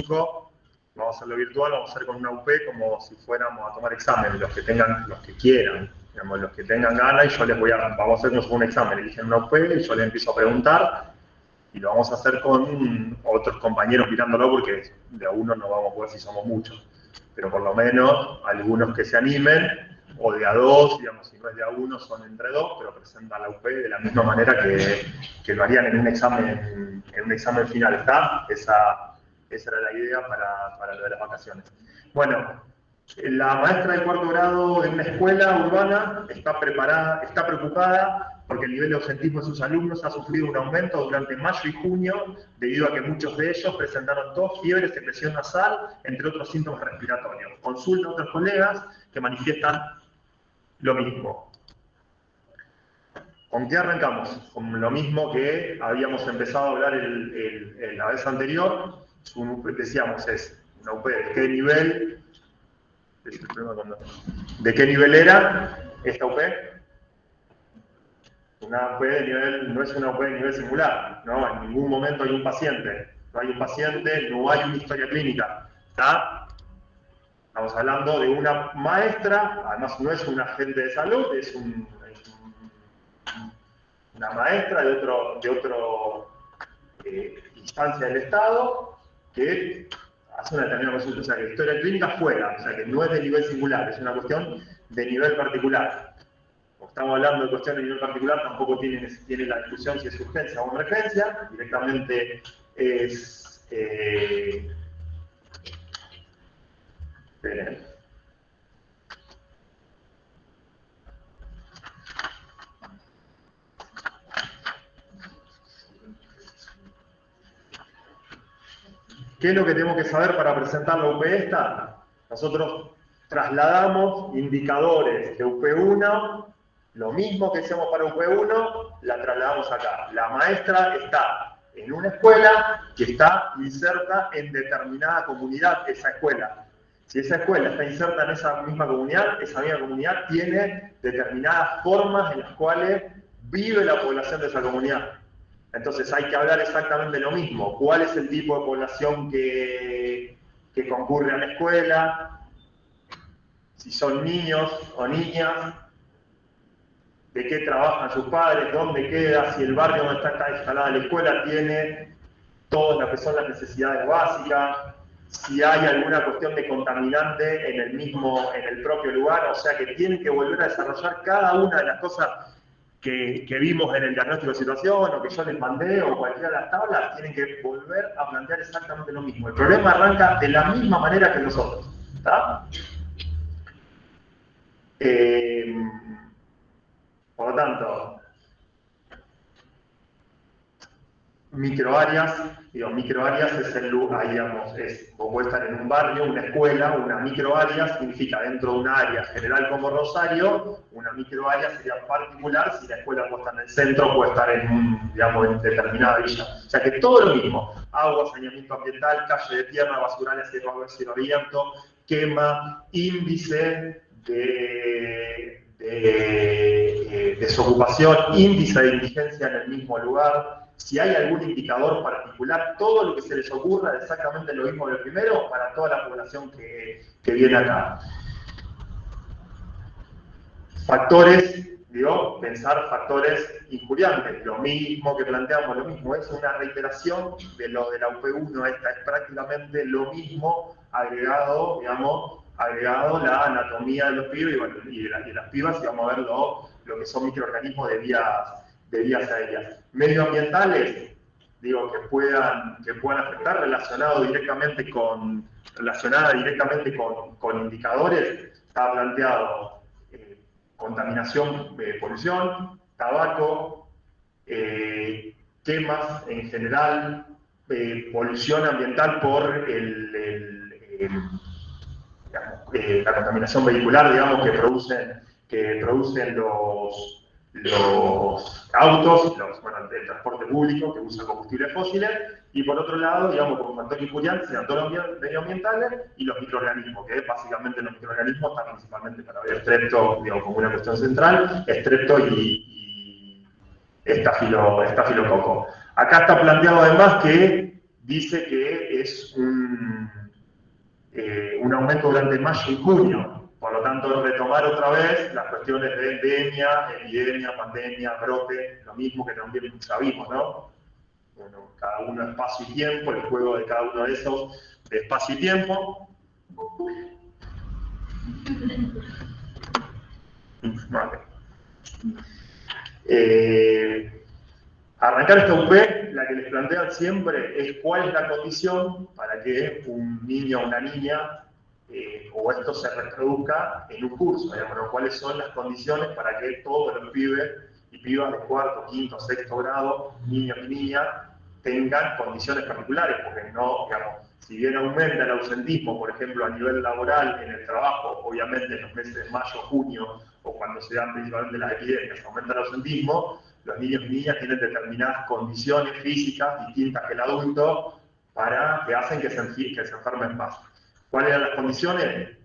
5, vamos a hacerlo virtual, vamos a hacer con una UP como si fuéramos a tomar examen, los que quieran, digamos, los que tengan ganas, y yo les vamos a hacer como si fuera un examen, eligen una UP y yo les empiezo a preguntar, y lo vamos a hacer con otros compañeros mirándolo, porque de a uno no vamos a poder si somos muchos, pero por lo menos algunos que se animen, o de a dos, digamos, si no es de a uno, son entre dos, pero presentan la UP de la misma manera que lo harían en un examen final, ¿está? Esa era la idea para lo de las vacaciones. Bueno, la maestra de cuarto grado de una escuela urbana está preocupada porque el nivel de ausentismo de sus alumnos ha sufrido un aumento durante mayo y junio debido a que muchos de ellos presentaron tos, fiebre, secreción nasal, entre otros síntomas respiratorios. Consulta a otros colegas que manifiestan lo mismo. ¿Con qué arrancamos? Con lo mismo que habíamos empezado a hablar la vez anterior. Decíamos, es una UP de qué nivel. ¿De qué nivel era esta UP? Una UP de nivel, no es una UP de nivel singular, ¿no? En ningún momento hay un paciente. No hay un paciente, no hay una historia clínica. ¿Está? Estamos hablando de una maestra, además no es un agente de salud, es una maestra de otro instancia del Estado que hace una determinada consulta. O sea, que historia clínica fuera, o sea, que no es de nivel singular, es una cuestión de nivel particular. Como estamos hablando de cuestiones de nivel particular, tampoco tiene la discusión si es urgencia o emergencia, directamente es... ¿Qué es lo que tenemos que saber para presentar la UP esta? Nosotros trasladamos indicadores de UP1, lo mismo que hacemos para UP1, la trasladamos acá. La maestra está en una escuela que está inserta en determinada comunidad, esa escuela. Si esa escuela está inserta en esa misma comunidad tiene determinadas formas en las cuales vive la población de esa comunidad. Entonces hay que hablar exactamente lo mismo. ¿Cuál es el tipo de población que concurre a la escuela? Si son niños o niñas, de qué trabajan sus padres, dónde queda, si el barrio donde está instalada la escuela tiene todas las que son las necesidades básicas, si hay alguna cuestión de contaminante en el propio lugar, o sea que tienen que volver a desarrollar cada una de las cosas que vimos en el diagnóstico de situación, o que yo les mandé, o cualquiera de las tablas, tienen que volver a plantear exactamente lo mismo. El problema arranca de la misma manera que nosotros, ¿está? Por lo tanto, microáreas es el lugar, digamos, vos podés estar en un barrio, una escuela, una microárea significa dentro de una área general como Rosario, una microárea sería particular si la escuela puede estar en el centro, puede estar en determinada villa. O sea que todo lo mismo, agua, saneamiento ambiental, calle de tierra, basurales, cielo abierto, quema, índice de desocupación, índice de indigencia en el mismo lugar. Si hay algún indicador particular, todo lo que se les ocurra es exactamente lo mismo del primero para toda la población que viene acá. Factores, pensar factores injuriantes, lo mismo que planteamos, lo mismo, es una reiteración de lo de la UP1, esta es prácticamente lo mismo agregado, agregado la anatomía de los pibes y de las pibas, y vamos a ver lo que son microorganismos de vías aéreas. Medioambientales, que puedan afectar, relacionada directamente con indicadores, está planteado contaminación, polución, tabaco, quemas en general, polución ambiental por la contaminación vehicular, que producen los autos, el transporte público que usa combustibles fósiles, y por otro lado, como factor injuriante, sean todos los medioambientales y los microorganismos, que básicamente los microorganismos están principalmente para ver estrepto, como una cuestión central, estrepto y estafilococo. Acá está planteado además que dice que es un aumento durante mayo y junio. Por lo tanto, retomar otra vez las cuestiones de endemia, epidemia, pandemia, brote, lo mismo que también sabimos, ¿no? Bueno, cada uno espacio y tiempo, el juego de cada uno de esos de espacio y tiempo. Vale. Arrancar esta UP, la que les plantean siempre es cuál es la condición para que un niño o una niña o esto se reproduzca en un curso, digamos, ¿no? Cuáles son las condiciones para que todos los pibes y pibas de cuarto, quinto, sexto grado, niños y niñas, tengan condiciones particulares, porque no, digamos, si bien aumenta el ausentismo, por ejemplo, a nivel laboral, en el trabajo, obviamente en los meses de mayo, junio, o cuando se dan principalmente las epidemias, aumenta el ausentismo, los niños y niñas tienen determinadas condiciones físicas distintas que el adulto para que hacen que se enfermen más. ¿Cuáles eran las condiciones?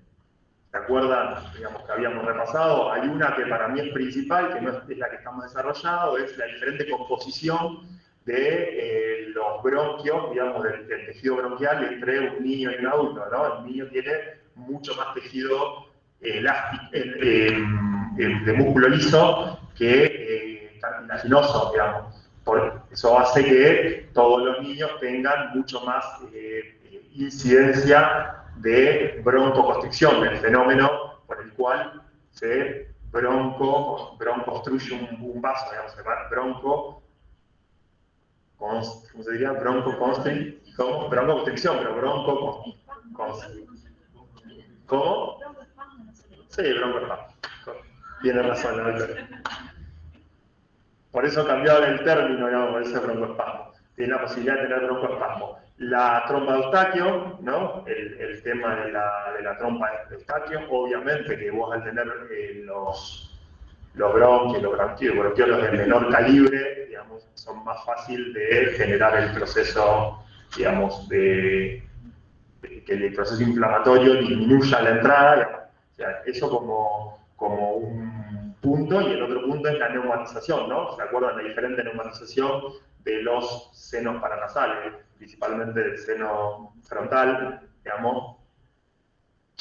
¿Se acuerdan, digamos, que habíamos repasado? Hay una que para mí es principal, que no es la que estamos desarrollando, es la diferente composición de los bronquios, digamos, del tejido bronquial entre un niño y un adulto, ¿no? El niño tiene mucho más tejido elástico, de músculo liso que cartilaginoso, digamos. Eso hace que todos los niños tengan mucho más incidencia de broncoconstricción, del fenómeno por el cual se broncostruye un vaso, digamos, se llama ¿cómo se diría? Broncoconstricción, pero ¿cómo? Sí, broncoespasmo. Tiene razón, ¿no? Por eso cambiaron el término, digamos, por ese broncoespasmo. Tiene la posibilidad de tener broncoespasmo. La trompa de Eustaquio, ¿no? El tema de la trompa de Eustaquio, obviamente que vos al tener los bronquios, los bronquiolos de menor calibre, digamos, son más fácil de generar el proceso, digamos, de que el proceso inflamatorio disminuya la entrada, digamos. O sea, eso como un punto, y el otro punto es la neumatización, ¿no? ¿Se acuerdan de la diferente neumatización de los senos paranasales, principalmente del seno frontal, digamos?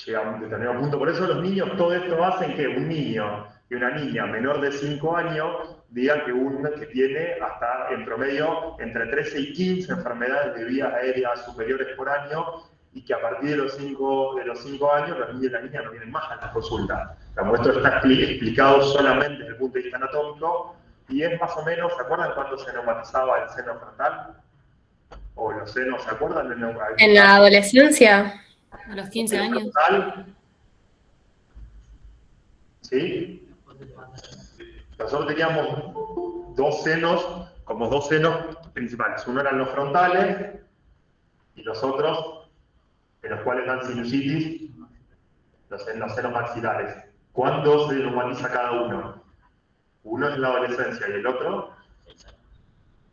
Llega a un determinado punto. Por eso los niños, todo esto hacen que un niño y una niña menor de 5 años digan que tiene hasta en promedio entre 13 y 15 enfermedades de vías aéreas superiores por año, y que a partir de los 5 años los niños y las niñas no vienen más a la consulta. Esto está explicado solamente desde el punto de vista anatómico, y es más o menos, ¿se acuerdan cuando se neumatizaba el seno frontal? O los senos, ¿se acuerdan del neumatizado? En la adolescencia. A los 15 años. Frontal, ¿sí? Nosotros teníamos dos senos principales. Uno eran los frontales y los otros, en los cuales dan sinusitis, los senos maxilares. ¿Cuándo se neumatiza cada uno? Uno es en la adolescencia y el otro,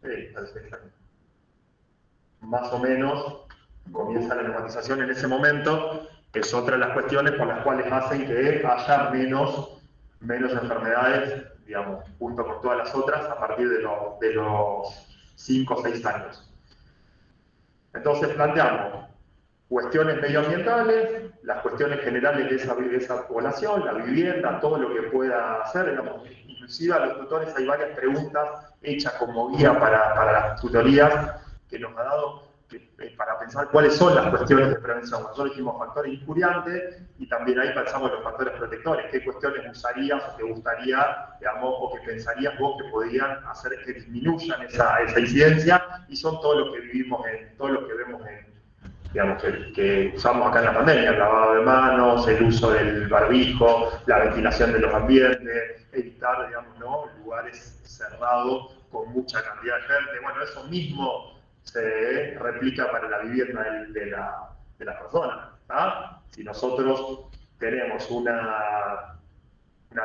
a los 6 años. Más o menos comienza la neumatización en ese momento. Es otra de las cuestiones por las cuales hacen que haya menos enfermedades, digamos, junto con todas las otras, a partir de los 5 o 6 años. Entonces planteamos cuestiones medioambientales, las cuestiones generales de esa población, la vivienda, todo lo que pueda hacer, digamos. Inclusive a los tutores hay varias preguntas hechas como guía para las tutorías que nos ha dado para pensar cuáles son las cuestiones de prevención. Nosotros dijimos factores injuriantes y también ahí pensamos los factores protectores. ¿Qué cuestiones usarías o te gustaría, digamos, o que pensarías vos que podrían hacer que disminuyan esa incidencia? Y son todo lo que vivimos todo lo que vemos digamos, que usamos acá en la pandemia: el lavado de manos, el uso del barbijo, la ventilación de los ambientes, evitar, digamos, ¿no?, lugares cerrados con mucha cantidad de gente. Bueno, eso mismo se replica para la vivienda de la persona, ¿tá? Si nosotros tenemos una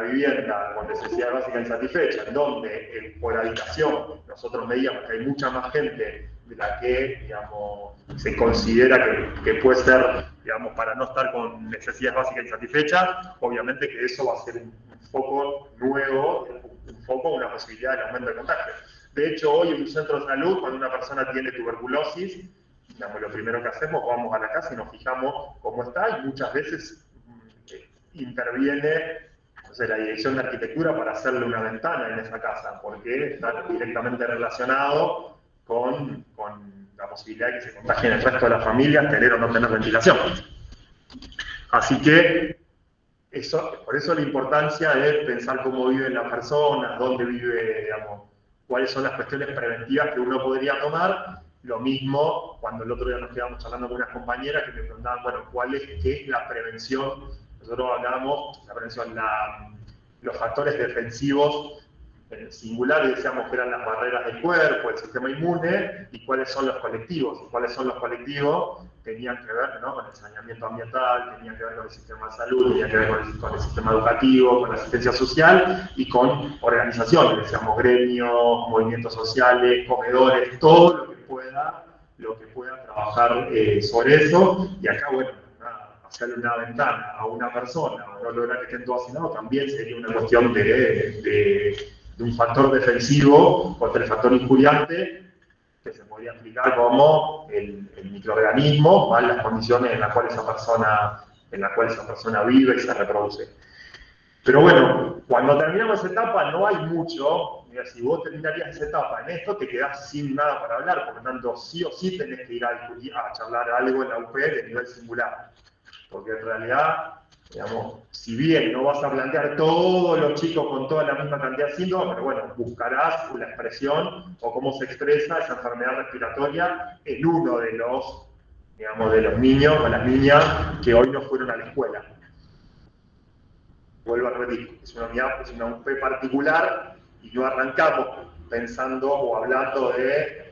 vivienda con necesidad básica insatisfecha, en donde por habitación nosotros medíamos que hay mucha más gente de la que, digamos, se considera que puede ser, digamos, para no estar con necesidades básicas insatisfechas, obviamente que eso va a ser un foco nuevo, una posibilidad de aumento de contagio. De hecho, hoy en un centro de salud, cuando una persona tiene tuberculosis, digamos, lo primero que hacemos, vamos a la casa y nos fijamos cómo está, y muchas veces interviene, o sea, la dirección de arquitectura para hacerle una ventana en esa casa, porque está directamente relacionado con la posibilidad de que se contagien el resto de la familia, tener o no tener ventilación. Así que, por eso la importancia de pensar cómo viven las personas, dónde vive, digamos, cuáles son las cuestiones preventivas que uno podría tomar. Lo mismo cuando el otro día nos quedamos hablando con unas compañeras que me preguntaban, bueno, ¿qué es la prevención? Nosotros hablábamos, la prevención, los factores defensivos en singular, y decíamos que eran las barreras del cuerpo, el sistema inmune, y cuáles son los colectivos. Y cuáles son los colectivos tenían que ver, ¿no?, con el saneamiento ambiental, tenían que ver con el sistema de salud, tenían que ver con el sistema educativo, con la asistencia social y con organizaciones, decíamos gremios, movimientos sociales, comedores, todo lo que pueda trabajar sobre eso. Y acá, bueno, hacerle una ventana a una persona o no lograr que estén todos hacinados también sería una cuestión de un factor defensivo contra el factor injuriante, que se podría explicar como el microorganismo, más las condiciones en las cuales esa persona vive y se reproduce. Pero bueno, cuando terminamos esa etapa no hay mucho. Mira, si vos terminarías esa etapa en esto, te quedás sin nada para hablar, por lo tanto, sí o sí tenés que ir a charlar algo en la UP de nivel singular. Porque en realidad, digamos, si bien no vas a plantear todos los chicos con toda la misma cantidad de síntomas, pero bueno, buscarás la expresión o cómo se expresa esa enfermedad respiratoria en uno de los, digamos, de los niños o las niñas que hoy no fueron a la escuela. Vuelvo a repetir, es una UP particular y no arrancamos pensando o hablando de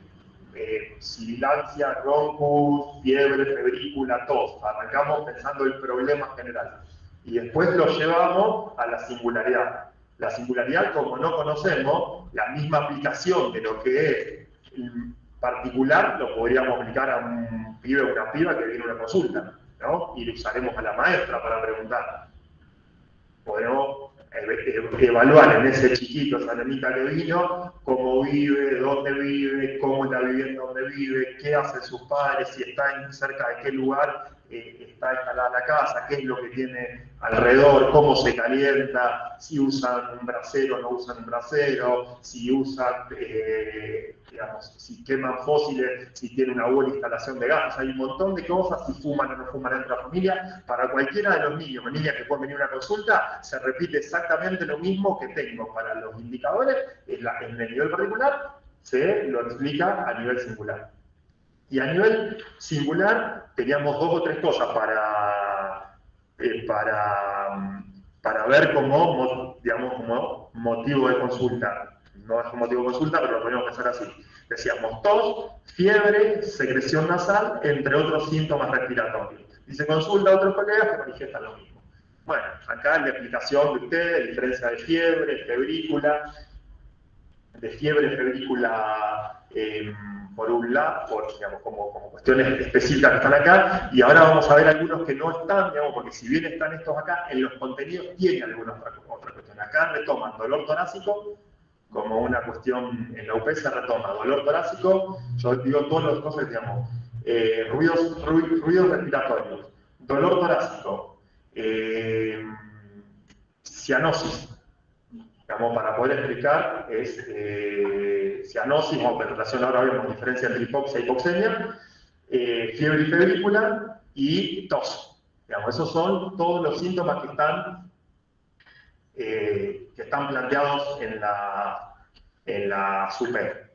sibilancia, roncus, fiebre, febrícula, tos. Arrancamos pensando el problema general. Y después lo llevamos a la singularidad. La singularidad, como no conocemos, la misma aplicación de lo que es particular, lo podríamos aplicar a un pibe o una piba que viene a una consulta, ¿no? Y lo usaremos a la maestra para preguntar. Podemos evaluar en ese chiquito, esa nenita que vino, cómo vive, dónde vive, cómo está viviendo, dónde vive, qué hacen sus padres, si está cerca de qué lugar está instalada la casa, qué es lo que tiene alrededor, cómo se calienta, si usan un brasero o no usan un brasero, si usan, digamos, si queman fósiles, si tienen una buena instalación de gas. Hay un montón de cosas, si fuman o no fuman dentro de la familia. Para cualquiera de los niños o niñas que pueden venir a una consulta, se repite exactamente lo mismo que tengo para los indicadores en el nivel particular, se lo explica a nivel singular. Y a nivel singular teníamos dos o tres cosas para ver como, digamos, como motivo de consulta. No es un motivo de consulta, pero lo podemos pensar así. Decíamos tos, fiebre, secreción nasal, entre otros síntomas respiratorios. Y se consulta a otros colegas que manifiestan lo mismo. Bueno, acá la explicación de ustedes, diferencia de fiebre, febrícula, por un lado, digamos, como cuestiones específicas que están acá, y ahora vamos a ver algunos que no están, digamos, porque si bien están estos acá, en los contenidos tienen algunas otras cuestiones. Acá retoman dolor torácico, como una cuestión, en la UP se retoma dolor torácico, yo digo todas las cosas, digamos, ruidos respiratorios, dolor torácico, cianosis. Digamos, para poder explicar, es cianosis, o en relación ahora vemos diferencia entre hipoxia y hipoxemia, fiebre y febrícula y tos. Digamos, esos son todos los síntomas que están planteados en la SUPE.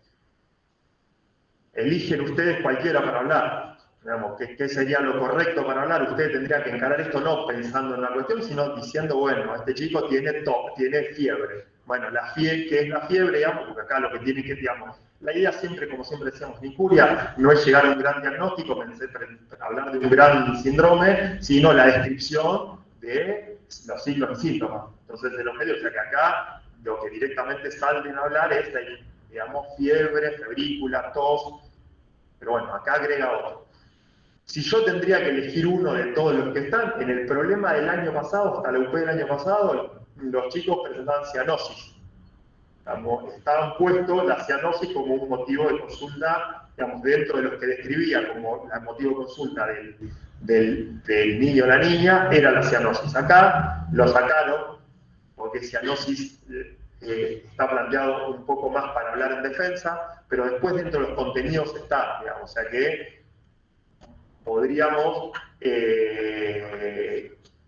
Eligen ustedes cualquiera para hablar. Digamos, ¿qué sería lo correcto para hablar? Ustedes tendrían que encarar esto no pensando en la cuestión, sino diciendo, bueno, este chico tiene fiebre. Bueno, ¿qué es la fiebre? Digamos, porque acá lo que tiene que, digamos, la idea siempre, como siempre decíamos, en injuria, no es llegar a un gran diagnóstico, hablar de un gran síndrome, sino la descripción de los signos y síntomas. Entonces, de los medios, o sea que acá lo que directamente salen a hablar es, digamos, fiebre, febrícula, tos, pero bueno, acá agrega otro. Si yo tendría que elegir uno de todos los que están, en el problema del año pasado, hasta la UP del año pasado, los chicos presentaban cianosis. Estaban puestos la cianosis como un motivo de consulta digamos, dentro de los que describía como el motivo de consulta del niño o la niña, era la cianosis. Acá lo sacaron, porque cianosis está planteado un poco más para hablar en defensa, pero después dentro de los contenidos está, digamos, o sea que podríamos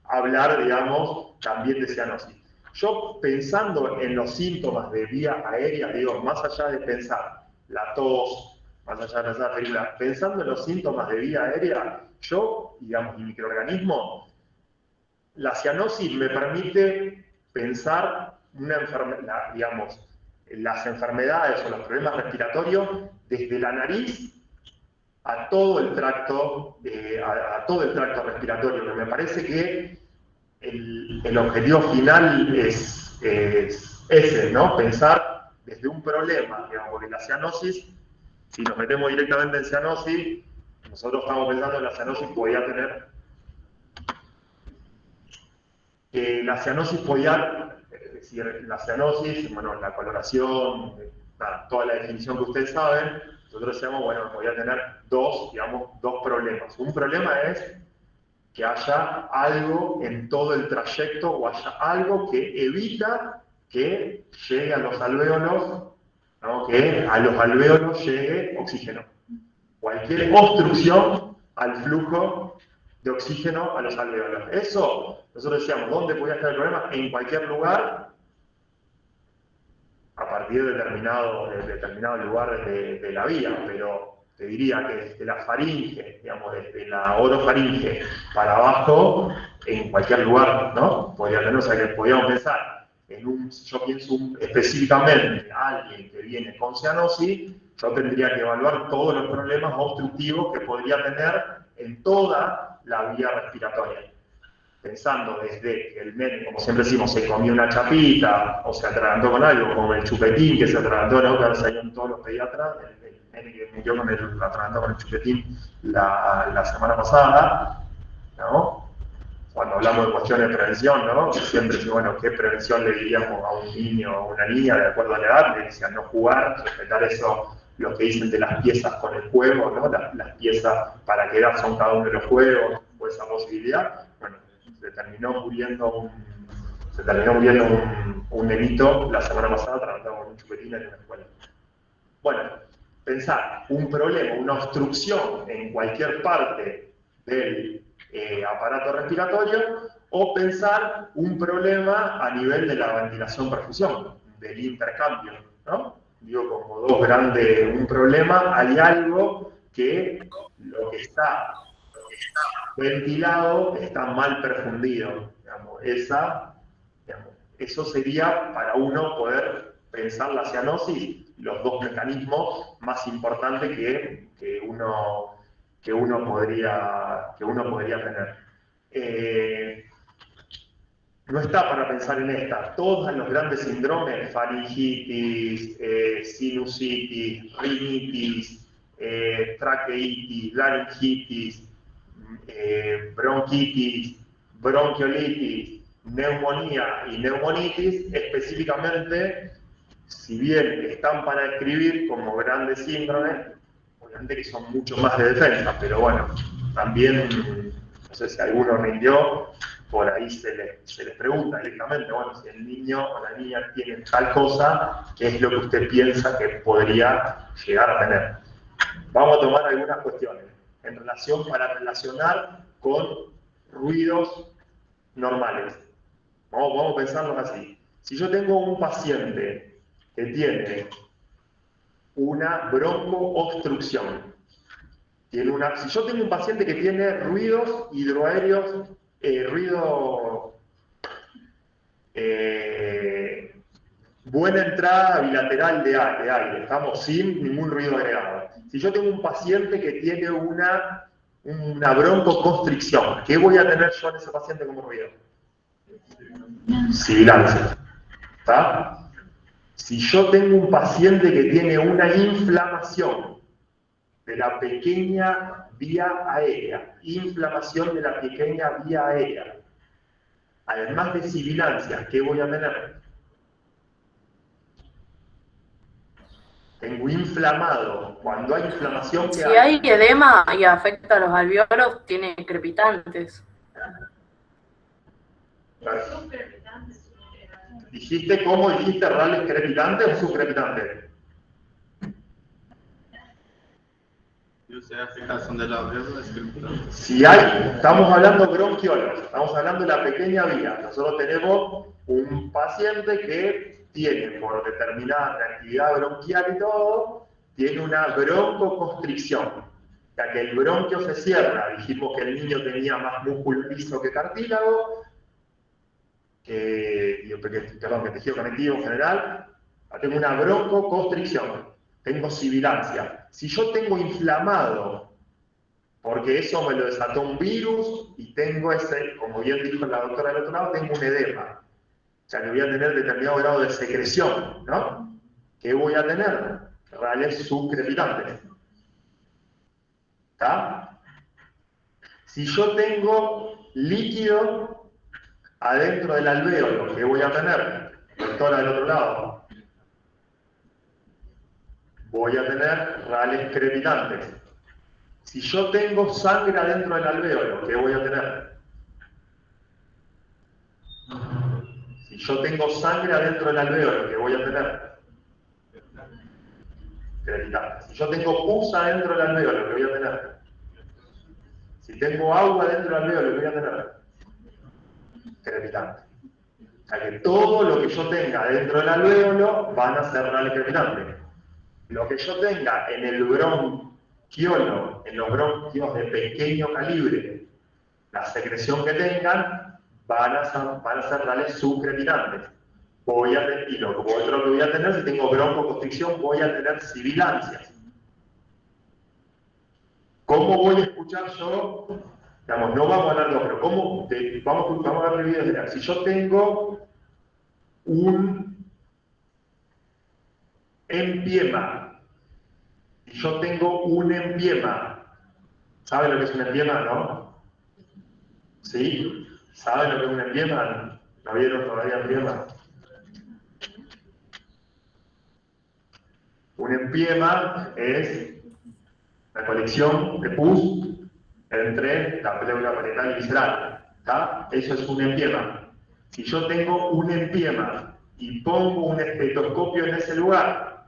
hablar, digamos, también de cianosis. Yo, pensando en los síntomas de vía aérea, digo, más allá de pensar la tos, más allá de pensar la fiebre, pensando en los síntomas de vía aérea, yo, digamos, mi microorganismo, la cianosis me permite pensar una enfermedad, digamos, las enfermedades o los problemas respiratorios desde la nariz a todo el tracto, a todo el tracto respiratorio, que me parece que el objetivo final es ese, ¿no? Pensar desde un problema, digamos, porque la cianosis, si nos metemos directamente en cianosis, nosotros estamos pensando en la cianosis podía tener, la cianosis podía, es decir, la cianosis, bueno, la coloración, nada, toda la definición que ustedes saben, nosotros decíamos, bueno, podía tener dos, digamos, dos problemas. Un problema es que haya algo en todo el trayecto o haya algo que evita que llegue a los alvéolos, ¿no? Que a los alvéolos llegue oxígeno. Cualquier obstrucción al flujo de oxígeno a los alvéolos. Eso, nosotros decíamos, ¿dónde podía estar el problema? En cualquier lugar, a partir de determinado lugar de la vía, pero te diría que desde la faringe, digamos, desde la orofaringe para abajo, en cualquier lugar, ¿no? Podría tener, o sea, que podríamos pensar si yo pienso específicamente a alguien que viene con cianosis, yo tendría que evaluar todos los problemas obstructivos que podría tener en toda la vía respiratoria. Pensando desde que el nene, como siempre decimos, se comió una chapita o se atragantó con algo, como el chupetín que se atragantó, ¿no? Que ahora salieron todos los pediatras, el nene que murió con el atragantó con el chupetín la semana pasada, ¿no? Cuando hablamos de cuestiones de prevención, ¿no? Siempre decimos, bueno, ¿qué prevención le diríamos a un niño o a una niña de acuerdo a la edad? Le decían no jugar, respetar eso, lo que dicen de las piezas con el juego, ¿no? Las piezas para qué edad son cada uno de los juegos, o esa posibilidad. Bueno, se terminó muriendo un nenito la semana pasada tratando con un chupetín en una escuela. Bueno, pensar un problema, una obstrucción en cualquier parte del aparato respiratorio, o pensar un problema a nivel de la ventilación-perfusión, del intercambio, ¿no? Digo, como dos grandes, un problema, hay algo que lo que está ventilado está mal perfundido, digamos, eso sería para uno poder pensar la cianosis, los dos mecanismos más importantes que uno podría tener. No está para pensar en esta. Todos los grandes síndromes, faringitis, sinusitis, rinitis, traqueitis, laringitis, bronquitis, bronquiolitis, neumonía y neumonitis, específicamente, si bien están para describir como grandes síndromes, obviamente que son mucho más de defensa, pero bueno, también, no sé si alguno rindió, por ahí se les pregunta directamente, bueno, si el niño o la niña tiene tal cosa, ¿qué es lo que usted piensa que podría llegar a tener? Vamos a tomar algunas cuestiones para relacionar con ruidos normales. Vamos a pensarlo así. Si yo tengo un paciente que tiene una broncoobstrucción, si yo tengo un paciente que tiene ruidos hidroaéreos, buena entrada bilateral de aire, estamos sin ningún ruido agregado. Si yo tengo un paciente que tiene una broncoconstricción, ¿qué voy a tener yo en ese paciente como ruido? Sibilancia. ¿Está? Si yo tengo un paciente que tiene una inflamación de la pequeña vía aérea, además de sibilancia, ¿qué voy a tener? Tengo inflamado. Cuando hay inflamación, ¿qué Si hay? hay edema y afecta a los alvéolos, tiene crepitantes. ¿Dijiste cómo dijiste rales crepitantes o subcrepitantes? Si hay, estamos hablando bronquiolos, estamos hablando de la pequeña vía. Nosotros tenemos un paciente que tiene, por determinada reactividad bronquial y todo, tiene una broncoconstricción. Ya que el bronquio se cierra, dijimos que el niño tenía más músculo liso que cartílago, perdón, que tejido conectivo en general, tengo una broncoconstricción, tengo sibilancia. Si yo tengo inflamado, porque eso me lo desató un virus y tengo ese, como bien dijo la doctora del otro lado, tengo un edema. O sea, que voy a tener determinado grado de secreción, ¿no? ¿Qué voy a tener? Rales subcrepitantes. ¿Está? Si yo tengo líquido adentro del alvéolo, ¿qué voy a tener? Doctora del otro lado. Voy a tener rales crepitantes. Si yo tengo sangre adentro del alvéolo, ¿qué voy a tener? Si yo tengo sangre adentro del alvéolo, ¿qué voy a tener? Crepitante. Si yo tengo pus adentro del alvéolo, ¿qué voy a tener? Si tengo agua dentro del alvéolo, ¿qué voy a tener? Crepitante. O sea que todo lo que yo tenga dentro del alvéolo van a ser rales crepitantes. Lo que yo tenga en el bronquiolo, en los bronquios de pequeño calibre, la secreción que tengan, van a ser rales subcrepitantes. Y lo otro que voy a tener, si tengo broncoconstricción, voy a tener sibilancias. ¿Cómo voy a escuchar yo? Digamos, no vamos a hablar pero vamos a ver videos de si yo tengo un empiema, y yo tengo un empiema, ¿saben lo que es un empiema, no? ¿Sí? ¿Saben lo que es un empiema? ¿No vieron todavía empiema? Un empiema es la colección de pus entre la pleura parietal y visceral. ¿Está? Eso es un empiema. Si yo tengo un empiema y pongo un estetoscopio en ese lugar,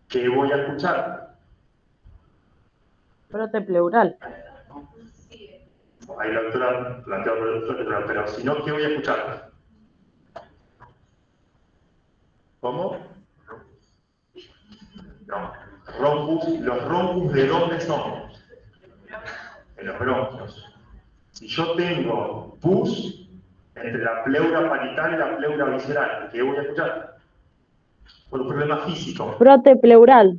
¿qué voy a escuchar? Brote pleural. Ahí la doctora planteó brote pleural, pero si no, ¿qué voy a escuchar? ¿Cómo? No. Rompus, ¿los rompus de dónde son? En los bronquios. Si yo tengo pus entre la pleura parietal y la pleura visceral, ¿qué voy a escuchar? Por un problema físico. Brote pleural.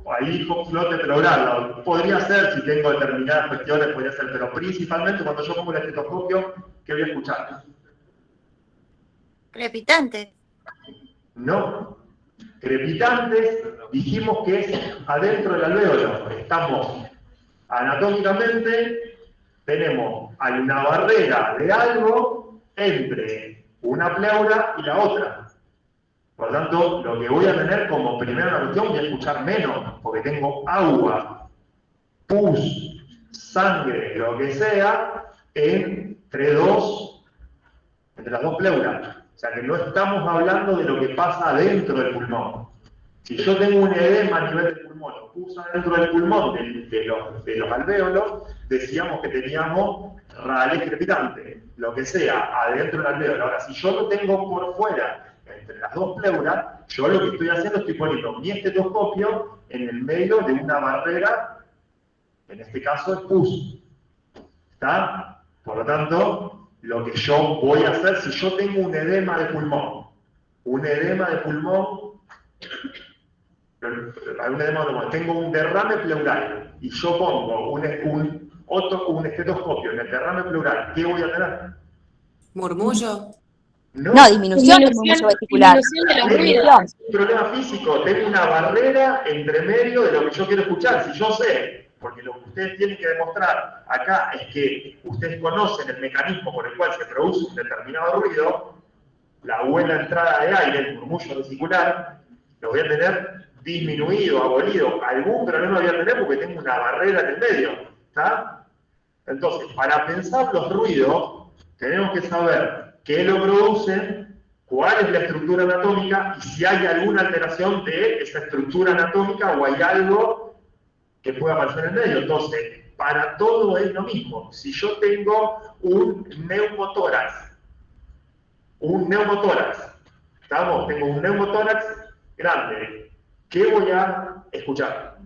Ahí dijo flote pleural. Podría ser, si tengo determinadas cuestiones, podría ser, pero principalmente cuando yo pongo el estetoscopio, ¿qué voy a escuchar? Crepitantes. No. Crepitantes, dijimos que es adentro del alvéolo. Estamos anatómicamente, hay una barrera de algo entre una pleura y la otra. Por lo tanto, lo que voy a tener como primera cuestión, voy a escuchar menos, porque tengo agua, pus, sangre, lo que sea, entre las dos pleuras. O sea que no estamos hablando de lo que pasa dentro del pulmón. Si yo tengo un edema a nivel del pulmón, o pus dentro del pulmón de los alvéolos, decíamos que teníamos rales crepitantes, lo que sea, adentro del alvéolo. Ahora, si yo lo tengo por fuera, entre las dos pleuras, yo lo que estoy haciendo, estoy poniendo mi estetoscopio en el medio de una barrera, en este caso es pus. ¿Está? Por lo tanto, lo que yo voy a hacer, si yo tengo un edema de pulmón, tengo un derrame pleural y yo pongo un estetoscopio en el derrame pleural, ¿qué voy a tener? Murmullo. No, disminución del murmullo vesicular. Disminución de los Disminución. ruidos. Un problema físico, tengo una barrera entre medio de lo que yo quiero escuchar. Si yo sé, porque lo que ustedes tienen que demostrar acá es que ustedes conocen el mecanismo por el cual se produce un determinado ruido, la buena entrada de aire, el murmullo vesicular, lo voy a tener disminuido, abolido, algún problema voy a tener porque tengo una barrera en el medio, ¿está? Entonces, para pensar los ruidos, tenemos que saber qué lo producen, cuál es la estructura anatómica y si hay alguna alteración de esa estructura anatómica o hay algo que pueda aparecer en el medio. Entonces, para todo es lo mismo. Si yo tengo un neumotórax, ¿estamos? Tengo un neumotórax grande, ¿qué voy a escuchar?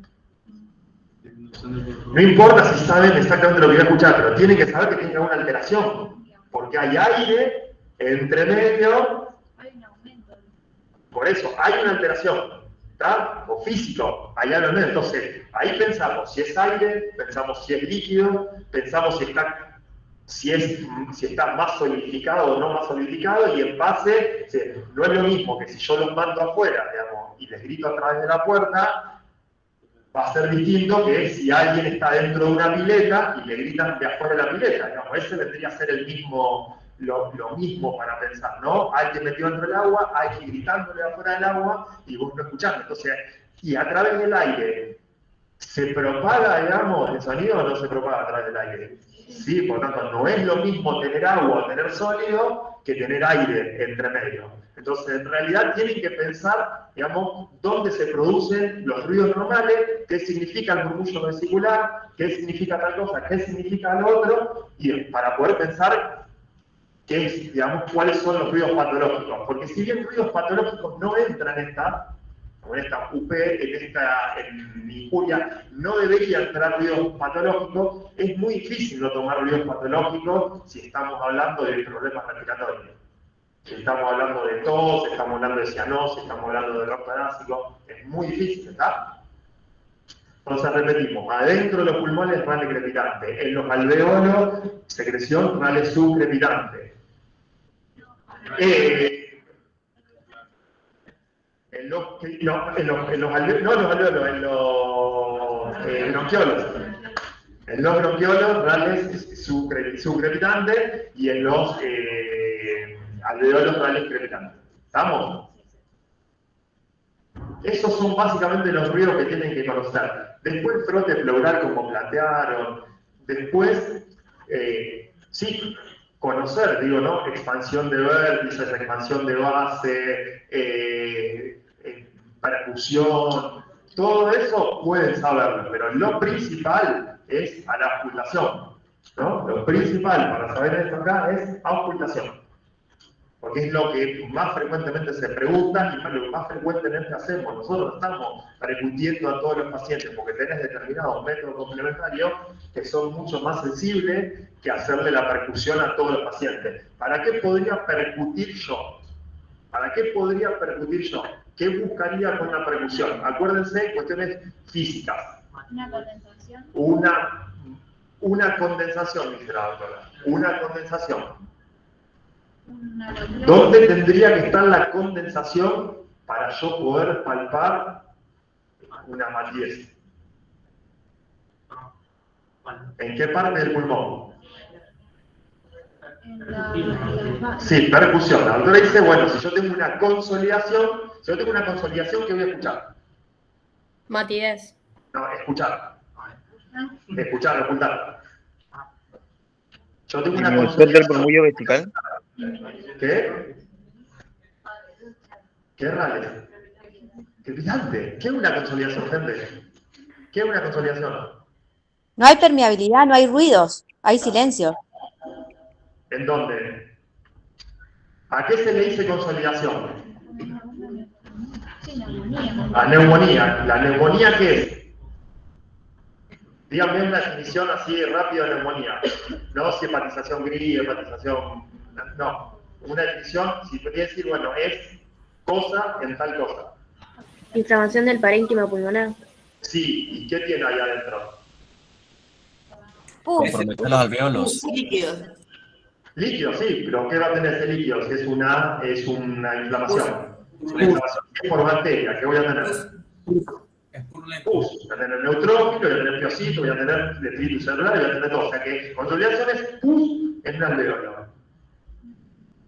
No importa si saben exactamente lo que voy a escuchar, pero tienen que saber que tiene una alteración, porque hay aire entre medio, por eso hay una alteración, ¿está? O físico, hay algo en medio. Entonces, ahí pensamos si es aire, pensamos si es líquido, pensamos si está más solidificado o no más solidificado, y en base, no es lo mismo que si yo los mando afuera, digamos, y les grito a través de la puerta, va a ser distinto que si alguien está dentro de una pileta y le gritan de afuera de la pileta, digamos, ese vendría a ser lo mismo para pensar, ¿no? Alguien metido dentro del agua, alguien gritándole de afuera del agua y vos no escuchando. Entonces, y a través del aire, ¿se propaga, digamos, el sonido o no se propaga a través del aire? Sí, por lo tanto, no es lo mismo tener agua o tener sólido que tener aire entre medio. Entonces, en realidad tienen que pensar, digamos, dónde se producen los ruidos normales, qué significa el murmullo vesicular, qué significa tal cosa, qué significa lo otro, y para poder pensar digamos, cuáles son los ruidos patológicos. Porque si bien ruidos patológicos no entran en esta UP, en injuria, no debería entrar ruidos patológicos, es muy difícil no tomar ruidos patológicos si estamos hablando de problemas respiratorios. Si estamos hablando de tos, estamos hablando de cianosis, estamos hablando de dolor torácico, es muy difícil, ¿está? Entonces repetimos, adentro de los pulmones rale crepitante, en los alveolos secreción rale subcrepitante. En los bronquiolos. En los bronquiolos rales subcrepitantes y en los alveolos rales crepitantes. ¿Estamos? Esos son básicamente los ruidos que tienen que conocer. Después frote pleural como plantearon. Después, sí, conocer, digo, ¿no? Expansión de vértices, expansión de base, percusión, todo eso pueden saberlo, pero lo principal es a la auscultación, ¿no? Lo principal para saber esto acá es auscultación, porque es lo que más frecuentemente se pregunta y lo que más frecuentemente hacemos. Nosotros estamos percutiendo a todos los pacientes porque tenés determinados métodos complementarios que son mucho más sensibles que hacerle la percusión a todos los pacientes. ¿Para qué podría percutir yo? ¿Para qué podría percutir yo? ¿Qué buscaría con la percusión? Acuérdense, cuestiones físicas. Una condensación. Una condensación, dice la doctora. Una condensación. ¿Dónde tendría que estar la condensación para yo poder palpar una matidez? ¿En qué parte del pulmón? Sí, percusión. La doctora dice, bueno, si yo tengo una consolidación, ¿qué voy a escuchar? Matidez. No, escuchar. Escuchar, ocultar. Yo tengo una ¿Disminución del murmullo vesical? ¿Qué? ¿Qué rales? Crepitante. ¿Qué es una consolidación, gente? ¿Qué es una consolidación? No hay permeabilidad, no hay ruidos, hay silencio. ¿En dónde? ¿A qué se le dice consolidación? A neumonía. ¿La neumonía qué es? Díganme una definición así rápida de neumonía. No si hepatización gris, hepatización... No. Una definición, si podría decir, bueno, es cosa en tal cosa. Inflamación del parénquima pulmonar. Sí, ¿y qué tiene ahí adentro? Compromete los alveolos. Líquidos. Líquido, sí, pero ¿qué va a tener ese líquido? Si es una inflamación. Una inflamación por bacteria, ¿qué voy a tener? Pus, voy a tener neutrófilo, voy a tener piocito, voy a tener detritus celular, voy a tener todo. O sea que consolidación es pus en un alveolo.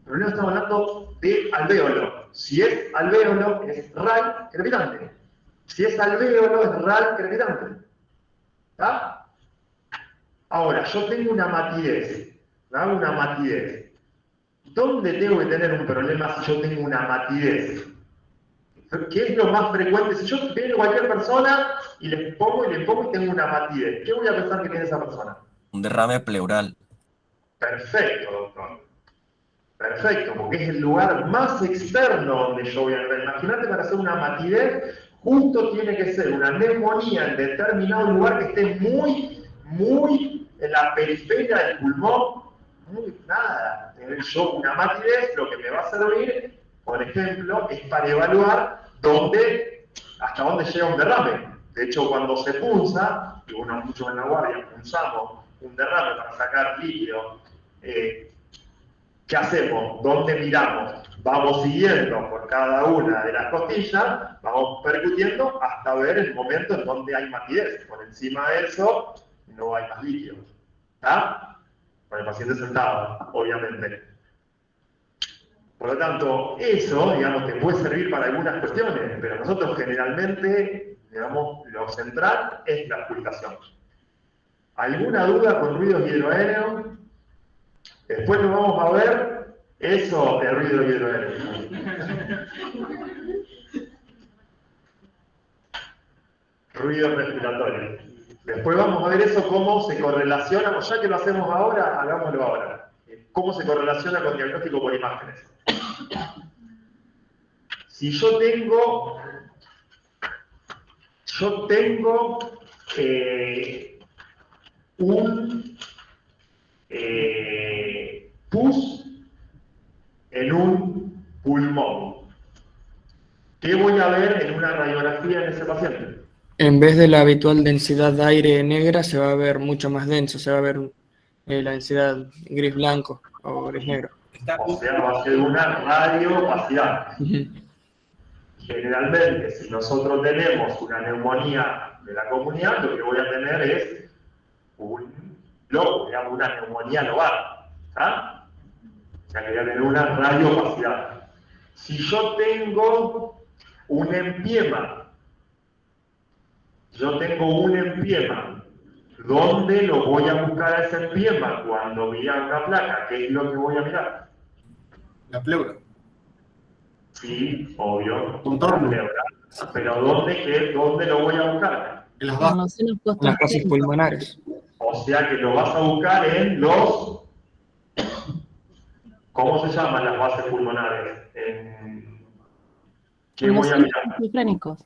Pero no estamos hablando de alveolo. Si es alveolo, es RAL crepitante. Si es alvéolo, es RAL crepitante. ¿Está? Ahora, yo tengo una matidez. ¿No? Una matidez. ¿Dónde tengo que tener un problema si yo tengo una matidez? ¿Qué es lo más frecuente? Si yo veo a cualquier persona y le pongo y tengo una matidez, ¿qué voy a pensar que tiene esa persona? Un derrame pleural. Perfecto, doctor. Perfecto, porque es el lugar más externo donde yo voy a entrar. Imagínate, para hacer una matidez, justo tiene que ser una neumonía en determinado lugar que esté muy en la periferia del pulmón. Nada, tener yo una matidez, lo que me va a servir, por ejemplo, es para evaluar hasta dónde llega un derrame. De hecho, cuando se punza, y uno mucho en la guardia punzamos un derrame para sacar líquido, ¿qué hacemos? ¿Dónde miramos? Vamos siguiendo por cada una de las costillas, vamos percutiendo hasta ver el momento en donde hay matidez. Por encima de eso, no hay más líquido. ¿Está? Con el paciente sentado, obviamente. Por lo tanto, eso, digamos, te puede servir para algunas cuestiones, pero nosotros generalmente, digamos, lo central es la auscultación. ¿Alguna duda con ruidos hidroaéreos? Después nos vamos a ver eso de ruido hidroaéreo. Ruido respiratorio. Después vamos a ver eso, cómo se correlaciona, o ya que lo hacemos ahora, hagámoslo ahora. Cómo se correlaciona con diagnóstico por imágenes. Si yo tengo un pus en un pulmón, ¿qué voy a ver en una radiografía en ese paciente? En vez de la habitual densidad de aire negra, se va a ver mucho más denso, se va a ver la densidad gris-blanco o gris-negro. O sea, va a ser una radiopacidad. Generalmente, si nosotros tenemos una neumonía de la comunidad, lo que voy a tener es una neumonía lobar. ¿Ah? O sea, que voy a tener una radiopacidad. Si yo tengo un empiema, ¿dónde lo voy a buscar a ese empiema cuando mira una placa? ¿Qué es lo que voy a mirar? La pleura. Sí, obvio. Contorno. La pleura. Pero ¿dónde lo voy a buscar? En las bases. En las bases pulmonares. O sea que lo vas a buscar en los... ¿Cómo se llaman las bases pulmonares? ¿Qué voy a mirar? Clínicos.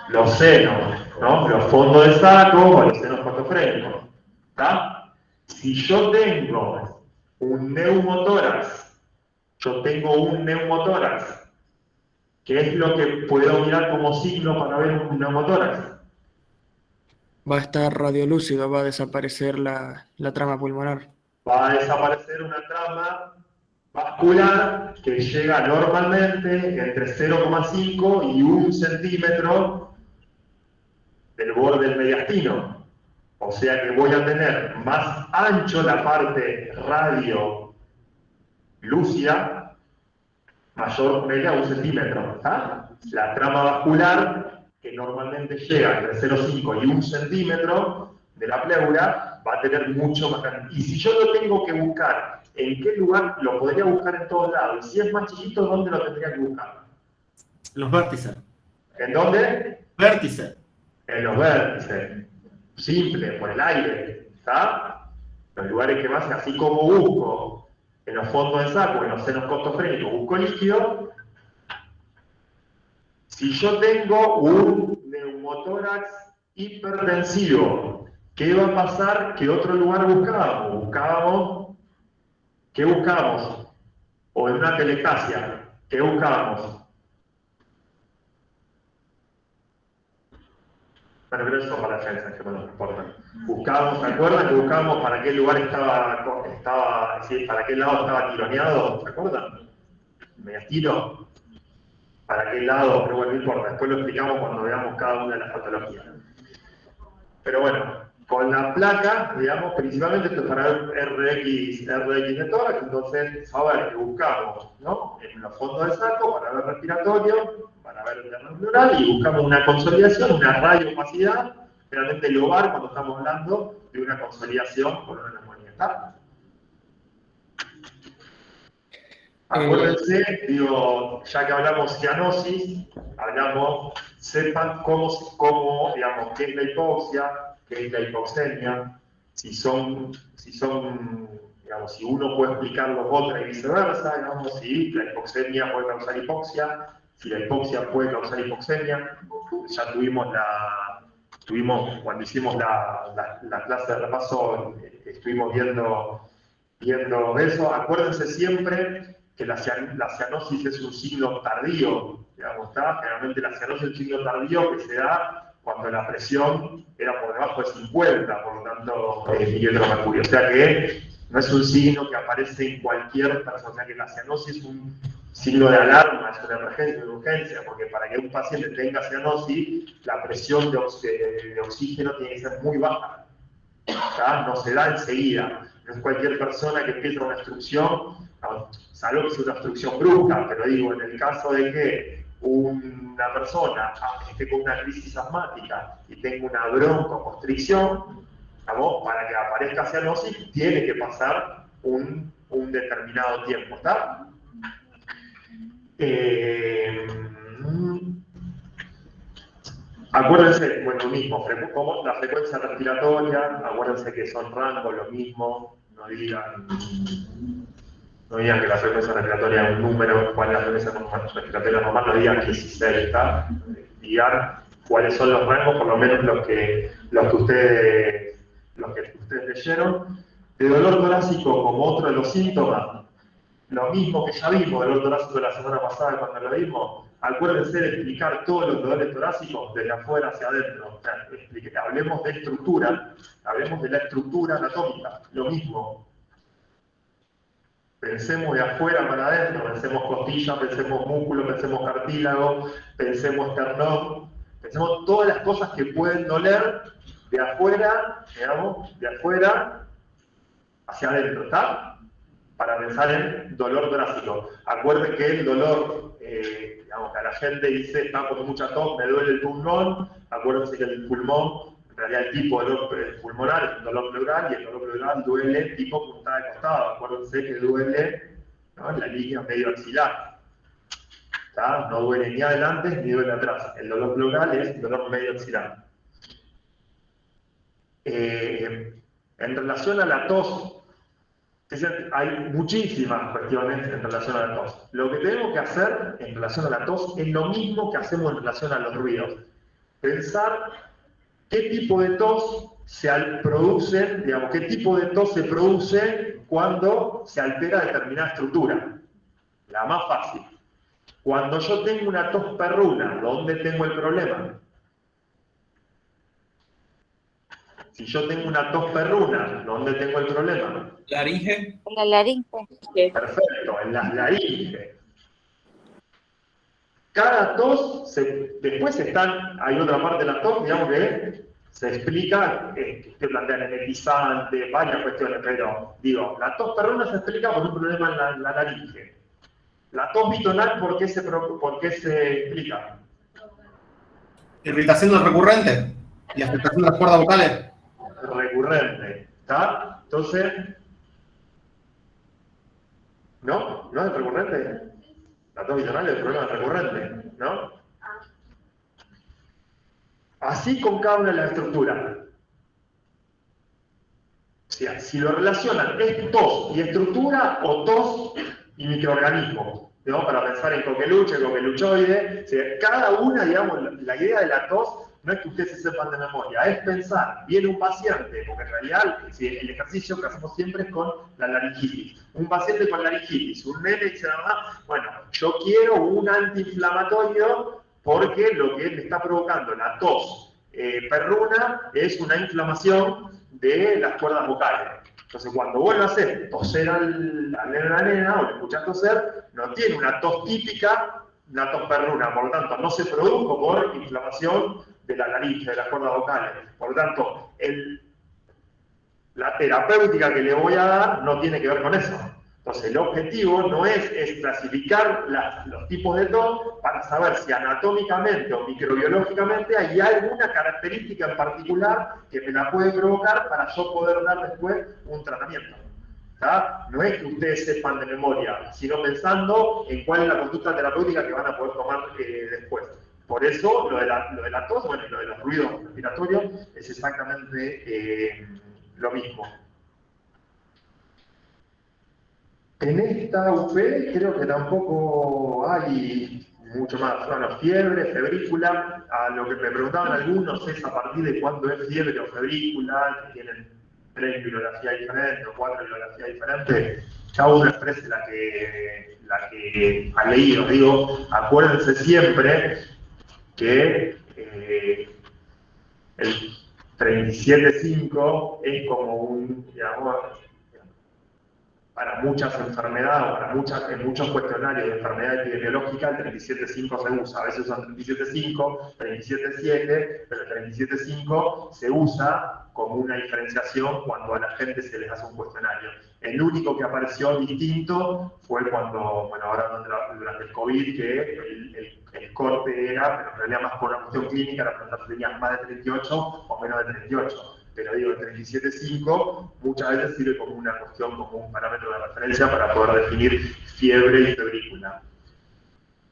Los senos, ¿no? Los fondos de saco o los senos patofrénicos. ¿Está? Si yo tengo un neumotórax, ¿qué es lo que puedo mirar como signo para ver un neumotórax? Va a estar radiolúcido, va a desaparecer la trama pulmonar. Va a desaparecer una trama vascular que llega normalmente entre 0,5 y 1 centímetro del borde del mediastino. O sea que voy a tener más ancho la parte radiolúcida, mayor a 1 centímetro. ¿Está? La trama vascular, que normalmente llega entre 0,5 y 1 centímetro de la pleura, va a tener mucho más grande. Y si yo lo tengo que buscar, ¿en qué lugar? Lo podría buscar en todos lados. Y si es más chiquito, ¿dónde lo tendría que buscar? Los vértices. ¿En dónde? Vértices. En los vértices. Simple, por el aire. ¿Está? Los lugares que más, así como busco en los fondos de saco, en los senos costofrénicos, busco líquido. Si yo tengo un neumotórax hipertensivo, ¿qué va a pasar? ¿Qué otro lugar buscábamos? ¿Qué buscamos? O en una telectasia, ¿qué buscábamos? Bueno, pero eso para defensa, que no nos importa. Buscábamos, ¿se acuerdan que buscábamos para qué lugar para qué lado estaba tironeado? ¿Se acuerdan? Mediastino. ¿Para qué lado? Pero bueno, no importa, después lo explicamos cuando veamos cada una de las patologías. Pero bueno, con la placa, digamos, principalmente esto es para RX de tórax, entonces saber que buscamos, ¿no? En los fondos del saco, para ver respiratorio, para ver el pleural y buscamos una consolidación, una radioopacidad, generalmente lobar cuando estamos hablando de una consolidación por una neumonía. ¿Está? Acuérdense, digo, ya que hablamos cianosis, sepan cómo, digamos, qué es la hipoxia, qué es la hipoxemia, si uno puede explicarlo otra y viceversa, digamos, si la hipoxemia puede causar hipoxia, si la hipoxia puede causar hipoxemia. Ya tuvimos cuando hicimos la clase de repaso, estuvimos viendo eso. Acuérdense siempre que la cianosis es un signo tardío, digamos, ¿está? Generalmente la cianosis es un signo tardío que se da cuando la presión era por debajo de 50, por lo tanto, milimercurio. O sea que no es un signo que aparece en cualquier persona, o sea que la cianosis es un signo de alarma, es una emergencia, una urgencia, porque para que un paciente tenga cianosis, la presión de oxígeno tiene que ser muy baja. ¿Está? No se da enseguida. No es cualquier persona que empieza una obstrucción, salvo que sea una obstrucción brusca, pero digo, en el caso de que una persona esté con una crisis asmática y tenga una broncoconstricción, para que aparezca cianosis tiene que pasar un determinado tiempo, ¿está? Acuérdense, bueno, lo mismo, como la frecuencia respiratoria, acuérdense que son rangos, lo mismo, no digan que la frecuencia respiratoria es un número, cuál es la frecuencia respiratoria normal, no digan 16, ¿está? Digan cuáles son los rangos, por lo menos los que ustedes leyeron. De dolor torácico como otro de los síntomas, lo mismo que ya vimos, dolor torácico la semana pasada cuando lo vimos. Acuérdense de explicar todos los dolores torácicos desde afuera hacia adentro. O sea, hablemos de estructura, hablemos de la estructura anatómica, lo mismo. Pensemos de afuera para adentro, pensemos costilla, pensemos músculo, pensemos cartílago, pensemos esternón, pensemos todas las cosas que pueden doler de afuera, digamos, de afuera hacia adentro, ¿está? Para pensar en dolor torácico. Acuerden que el dolor, digamos, que a la gente dice, está con mucha tos, me duele el pulmón. Acuérdense que el pulmón, en realidad el tipo de dolor pulmonar es un dolor pleural, y el dolor pleural duele tipo puntada de costado. Acuérdense que duele, ¿no?, en la línea medio axilar. ¿Está? No duele ni adelante ni duele atrás. El dolor pleural es dolor medio axilar. En relación a la tos, hay muchísimas cuestiones en relación a la tos. Lo que tenemos que hacer en relación a la tos es lo mismo que hacemos en relación a los ruidos. Pensar qué tipo de tos se produce, digamos, qué tipo de tos se produce cuando se altera determinada estructura. La más fácil. Cuando yo tengo una tos perruna, ¿dónde tengo el problema? Si yo tengo una tos perruna, ¿dónde tengo el problema? ¿Laringe? En la laringe. Perfecto, en las laringes. Cada tos, después hay otra parte de la tos, digamos, que se explica, que plantean emetizante, varias cuestiones, pero digo, la tos perruna se explica por un problema en la laringe. La tos bitonal, ¿por qué se explica? Irritación del recurrente y afectación de las cuerdas vocales. Recurrente, ¿está? Entonces, ¿no? ¿No es recurrente? La tos bitonal es el problema recurrente, ¿no? Así con cada una de las estructuras. O sea, si lo relacionan, ¿es tos y estructura o tos y microorganismo? ¿No? Para pensar en coqueluche, coqueluchoide. O sea, cada una, digamos, la idea de la tos no es que ustedes se sepan de memoria, es pensar, viene un paciente, porque en realidad el ejercicio que hacemos siempre es con la laringitis. Un paciente con laringitis, un nene dice, bueno, yo quiero un antiinflamatorio porque lo que me está provocando la tos perruna es una inflamación de las cuerdas vocales. Entonces, cuando vos lo haces toser al nene o la nena, o le escuchás toser, no tiene una tos típica, una tos perruna, por lo tanto, no se produjo por inflamación de la laringe, de las cuerdas vocales. Por lo tanto, la terapéutica que le voy a dar no tiene que ver con eso. Entonces, el objetivo no es clasificar los tipos de tos para saber si anatómicamente o microbiológicamente hay alguna característica en particular que me la puede provocar para yo poder dar después un tratamiento. ¿Tá? No es que ustedes sepan de memoria, sino pensando en cuál es la conducta terapéutica que van a poder tomar después. Por eso, lo de la tos, bueno, y lo de los ruidos respiratorios es exactamente lo mismo. En esta UP creo que tampoco hay mucho más. Bueno, fiebre, febrícula, a lo que me preguntaban algunos es a partir de cuándo es fiebre o febrícula, que tienen 3 bibliografías diferentes o 4 bibliografías diferentes, cada uno exprese la que ha leído. Digo, acuérdense siempre que el 37.5 es como un, digamos, para muchas enfermedades, en muchos cuestionarios de enfermedad epidemiológica, el 37.5 se usa. A veces usan 37.5, 37.7, pero el 37.5 se usa como una diferenciación cuando a la gente se les hace un cuestionario. El único que apareció distinto fue cuando, bueno, ahora durante el COVID, que el corte era, pero en realidad más por una cuestión clínica, era preguntar si tenías más de 38 o menos de 38. Pero digo, el 37.5 muchas veces sirve como una cuestión, como un parámetro de referencia para poder definir fiebre y febrícula.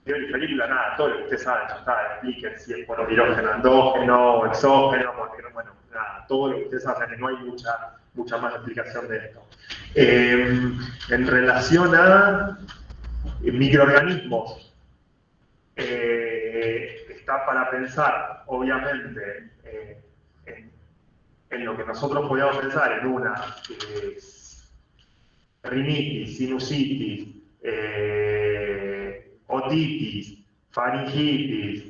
Fiebre y febrícula, nada, todo lo que ustedes saben, ya está, expliquen si es por virógeno endógeno o exógeno, porque, bueno, nada, todo lo que ustedes saben, que no hay mucha más explicación de esto. En relación a microorganismos, está para pensar, obviamente, en lo que nosotros podíamos pensar en una rinitis, sinusitis, otitis, faringitis,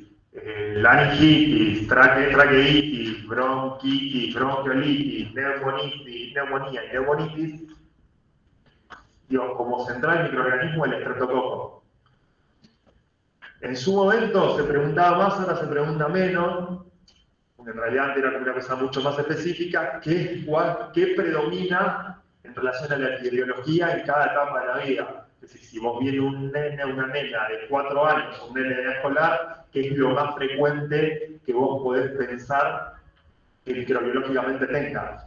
laringitis, traqueitis, bronquitis, bronquiolitis, neumonía y neumonitis, digo, como central microorganismo el estreptococo. En su momento se preguntaba más, ahora se pregunta menos, porque en realidad antes era como una cosa mucho más específica, ¿qué predomina en relación a la epidemiología en cada etapa de la vida? Es decir, si vos viene un nene o una nena de 4 años, un nene de edad escolar, ¿qué es lo más frecuente que vos podés pensar que microbiológicamente tenga?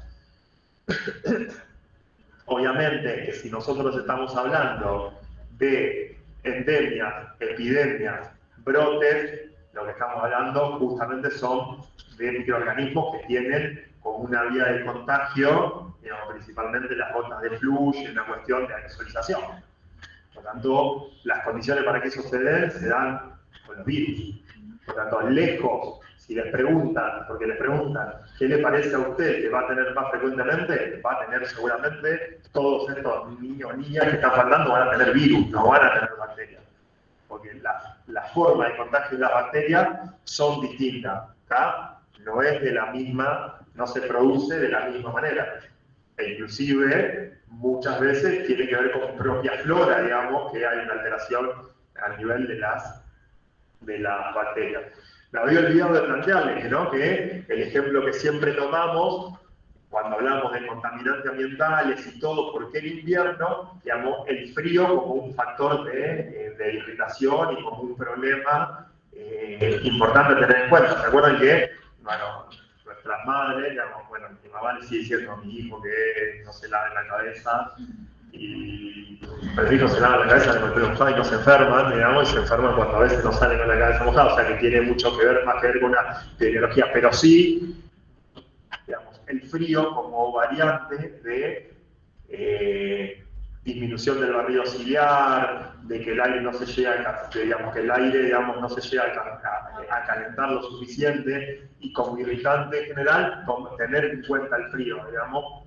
Obviamente que si nosotros estamos hablando de endemias, epidemias, brotes, lo que estamos hablando justamente son de microorganismos que tienen como una vía de contagio, digamos, principalmente las gotas de flujo y una cuestión de aerosolización. Por lo tanto, las condiciones para que eso se dan con los virus. Por lo tanto, lejos, si les preguntan, porque les preguntan, ¿qué le parece a usted que va a tener más frecuentemente? Va a tener seguramente todos estos niños o niñas que están faltando van a tener virus, no van a tener bacterias. Porque la forma de contagio de las bacterias son distintas. ¿Tá? No es de la misma, no se produce de la misma manera. E inclusive, muchas veces tiene que ver con propia flora, digamos, que hay una alteración a nivel de las bacterias. Me había olvidado de plantearles, ¿no?, que el ejemplo que siempre tomamos cuando hablamos de contaminantes ambientales y todo, porque el invierno, digamos, el frío como un factor de irritación y como un problema importante a tener en cuenta. ¿Se acuerdan que, bueno, nuestras madres, digamos, bueno, mi mamá le sigue diciendo a mi hijo que no se lave la cabeza, pero el hijo se lava la cabeza con el pelo mojado y no se enferman, digamos, y se enferman cuando a veces no salen con la cabeza mojada, o sea que tiene mucho que ver, más que ver con una epidemiología, pero sí, digamos, el frío como variante de disminución del barrido ciliar, de que el aire no se llega no se llega a calentar lo suficiente, y como irritante en general, tener en cuenta el frío, digamos,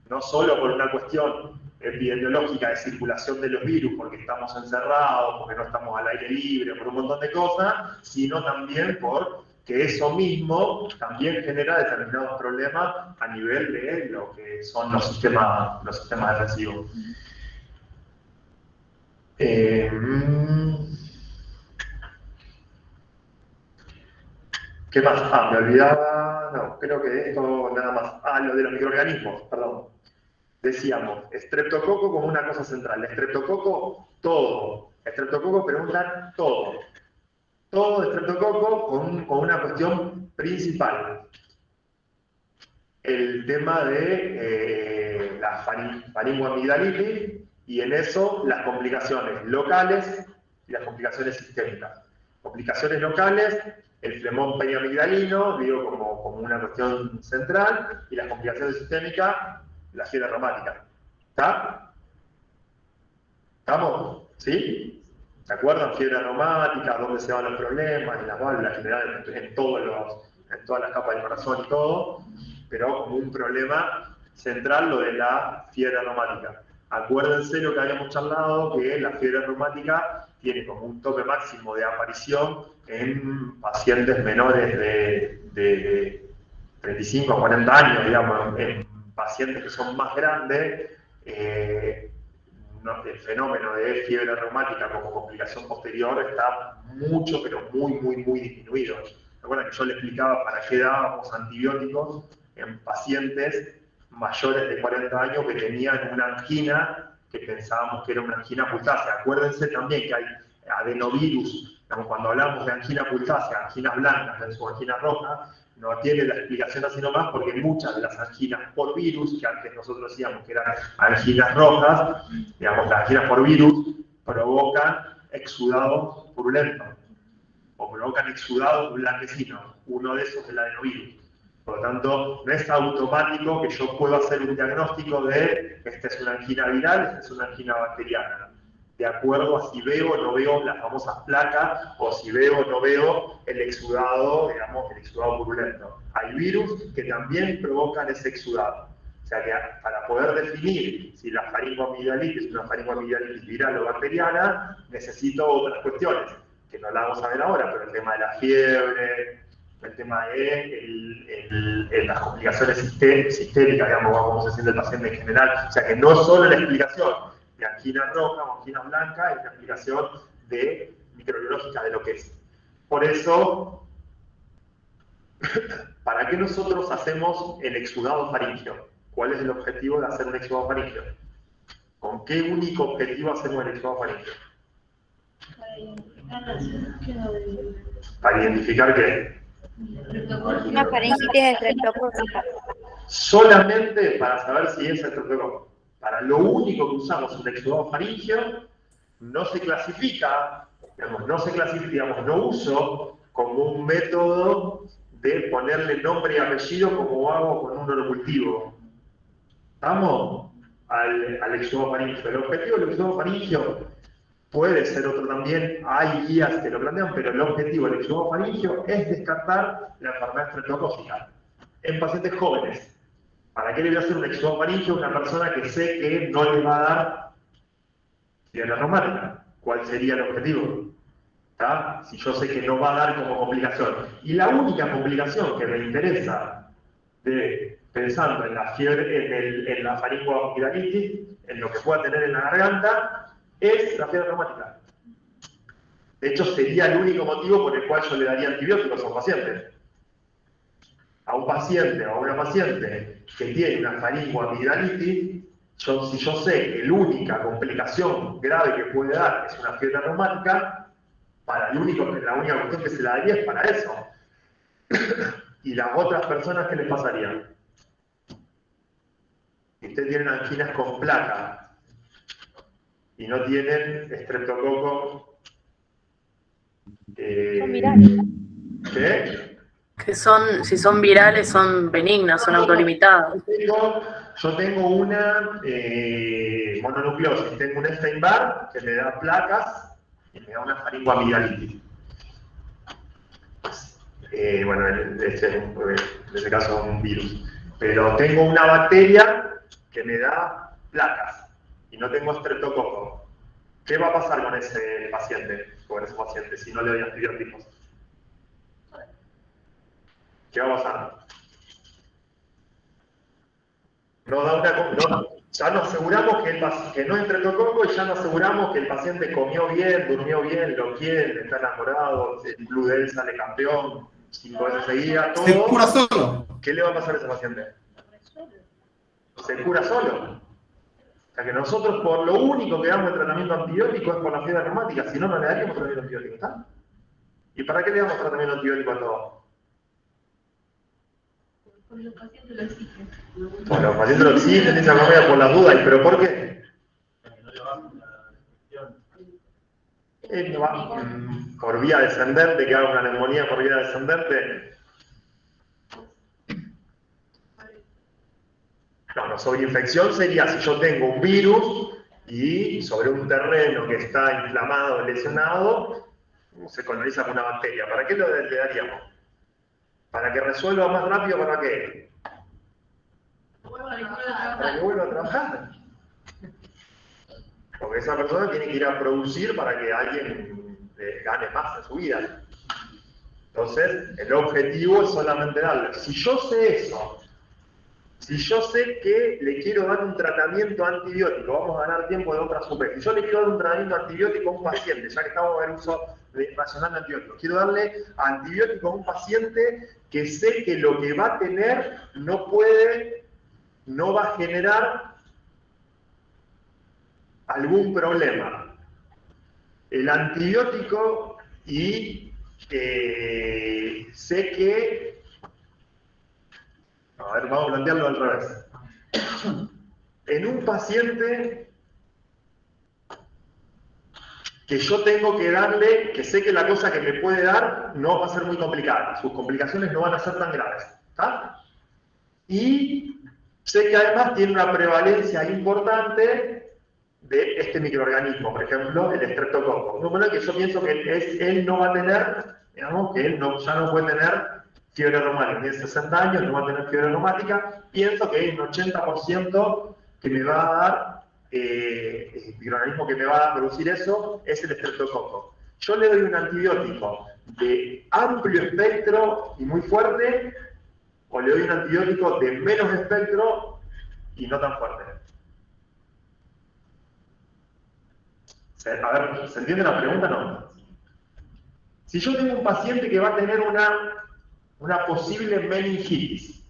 no solo por una cuestión epidemiológica de circulación de los virus, porque estamos encerrados, porque no estamos al aire libre, por un montón de cosas, sino también por que eso mismo también genera determinados problemas a nivel de lo que son los sistemas defensivos. ¿Qué más? Me olvidaba, no, creo que esto nada más. Lo de los microorganismos, perdón. decíamos, estreptococo como una cosa central. Estreptococo, todo. Estreptococo preguntan todo. Todo de estreptococo con una cuestión principal. El tema de la faringoamigdalitis y en eso las complicaciones locales y las complicaciones sistémicas. Complicaciones locales, el flemón periamigdalino, digo como una cuestión central, y las complicaciones sistémicas, la fiebre reumática. ¿Está? ¿Estamos? ¿Sí? ¿Se acuerdan? Fiebre reumática, dónde se van los problemas, en las válvulas generales, en todas las capas del corazón y todo, pero como un problema central lo de la fiebre reumática. Acuérdense lo que habíamos charlado, que la fiebre reumática tiene como un tope máximo de aparición en pacientes menores de 35 a 40 años, digamos, en pacientes que son más grandes, el fenómeno de fiebre reumática como complicación posterior está mucho, pero muy disminuido. Recuerden que yo le explicaba para qué dábamos antibióticos en pacientes mayores de 40 años que tenían una angina que pensábamos que era una angina pulsácea. Acuérdense también que hay adenovirus, cuando hablamos de angina pulsácea, anginas blancas o anginas rojas, no tiene la explicación así nomás porque muchas de las anginas por virus, que antes nosotros decíamos que eran anginas rojas, digamos, las anginas por virus provocan exudados purulentos o provocan exudados blanquecinos. Uno de esos es el adenovirus. Por lo tanto, no es automático que yo pueda hacer un diagnóstico de esta es una angina viral, esta es una angina bacteriana. De acuerdo a si veo o no veo las famosas placas, o si veo o no veo el exudado, digamos, el exudado purulento. Hay virus que también provocan ese exudado. O sea que para poder definir si la faringoamigdalitis es una faringoamigdalitis viral o bacteriana, necesito otras cuestiones, que no las vamos a ver ahora, pero el tema de la fiebre, el tema de las complicaciones sistémicas, digamos, cómo se siente el paciente en general. O sea que no solo la explicación de angina roja o angina blanca, es la explicación de microbiológica de lo que es. Por eso, ¿para qué nosotros hacemos el exudado faríngeo? ¿Cuál es el objetivo de hacer un exudado faríngeo? ¿Con qué único objetivo hacemos el exudado faríngeo? Para identificar qué. Una faringitis estreptocócica. Solamente para saber si es estreptococo. Para lo único que usamos un exudado faríngeo, no se clasifica, digamos, no uso como un método de ponerle nombre y apellido como hago con un orocultivo. ¿Estamos? Al exudado faríngeo. El objetivo del exudado faríngeo puede ser otro también, hay guías que lo plantean, pero el objetivo del exudado faríngeo es descartar la enfermedad estreptocócica en pacientes jóvenes. ¿Para qué le voy a hacer un exudado faríngeo a una persona que sé que no le va a dar fiebre reumática? ¿Cuál sería el objetivo? ¿Está? Si yo sé que no va a dar como complicación. Y la única complicación que me interesa pensando en la fiebre, en la faringoamigdalitis, en lo que pueda tener en la garganta, es la fiebre reumática. De hecho, sería el único motivo por el cual yo le daría antibióticos a un paciente. A un paciente o a una paciente que tiene una faringoamigdalitis, si yo sé que la única complicación grave que puede dar es una fiebre reumática, la única cuestión que se la daría es para eso. ¿Y las otras personas qué les pasaría? Si ustedes tienen anginas con placa y no tienen estreptococo. Son virales. ¿Qué? Que si son virales, son benignas, son autolimitadas. Yo tengo una mononucleosis, tengo un Epstein-Barr que me da placas y me da una faringoamigdalitis. Bueno, en este caso es un virus. Pero tengo una bacteria que me da placas y no tengo estreptococo. ¿Qué va a pasar con ese paciente si no le doy antibióticos? ¿Qué va a pasar? Ya nos aseguramos que no es estreptococo y ya nos aseguramos que el paciente comió bien, durmió bien, lo quiere, está enamorado, el Blue Day sale campeón 5 veces seguidas, todo. Se cura solo. ¿Qué le va a pasar a ese paciente? ¿Se cura solo? sea que nosotros por lo único que damos el tratamiento antibiótico es por la fiebre reumática, si no, no le daríamos tratamiento antibiótico, ¿está? ¿Y para qué le damos tratamiento antibiótico a todo? Porque los pacientes lo exigen. Bueno, los pacientes lo exigen, esa comida por las dudas, ¿pero por qué? No va por vía descendente, que haga una neumonía por vía descendente. No, sobreinfección sería si yo tengo un virus y sobre un terreno que está inflamado, lesionado, se coloniza con una bacteria. ¿Para qué le daríamos? ¿Para que resuelva más rápido? ¿Para qué? Para que vuelva a trabajar. Porque esa persona tiene que ir a producir para que alguien gane más en su vida. Entonces, el objetivo es solamente darle. Si yo sé eso, si yo sé que le quiero dar un tratamiento antibiótico, vamos a ganar tiempo de otra UP. Si yo le quiero dar un tratamiento antibiótico a un paciente, ya que estamos en el uso racional de antibióticos, quiero darle antibiótico a un paciente que sé que lo que va a tener no va a generar algún problema. El antibiótico y sé que... A ver, vamos a plantearlo al revés. En un paciente que yo tengo que darle, que sé que la cosa que me puede dar no va a ser muy complicada, sus complicaciones no van a ser tan graves, ¿está? Y sé que además tiene una prevalencia importante de este microorganismo, por ejemplo, el estreptococo. De manera que yo pienso que él no va a tener, digamos, que él ya no puede tener fiebre reumática, tiene 60 años, no va a tener fiebre reumática, pienso que hay un 80% que me va a dar, el microorganismo que me va a producir eso, es el estreptococo. Yo le doy un antibiótico de amplio espectro y muy fuerte, o le doy un antibiótico de menos espectro y no tan fuerte. A ver, ¿se entiende la pregunta? No. Si yo tengo un paciente que va a tener una posible meningitis,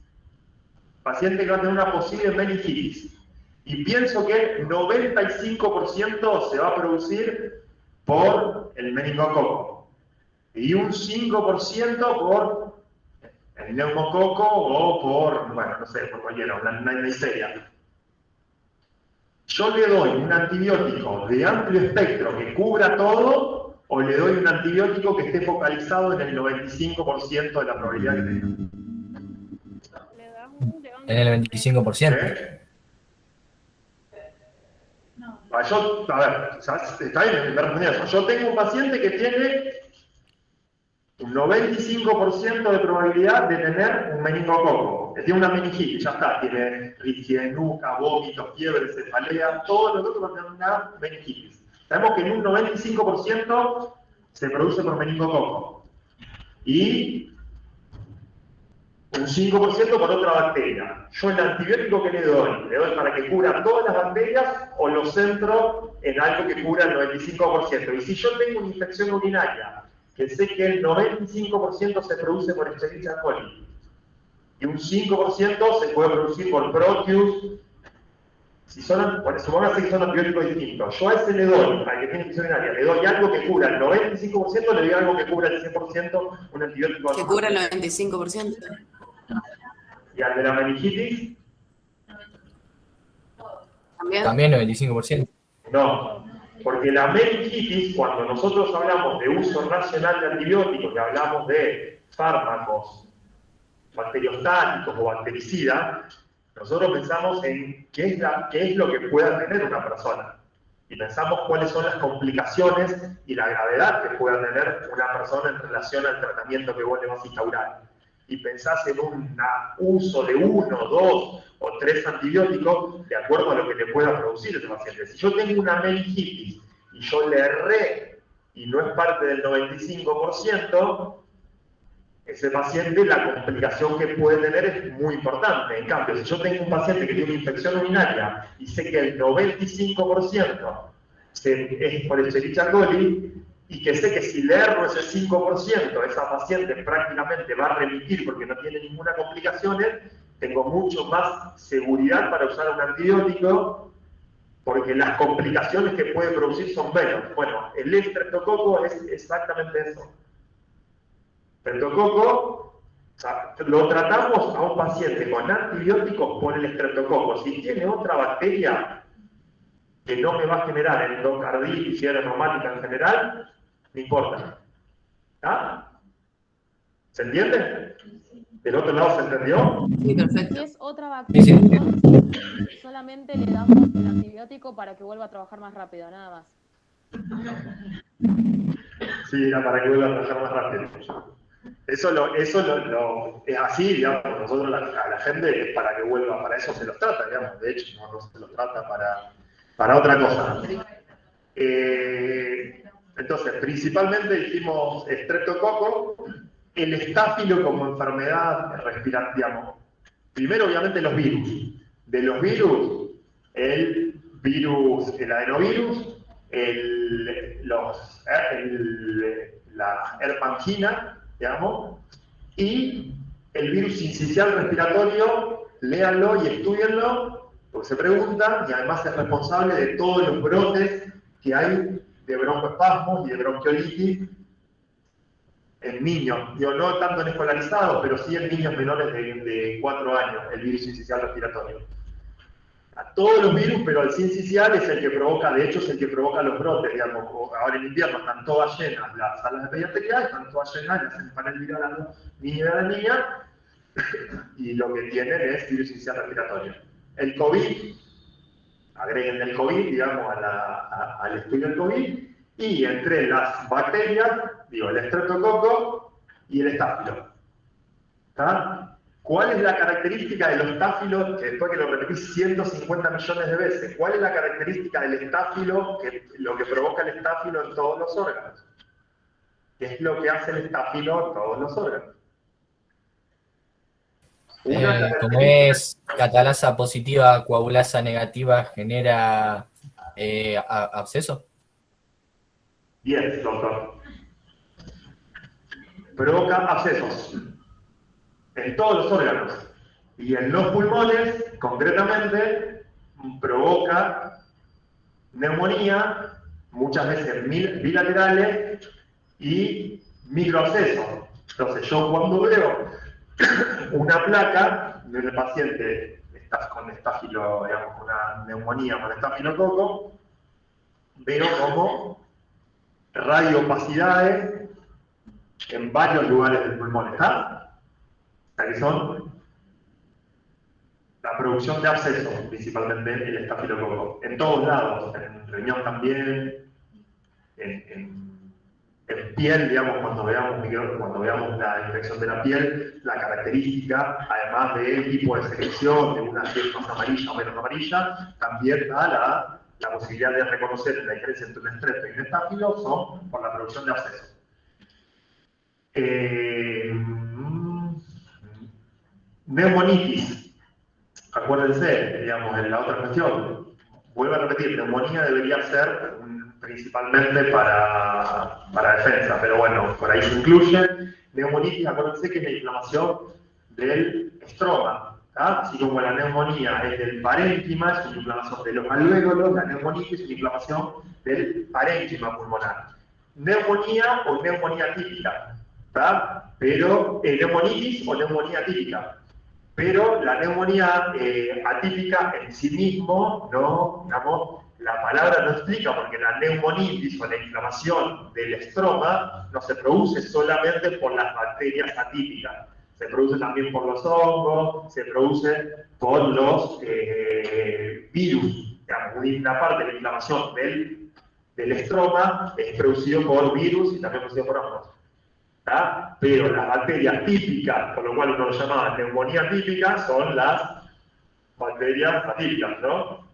y pienso que el 95% se va a producir por el meningococo, y un 5% por el neumococo o por, bueno, no sé, por cualquiera, una Neisseria. Yo le doy un antibiótico de amplio espectro que cubra todo, o le doy un antibiótico que esté focalizado en el 95% de la probabilidad que tenga. En el 25%. ¿Eh? A ver, está bien, me respondí eso. Yo tengo un paciente que tiene un 95% de probabilidad de tener un meningococo. Tiene una meningitis, ya está. Tiene rigidez, nuca, vómitos, fiebre, cefalea, todo lo que otro va a tener una meningitis. Sabemos que en un 95% se produce por meningococo. Y un 5% por otra bacteria. Yo el antibiótico que le doy para que cura todas las bacterias o lo centro en algo que cura el 95%. Y si yo tengo una infección urinaria, que sé que el 95% se produce por Escherichia coli, y un 5% se puede producir por Proteus, supongamos que son antibióticos distintos. Yo a ese le doy, al que tiene infección urinaria, le doy algo que cura el 95%, le doy algo que cura el 100%, un antibiótico... Que cura el 95%. ¿Y al de la meningitis? También 95%. No, porque la meningitis, cuando nosotros hablamos de uso racional de antibióticos, que hablamos de fármacos bacteriostáticos o bactericidas, nosotros pensamos en qué es lo que pueda tener una persona. Y pensamos cuáles son las complicaciones y la gravedad que pueda tener una persona en relación al tratamiento que vos le vas a instaurar. Y pensás en un uso de 1, 2 o 3 antibióticos de acuerdo a lo que le pueda producir ese paciente. Si yo tengo una meningitis y yo le erré y no es parte del 95%, ese paciente, la complicación que puede tener es muy importante. En cambio, si yo tengo un paciente que tiene una infección urinaria y sé que el 95% es por Escherichia coli, y que sé que si le erro ese 5%, esa paciente prácticamente va a remitir porque no tiene ninguna complicación, tengo mucho más seguridad para usar un antibiótico porque las complicaciones que puede producir son menos. Bueno, el estreptococo es exactamente eso. Estreptococo, o sea, lo tratamos a un paciente con antibióticos por el estreptococo. Si tiene otra bacteria que no me va a generar endocarditis, fiebre reumática en general, no importa. ¿Ah? ¿Se entiende? ¿Del otro lado se entendió? Sí, perfecto. Si es otra Sí, bacteria, sí. solamente le damos el antibiótico para que vuelva a trabajar más rápido, nada más. Sí, era para que vuelva a trabajar más rápido. Eso es así, digamos, nosotros a la gente es para que vuelva, para eso se los trata, digamos, de hecho, no se los trata para otra cosa. Entonces, principalmente dijimos estreptococo, el estáfilo como enfermedad respiratoria, digamos. Primero, obviamente, los virus. De los virus, el adenovirus, la herpangina, digamos, y el virus sincicial respiratorio, léanlo y estudienlo, porque se preguntan, y además es responsable de todos los brotes que hay de broncoespasmos y de bronquiolitis en niños, digo, no tanto en escolarizados, pero sí en niños menores de 4 años, el virus sincicial respiratorio. A todos los virus, pero el sincicial es el que provoca, de hecho es el que provoca los brotes, digamos. Ahora en invierno están todas llenas las salas de pediatría, están todas llenas, le hacen panel viral a los niños y a la niña, y lo que tienen es virus sincicial respiratorio. El COVID, agreguen el COVID, digamos, al estudio del COVID, y entre las bacterias, digo, el estreptococo y el estáfilo. ¿Está? ¿Cuál es la característica de los estáfilos? Que después que lo repetís 150 millones de veces, ¿cuál es la característica del estáfilo, lo que provoca el estáfilo en todos los órganos? ¿Qué es lo que hace el estáfilo en todos los órganos? Como es catalasa positiva, coagulasa negativa, genera absceso. Bien, doctor. Provoca abscesos en todos los órganos. Y en los pulmones, concretamente, provoca neumonía, muchas veces bilaterales y microabscesos. Entonces, yo cuando veo una placa de un paciente con estáfilo, digamos, una neumonía con estafilococo, veo como radiopacidades en varios lugares del pulmón. ¿Está? Aquí son la producción de abscesos, principalmente el estafilococo. En todos lados, en riñón también, en piel, digamos, cuando veamos la infección de la piel, la característica, además del tipo de secreción, de una piel más amarilla o menos amarilla, también da la posibilidad de reconocer la diferencia entre un estrepto y un estáfilo son por la producción de abscesos. Neumonitis. Acuérdense, digamos, en la otra cuestión, vuelvo a repetir, neumonía debería ser principalmente para defensa, pero bueno, por ahí se incluye. Neumonitis, acuérdense que es la inflamación del estroma. Así como la neumonía es del parénquima, es una inflamación de los alvéolos, la neumonitis es una inflamación del parénquima pulmonar. Neumonía o neumonía típica, ¿tá? Pero neumonitis o neumonía típica. Pero la neumonía atípica en sí mismo, no, digamos, la palabra no explica, porque la neumonitis o la inflamación del estroma no se produce solamente por las bacterias atípicas. Se produce también por los hongos, se produce por los virus. Digamos, una parte de la inflamación del estroma es producido por virus y también producido por hongos. ¿Tá? Pero las bacterias típicas, por lo cual uno lo llama neumonía típica, son las bacterias atípicas, ¿no?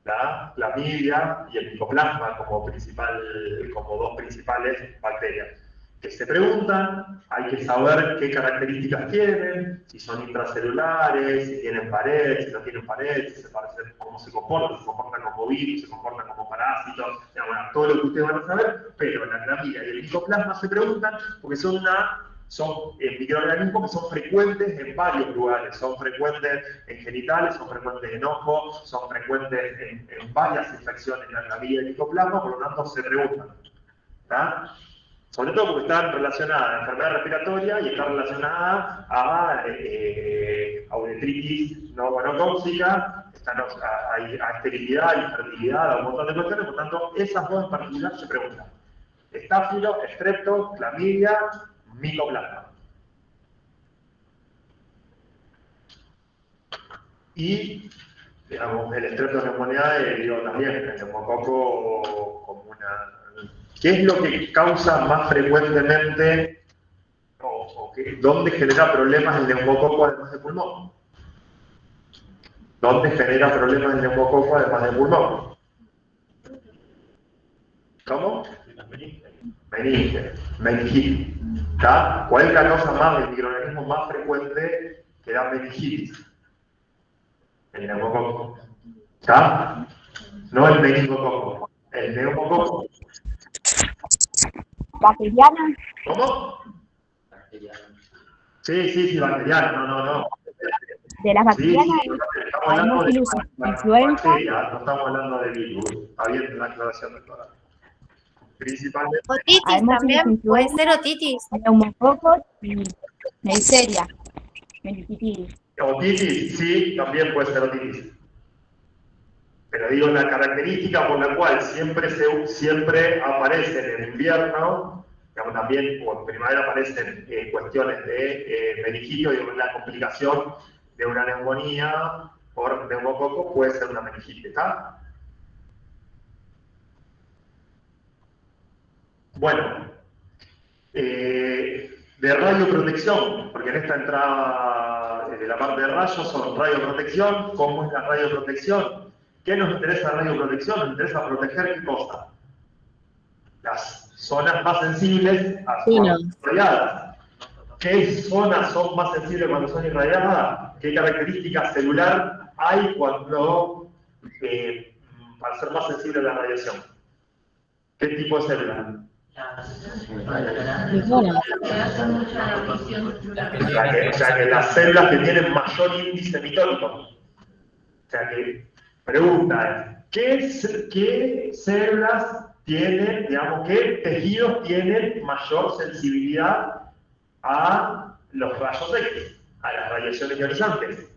La clamidia y el micoplasma como dos principales bacterias. Que se preguntan, hay que saber qué características tienen, si son intracelulares, si tienen pared, si no tienen pared, cómo se comportan como virus, se comportan como parásitos, digamos, todo lo que ustedes van a saber, pero la clamidia y el micoplasma se preguntan porque son son microorganismos que son frecuentes en varios lugares, son frecuentes en genitales, son frecuentes en ojos, son frecuentes en varias infecciones en la vía del micoplasma, por lo tanto se preguntan. ¿Tá? Sobre todo porque están relacionadas a enfermedad respiratoria y están relacionadas a uretritis no gonotóxica, a esterilidad, infertilidad, a un montón de cuestiones, por lo tanto, esas dos en particular se preguntan. Estáfilo, estrepto, clamidia, micoplasma. Y, digamos, el estreptoneumonía, digo también, el neumococo como una... ¿Qué es lo que causa más frecuentemente dónde genera problemas el neumococo además de pulmón? ¿Dónde genera problemas el neumococo además de pulmón? ¿Cómo? Meningitis. ¿Tá? ¿Cuál es la causa más, el microorganismo más frecuente que da meningitis? El neumococo. ¿Tá? No el meningococo. El neumococo. ¿Bacteriana? ¿Cómo? Sí, bacteriana, no. De las bacterianas, Sí, estamos hablando de influenza. bacterias, no estamos hablando de virus. Está bien la aclaración del programa. Principalmente. Otitis también, puede ser otitis. Neumococos y Neisseria, meningitis. Otitis, sí, también puede ser otitis. Pero digo, la característica por la cual siempre aparece en el invierno, digamos, también o en primavera aparecen cuestiones de meningitis, y la complicación de una neumonía por neumococo puede ser una meningitis, ¿está? Bueno, de radioprotección, porque en esta entrada de la parte de rayos son radioprotección. ¿Cómo es la radioprotección? ¿Qué nos interesa la radioprotección? Nos interesa proteger ¿qué cosa? Las zonas más sensibles a zonas irradiadas. ¿Qué zonas son más sensibles cuando son irradiadas? ¿Qué característica celular hay cuando, para ser más sensible a la radiación? ¿Qué tipo de célula? O sea que las células que tienen mayor índice mitótico. O sea que, pregunta es, ¿qué células tienen, digamos, qué tejidos tienen mayor sensibilidad a los rayos X, a las radiaciones ionizantes?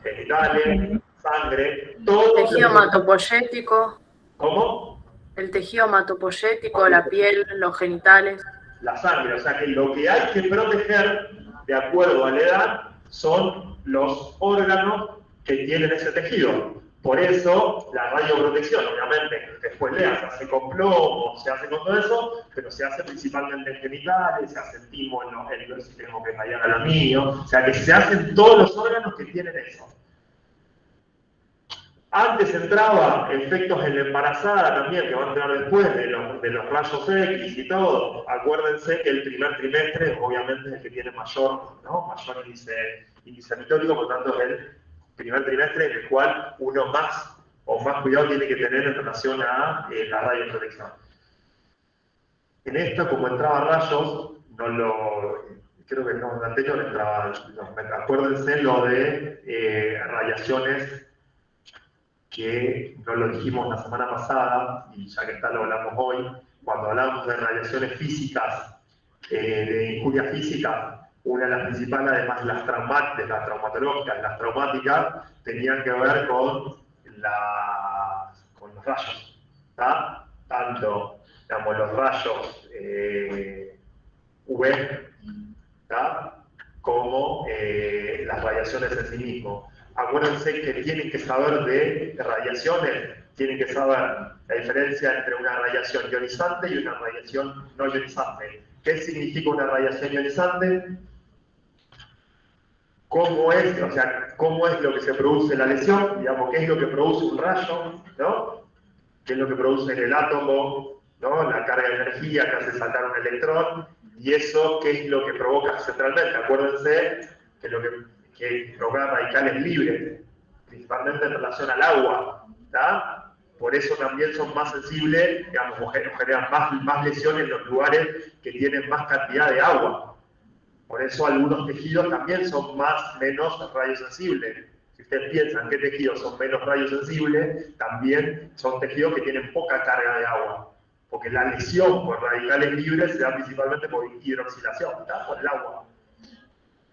Genitales, sangre, todo. Tejido hematopoyético. ¿Cómo? El tejido hematopoyético, la piel, los genitales. La sangre, o sea que lo que hay que proteger, de acuerdo a la edad, son los órganos que tienen ese tejido. Por eso, la radioprotección, obviamente, después se hace con plomo, se hace con todo eso, pero se hace principalmente en genitales, se hace en timo, en si tenemos que radiar a los niños, o sea que se hacen todos los órganos que tienen eso. Antes entraba efectos en la embarazada también, que van a entrar después de los rayos X y todo. Acuérdense que el primer trimestre, obviamente, es el que tiene mayor índice mitótico, por tanto, es el primer trimestre en el cual uno más cuidado tiene que tener en relación a la radioprotección. En esto, como entraba rayos, creo que no, en el anterior entraba, acuérdense lo de radiaciones, que no lo dijimos la semana pasada, y ya que está lo hablamos hoy, cuando hablamos de radiaciones físicas, de injuria física, una de las principales, además de las traumatológicas, las traumáticas, tenían que ver con los rayos, ¿tá? Tanto, digamos, los rayos UV, ¿tá? Como las radiaciones en sí mismo. Acuérdense que tienen que saber de radiaciones, tienen que saber la diferencia entre una radiación ionizante y una radiación no ionizante. ¿Qué significa una radiación ionizante? ¿Cómo es lo que se produce en la lesión? Digamos, ¿qué es lo que produce un rayo? ¿No? ¿Qué es lo que produce en el átomo? ¿No? La carga de energía que hace saltar un electrón. Y eso, ¿qué es lo que provoca centralmente? Acuérdense que provoca radicales libres, principalmente en relación al agua, ¿tá? Por eso también son más sensibles, digamos, o generan más lesiones en los lugares que tienen más cantidad de agua. Por eso algunos tejidos también son menos radiosensibles. Si ustedes piensan qué tejidos son menos radiosensibles, también son tejidos que tienen poca carga de agua. Porque la lesión por radicales libres se da principalmente por hidroxilación, ¿está? Por el agua.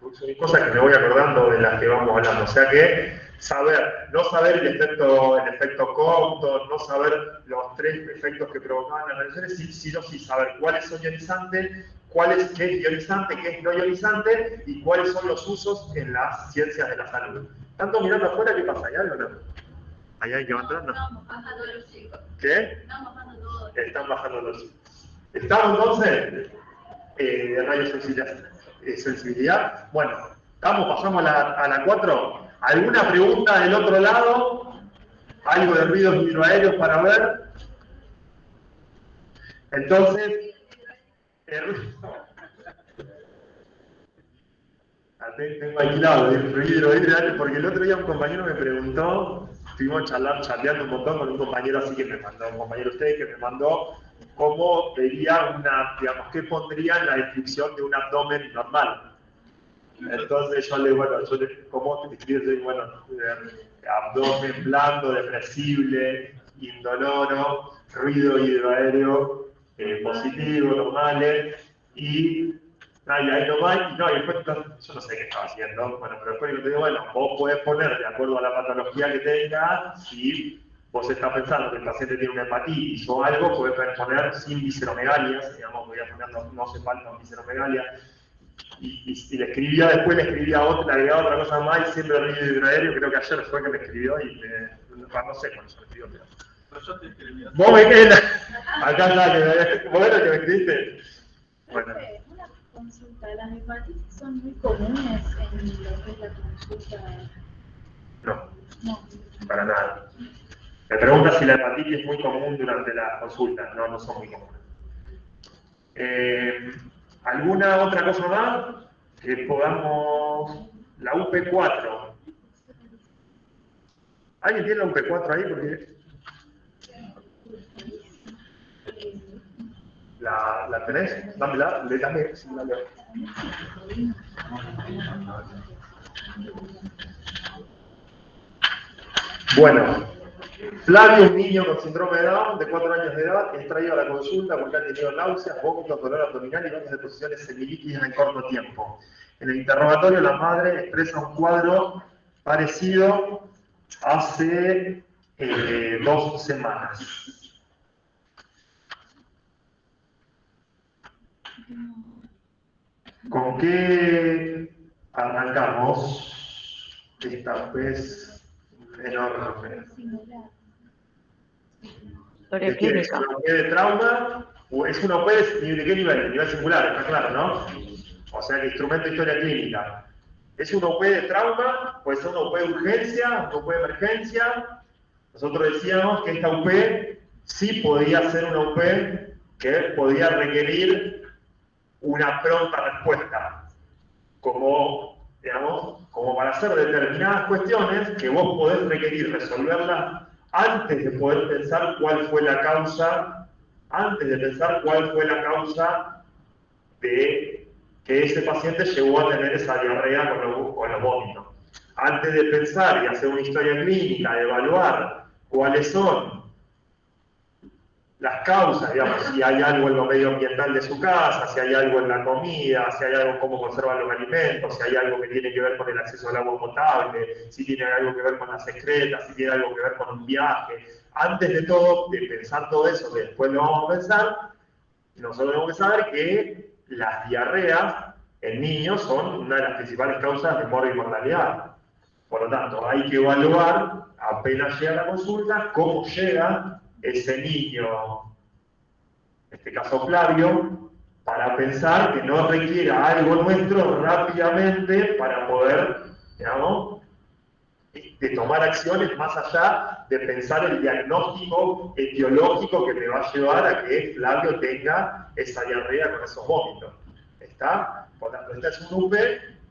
Son cosas que me voy acordando de las que vamos hablando. O sea que no saber el efecto Compton, no saber los 3 efectos que provocaban las radiaciones, sino sí saber cuáles son ionizantes, qué es ionizante, qué es no ionizante y cuáles son los usos en las ciencias de la salud. ¿Tanto mirando afuera qué pasa? ¿Hay algo no? ¿Hay alguien que va entrando? Estamos bajando los chicos. ¿Qué? Están bajando todos. Están bajando los chicos. ¿Estamos entonces de radiosensibilidad? Bueno, pasamos a la 4. ¿Alguna pregunta del otro lado? ¿Algo de ruidos hidroaéreos para ver? Entonces, tengo alquilado el ruido hidroaéreo porque el otro día un compañero me preguntó, estuvimos chateando un montón con un compañero así que me mandó, un compañero de ustedes que me mandó cómo vería qué pondría en la descripción de un abdomen normal. Entonces ¿cómo te describes? Bueno, abdomen blando, depresible, indoloro, ruido hidroaéreo positivo, normales, y ahí nomás, y después yo no sé qué estaba haciendo, bueno, pero después te digo, bueno, vos podés poner de acuerdo a la patología que tengas, si vos estás pensando que el paciente tiene una hepatitis o algo, podés poner sin visceromegalias, digamos, voy a poner no hace falta visceromegalia. Y le escribía otra, le agregaba otra cosa más y siempre ruido hidroaéreo, creo que ayer fue que me escribió y no sé cuándo se me escribió, pero yo te escribí. Vos me quedé, acá está, vos eres que me escribiste. Bueno. Una consulta, las hepatitis son muy comunes en lo que es la consulta. No, para nada. Me pregunta si la hepatitis es muy común durante la consulta. No son muy comunes. ¿Alguna otra cosa más? Que podamos... La UP4. ¿Alguien tiene la UP4 ahí? Porque... ¿La tenés? Dámela, dame, sí, dale. Bueno, Flavio, un niño con síndrome de Down de 4 años de edad, es traído a la consulta porque ha tenido náuseas, vómitos, dolor abdominal y varias deposiciones semilíquidas en corto tiempo. En el interrogatorio la madre expresa un cuadro parecido hace 2 semanas. ¿Con qué arrancamos? Esta vez enorme. Historia clínica. ¿Es una OP de trauma? ¿O es una OP de qué nivel? De nivel singular, está claro, ¿no? O sea, el instrumento de historia clínica. ¿Es una OP de trauma? ¿Puede ser una OP de urgencia? ¿Una OP de emergencia? Nosotros decíamos que esta OP sí podía ser una OP que podía requerir una pronta respuesta, como para hacer determinadas cuestiones que vos podés requerir resolverlas antes de poder pensar cuál fue la causa, de que ese paciente llegó a tener esa diarrea con los vómitos. Antes de pensar y hacer una historia clínica, de evaluar cuáles son las causas, digamos, si hay algo en lo medioambiental de su casa, si hay algo en la comida, si hay algo en cómo conservan los alimentos, si hay algo que tiene que ver con el acceso al agua potable, si tiene algo que ver con las excretas, si tiene algo que ver con un viaje. Antes de todo, de pensar todo eso, que después lo vamos a pensar, nosotros tenemos que saber que las diarreas en niños son una de las principales causas de muerte y mortalidad. Por lo tanto, hay que evaluar, apenas llega la consulta, cómo llega ese niño, en este caso Flavio, para pensar que no requiera algo nuestro rápidamente para poder, digamos, de tomar acciones más allá de pensar el diagnóstico etiológico que me va a llevar a que Flavio tenga esa diarrea con esos vómitos. ¿Está? Por tanto, esta es un UP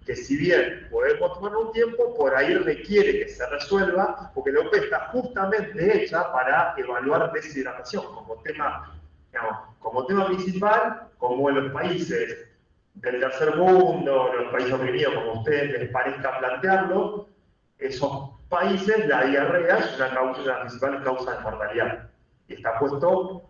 que si bien podemos tomar un tiempo, por ahí requiere que se resuelva, porque la UP está justamente hecha para evaluar deshidratación como tema, digamos, como tema principal, como en los países del tercer mundo, los países oprimidos, como a ustedes les parezca plantearlo, esos países la diarrea es una principal causa de mortalidad. Y está puesto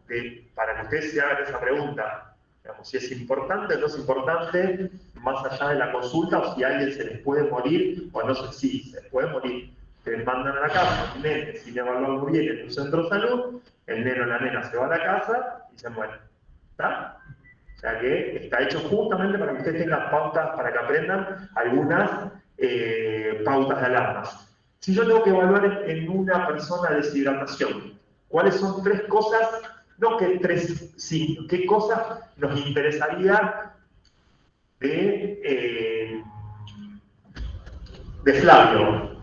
para que ustedes se hagan esa pregunta, digamos, si es importante o no es importante, más allá de la consulta, o si a alguien se les puede morir, o no sé si se les puede morir. Te mandan a la casa, un nene, sin evaluarlo bien en un centro de salud, el nene o la nena se va a la casa y se muere. ¿Está? O sea que está hecho justamente para que ustedes tengan pautas, para que aprendan algunas pautas de alarmas. Si yo tengo que evaluar en una persona deshidratación, ¿cuáles son 3 cosas? No que 3 signos, ¿qué cosas nos interesaría de Flavio?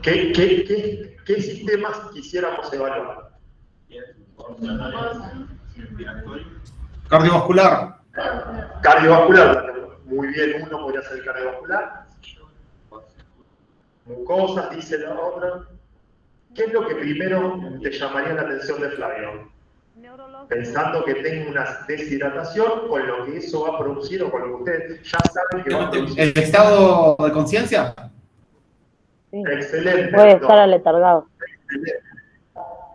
¿Qué sistemas quisiéramos evaluar? Cardiovascular. Cardiovascular, muy bien, uno podría ser el cardiovascular. Mucosas, dice la otra. ¿Qué es lo que primero te llamaría la atención de Flavio? Pensando que tenga una deshidratación, con lo que eso va a producir o con lo que ustedes ya saben que va a producir. ¿El estado de conciencia? Sí. Excelente. Puede estar aletargado. Excelente.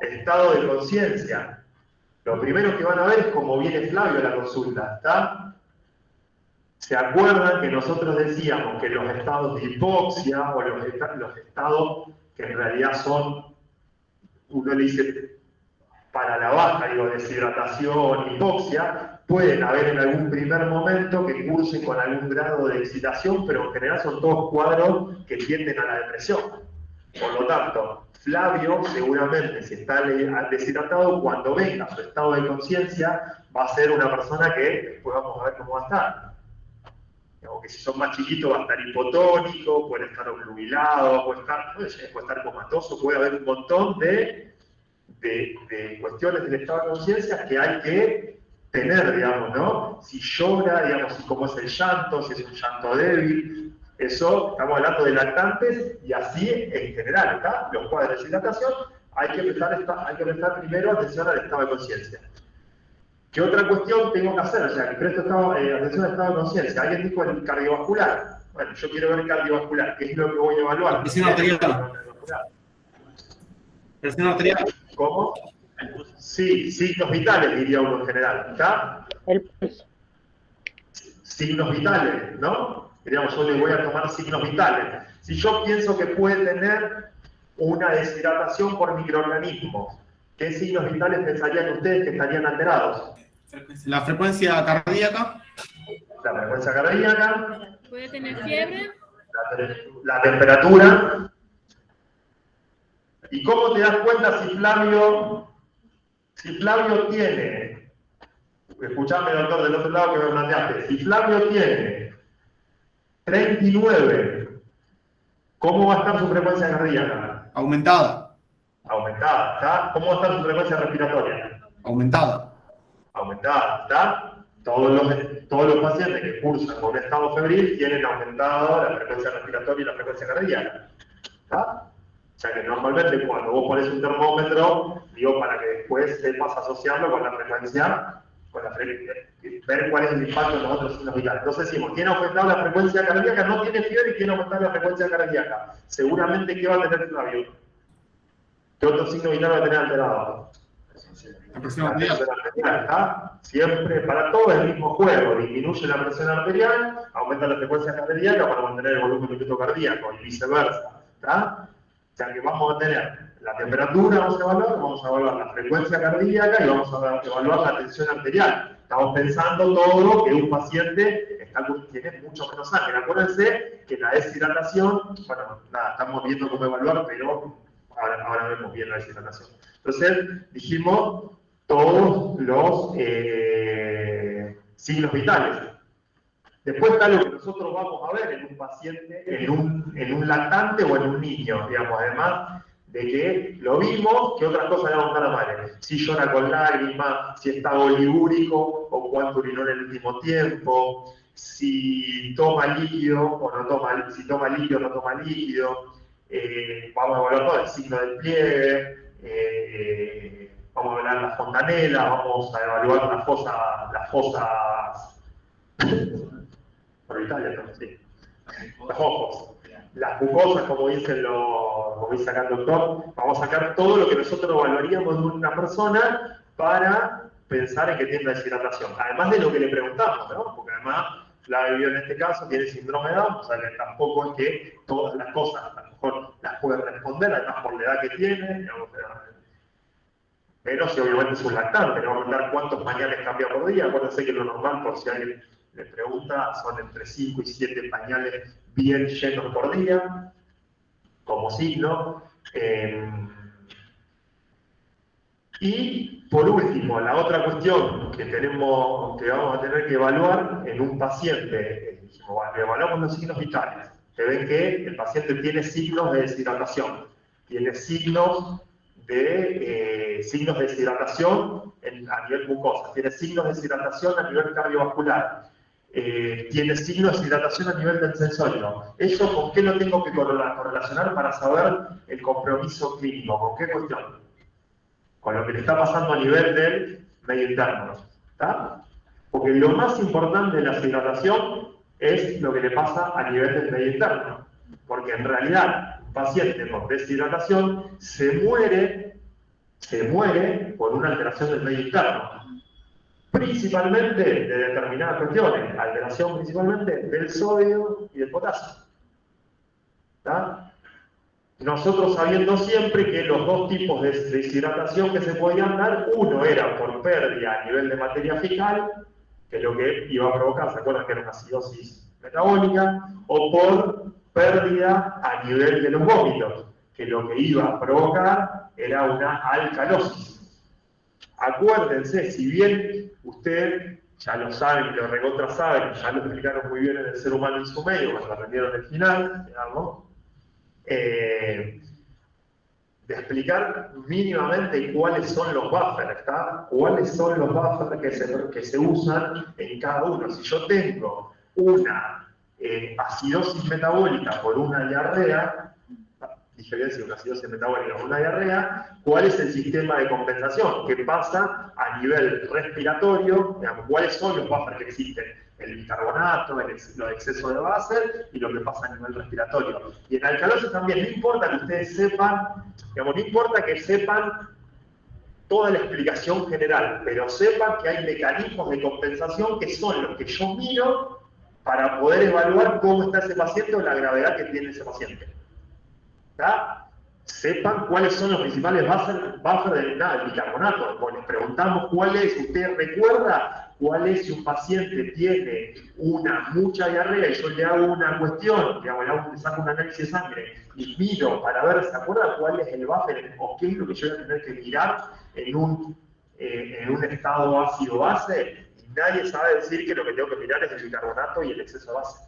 Estado de conciencia. Lo primero que van a ver es cómo viene Flavio a la consulta, ¿está? ¿Se acuerdan que nosotros decíamos que los estados de hipoxia o los estados que en realidad son, uno le dice para la baja, digo, deshidratación, hipoxia, pueden haber en algún primer momento que cursen con algún grado de excitación, pero en general son todos cuadros que tienden a la depresión. Por lo tanto, Flavio seguramente, si está deshidratado, cuando venga su estado de conciencia, va a ser una persona que después vamos a ver cómo va a estar. Digamos que si son más chiquitos va a estar hipotónico, puede estar obnubilado, puede estar comatoso, puede haber un montón de cuestiones del estado de conciencia que hay que tener, digamos, ¿no? Si llora, digamos, cómo es el llanto, si es un llanto débil, eso, estamos hablando de lactantes y así en general, ¿está? Los cuadros de deshidratación, hay que prestar primero atención al estado de conciencia. ¿Qué otra cuestión tengo que hacer? O sea, que presto atención al estado de conciencia. Alguien dijo el cardiovascular. Bueno, yo quiero ver el cardiovascular, ¿qué es lo que voy a evaluar? Presión arterial. Presión arterial. ¿Cómo? Sí, signos vitales, diría uno en general, ¿está? El pulso. Signos vitales, ¿no? Digamos, yo le voy a tomar signos vitales. Si yo pienso que puede tener una deshidratación por microorganismos, ¿qué signos vitales pensarían ustedes que estarían alterados? La frecuencia cardíaca. La frecuencia cardíaca. Puede tener fiebre. La temperatura. ¿Y cómo te das cuenta si Flavio tiene, escuchame doctor del otro lado que me planteaste, si Flavio tiene 39, ¿cómo va a estar su frecuencia cardíaca? Aumentada. Aumentada, ¿está? ¿Cómo va a estar su frecuencia respiratoria? Aumentada. Aumentada, ¿está? Todos los pacientes que cursan con un estado febril tienen aumentado la frecuencia respiratoria y la frecuencia cardíaca, ¿está? O sea que normalmente cuando vos pones un termómetro, digo, para que después sepas asociarlo con la frecuencia, ver cuál es el impacto en los otros signos vitales. Entonces decimos, ¿tiene aumentado la frecuencia cardíaca? No tiene fiebre y tiene aumentado la frecuencia cardíaca. Seguramente, ¿qué va a tener Flavio? ¿Qué otro signo vital va a tener alterado? La presión arterial. ¿Está? Siempre, para todo el mismo juego, disminuye la presión arterial, aumenta la frecuencia cardíaca para mantener el volumen del pecho cardíaco y viceversa. ¿Está? O sea que vamos a tener la temperatura, vamos a evaluar la frecuencia cardíaca y vamos a evaluar la tensión arterial. Estamos pensando todo que un paciente tiene mucho menos sangre. Acuérdense que la deshidratación, bueno, nada, estamos viendo cómo evaluar, pero ahora vemos bien la deshidratación. Entonces, dijimos todos los signos vitales. Después está lo que nosotros vamos a ver en un paciente, en un lactante o en un niño, digamos, además de que lo vimos, que otras cosas le vamos a dar a la madre. Si llora con lágrimas, si está oligúrico o cuánto urinó en el último tiempo, si toma líquido o no toma, si toma líquido o no toma líquido, vamos a evaluar todo el signo del pliegue, vamos a evaluar las fontanelas, vamos a evaluar las fosas orbitales, ¿no? Sí. Los ojos, las mucosas, como dice acá el doctor, vamos a sacar todo lo que nosotros evaluaríamos de una persona para pensar en que tiene una deshidratación. Además de lo que le preguntamos, ¿no? Porque además Flavio en este caso tiene síndrome de Down, o sea que tampoco es que todas las cosas a lo mejor las puede responder, además por la edad que tiene, digamos, pero si obviamente es un lactante, le vamos a contar cuántos pañales cambia por día. Acuérdense que lo normal, por si alguien le pregunta, son entre 5 y 7 pañales bien llenos por día, como signo. Y por último, la otra cuestión que vamos a tener que evaluar en un paciente, dijimos, bueno, evaluamos los signos vitales. Se ven que el paciente tiene signos de deshidratación, tiene signos de deshidratación a nivel mucosa, tiene signos de deshidratación a nivel cardiovascular, tiene signos de deshidratación a nivel del sensorio. ¿Eso con qué lo tengo que correlacionar para saber el compromiso clínico? ¿Con qué cuestión? Con lo que le está pasando a nivel del medio interno. ¿Está? Porque lo más importante de la deshidratación es lo que le pasa a nivel del medio interno. Porque en realidad, un paciente con deshidratación se muere por una alteración del medio interno. Principalmente de determinadas cuestiones. Alteración principalmente del sodio y del potasio. ¿Está? Nosotros sabiendo siempre que los dos tipos de deshidratación que se podían dar, uno era por pérdida a nivel de materia fecal, que es lo que iba a provocar, ¿se acuerdan que era una acidosis metabólica? O por pérdida a nivel de los vómitos, que lo que iba a provocar era una alcalosis. Acuérdense, si bien ustedes ya lo saben y lo recontra saben, ya lo explicaron muy bien en el ser humano y su medio, cuando aprendieron el final, digamos, de explicar mínimamente cuáles son los buffers, ¿está? Cuáles son los buffers que se usan en cada uno. Si yo tengo una acidosis metabólica por una diarrea, dije bien si una acidosis metabólica por una diarrea, ¿cuál es el sistema de compensación? ¿Qué pasa a nivel respiratorio? Digamos, ¿cuáles son los buffers que existen? El bicarbonato, el exceso de base y lo que pasa a nivel respiratorio. Y en alcalosis también, no importa que ustedes sepan, digamos, no importa que sepan toda la explicación general, pero sepan que hay mecanismos de compensación que son los que yo miro para poder evaluar cómo está ese paciente o la gravedad que tiene ese paciente. ¿Está? Sepan cuáles son los principales buffers del bicarbonato. Cuando les preguntamos cuál es, ¿usted recuerda cuál es si un paciente tiene mucha diarrea y yo le hago una cuestión, digamos, le saco un análisis de sangre y miro para ver, ¿se acuerda cuál es el buffer o qué es lo que yo voy a tener que mirar en un estado ácido-base? Y nadie sabe decir que lo que tengo que mirar es el bicarbonato y el exceso de base.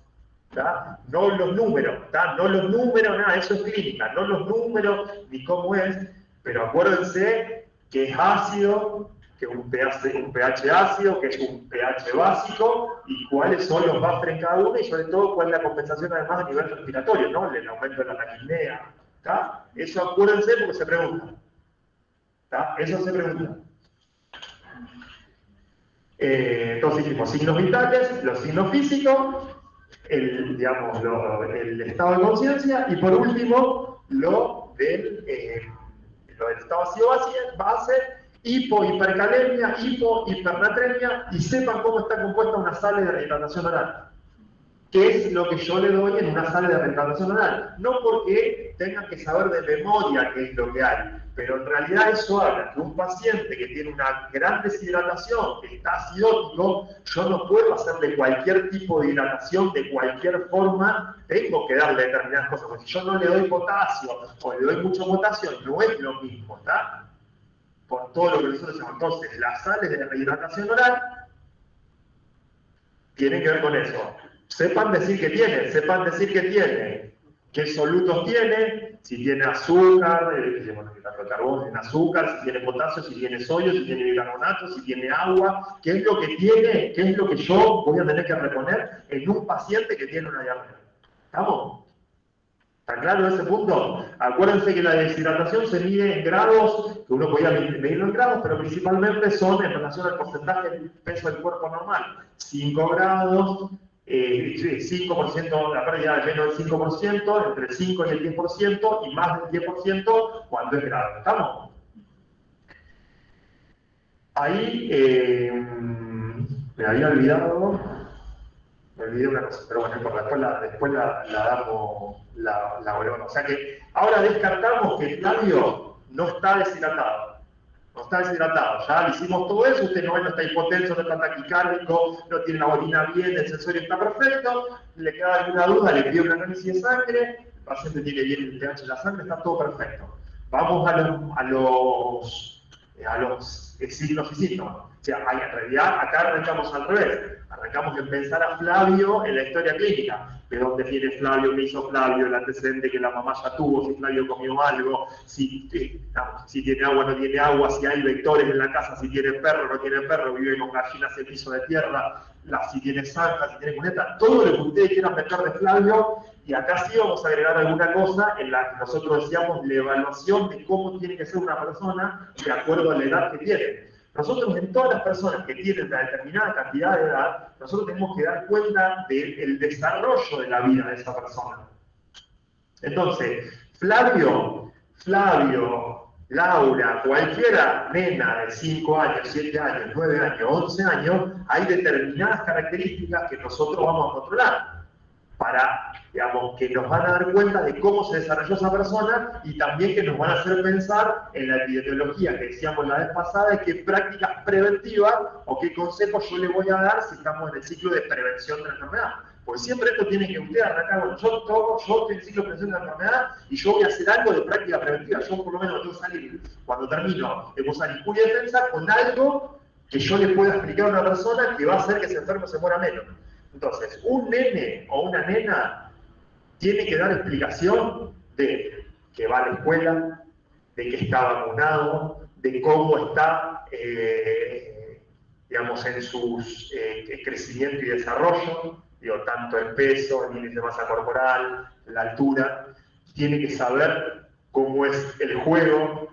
¿Tá? No los números, ¿tá? No los números, nada, eso es clínica, no los números ni cómo es, pero acuérdense que es ácido, que un pH ácido, que es un pH básico, y cuáles son los buffers en cada uno, y sobre todo cuál es la compensación además a nivel respiratorio, ¿no? El aumento de la taquipnea, ¿tá? Eso acuérdense porque se pregunta, ¿tá? Eso se pregunta. Entonces dijimos signos vitales, los signos físicos, el estado de conciencia y por último lo del estado ácido-base, hipercalemia, hipernatremia, y sepan cómo está compuesta una sal de rehidratación oral. ¿Qué es lo que yo le doy en una sal de rehidratación oral? No porque tengan que saber de memoria qué es lo que hay, pero en realidad eso habla que un paciente que tiene una gran deshidratación, que está acidótico, yo no puedo hacerle cualquier tipo de hidratación de cualquier forma, tengo que darle determinadas cosas, porque si yo no le doy potasio o le doy mucho potasio, no es lo mismo, ¿está? Por todo lo que nosotros hacemos. Entonces, las sales de rehidratación oral tienen que ver con eso. Sepan decir que tiene qué solutos tiene, si tiene azúcar, bueno, carbono, tiene azúcar, si tiene potasio, si tiene sodio, si tiene bicarbonato, si tiene agua, qué es lo que tiene, qué es lo que yo voy a tener que reponer en un paciente que tiene una diarrea. ¿Estamos? ¿Está claro ese punto? Acuérdense que la deshidratación se mide en grados, que uno podía medirlo en grados, pero principalmente son en relación al porcentaje del peso del cuerpo normal. 5 grados, 5%, la pérdida de menos del 5%, entre el 5 y el 10%, y más del 10% cuando es grave. ¿Estamos? Ahí me había olvidado. Me olvidé una cosa, pero bueno, después la volvemos. O sea que ahora descartamos que Flavio no está deshidratado. No está deshidratado. Ya le hicimos todo eso, usted no está hipotenso, no está taquicárdico, no tiene la orina bien, el sensorio está perfecto, le queda alguna duda, le pide un análisis de sangre, el paciente tiene bien el pH de la sangre, está todo perfecto. Vamos a los signos y síntomas. O sea, en realidad acá arrancamos al revés. Arrancamos en pensar a Flavio en la historia clínica. ¿De dónde viene Flavio? ¿Qué hizo Flavio? El antecedente que la mamá ya tuvo, si Flavio comió algo, si tiene agua, no tiene agua, si hay vectores en la casa, si tiene perro, no tiene perro, vive con gallinas en piso de tierra, si tiene zanja, si tiene cuneta, todo lo que ustedes quieran meter de Flavio. Y acá sí vamos a agregar alguna cosa en la que nosotros decíamos la evaluación de cómo tiene que ser una persona de acuerdo a la edad que tiene. Nosotros en todas las personas que tienen una determinada cantidad de edad, nosotros tenemos que dar cuenta del desarrollo de la vida de esa persona. Entonces, Flavio, Laura, cualquiera nena de 5 años, 7 años, 9 años, 11 años, hay determinadas características que nosotros vamos a controlar para, digamos, que nos van a dar cuenta de cómo se desarrolló esa persona y también que nos van a hacer pensar en la epidemiología que decíamos la vez pasada, de qué prácticas preventivas o qué consejos yo le voy a dar si estamos en el ciclo de prevención de la enfermedad. Porque siempre esto tiene que usted arrancar, bueno, yo estoy en el ciclo de prevención de la enfermedad y yo voy a hacer algo de práctica preventiva. Yo por lo menos tengo que salir, cuando termino de cursar injuria y defensa, con algo que yo le pueda explicar a una persona que va a hacer que ese enfermo se muera menos. Entonces, un nene o una nena tiene que dar explicación de que va a la escuela, de que está vacunado, de cómo está, digamos, en su crecimiento y desarrollo, digo, tanto el peso, el índice de masa corporal, la altura. Tiene que saber cómo es el juego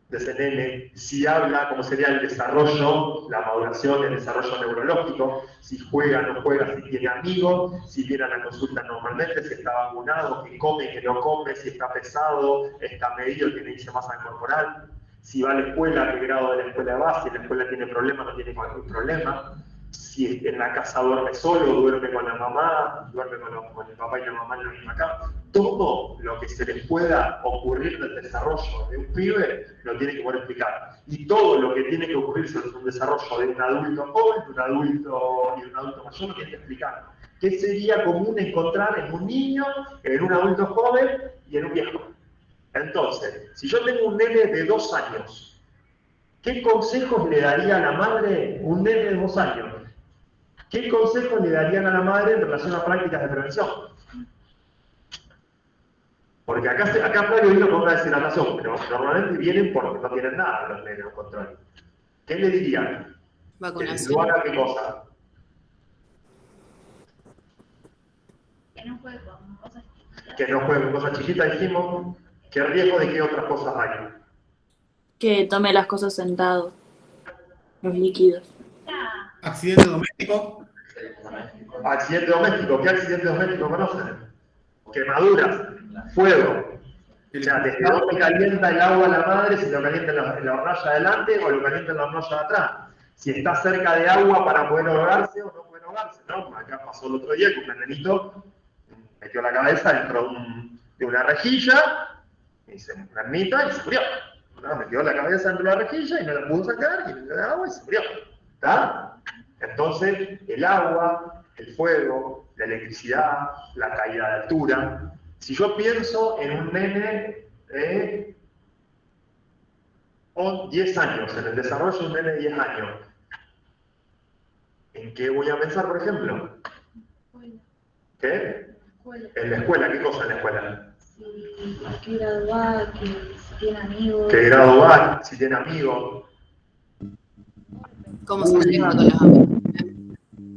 de ese nene, si habla, cómo sería el desarrollo, la maduración, el desarrollo neurológico, si juega, no juega, si tiene amigos, si viene a la consulta normalmente, si está vacunado, que come, que no come, si está pesado, está medido, tiene índice de masa corporal, si va a la escuela, qué grado de la escuela va, si la escuela tiene problemas, no tiene ningún problema, si en la casa duerme solo, duerme con la mamá, duerme con el papá y la mamá en la misma cama. Todo lo que se les pueda ocurrir del desarrollo de un pibe lo tiene que poder explicar. Y todo lo que tiene que ocurrir sobre un desarrollo de un adulto joven, de un adulto y de un adulto mayor lo tiene que explicar. ¿Qué sería común encontrar en un niño, en un adulto joven y en un viejo? Entonces, si yo tengo un nene de 2 años, ¿qué consejos le daría a la madre un nene de 2 años? ¿Qué consejos le darían a la madre en relación a prácticas de prevención? Porque acá Flavio vino con una deshidratación, pero normalmente vienen porque no tienen nada los nenes en control. ¿Qué le dirían? Vacunación. ¿Que no haga qué cosa? Que no juegue con cosas chiquitas. Que no juegue con cosas chiquitas, dijimos. ¿Qué riesgo de qué otras cosas hay? Que tome las cosas sentado, los líquidos. Accidente doméstico. Accidente doméstico. ¿Qué accidente doméstico conocen? Quemaduras, fuego. O sea, ¿desde dónde calienta el agua a la madre? Si lo calienta en la hornalla de adelante o lo calienta en la hornalla de atrás. Si está cerca de agua para poder ahogarse o no poder ahogarse, ¿no? Acá pasó el otro día que un nenito metió la cabeza dentro de una rejilla y se ermita y se murió. ¿No? Metió la cabeza dentro de la rejilla y no la pudo sacar y metió el agua y se murió. ¿Está? Entonces, el agua, el fuego, la electricidad, la caída de altura. Si yo pienso en un nene de 10 años, en el desarrollo de un nene de 10 años, ¿en qué voy a pensar, por ejemplo? ¿Qué? escuela. En la escuela, ¿qué cosa en la escuela? Si a qué grado va, que si tiene amigos. ¿Qué grado va? Si tiene amigos. ¿Cómo se lleva con los amigos?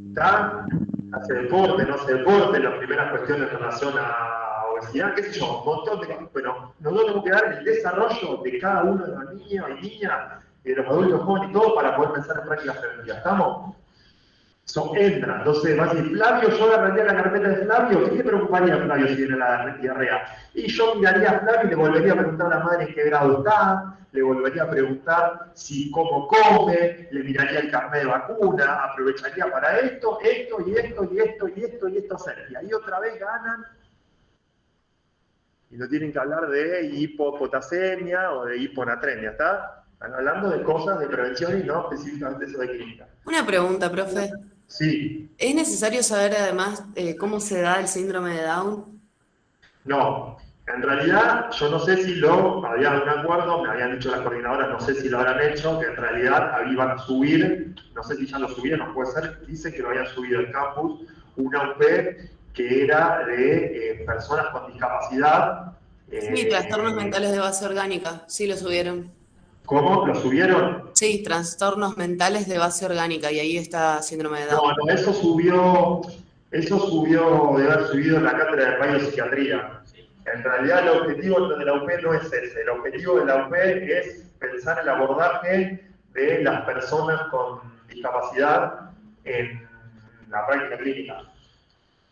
¿Está? Hace deporte, no hace deporte, las primeras cuestiones en relación a obesidad, qué sé yo, un montón de cosas. Pero nosotros tenemos que dar el desarrollo de cada uno de los niños y niñas, y de los adultos jóvenes y todo, para poder pensar en prácticas preventivas. ¿Estamos? Entra, entonces va a decir, Flavio, yo agarraría la carpeta de Flavio, ¿qué te preocuparía Flavio si viene la diarrea? Y yo miraría a Flavio y le volvería a preguntar a la madre en qué grado está, le volvería a preguntar si cómo come, le miraría el carnet de vacuna, aprovecharía para esto y esto hacer. Y ahí otra vez ganan y no tienen que hablar de hipopotasemia o de hiponatremia, ¿está? Están hablando de cosas de prevención y no específicamente eso de clínica. Una pregunta, profe. Sí. ¿Es necesario saber además cómo se da el síndrome de Down? No. En realidad, yo no sé si había un acuerdo, me habían dicho las coordinadoras, no sé si lo habrán hecho, que en realidad iban a subir, no sé si ya lo subieron, no puede ser, dicen que lo habían subido al campus, una UP que era de personas con discapacidad. Sí, trastornos mentales de base orgánica, sí lo subieron. ¿Cómo? ¿Lo subieron? Sí, trastornos mentales de base orgánica, y ahí está síndrome de Down. No, eso subió, debe haber subido en la cátedra de radiopsiquiatría. En realidad el objetivo de la UP no es ese, el objetivo de la UP es pensar el abordaje de las personas con discapacidad en la práctica clínica.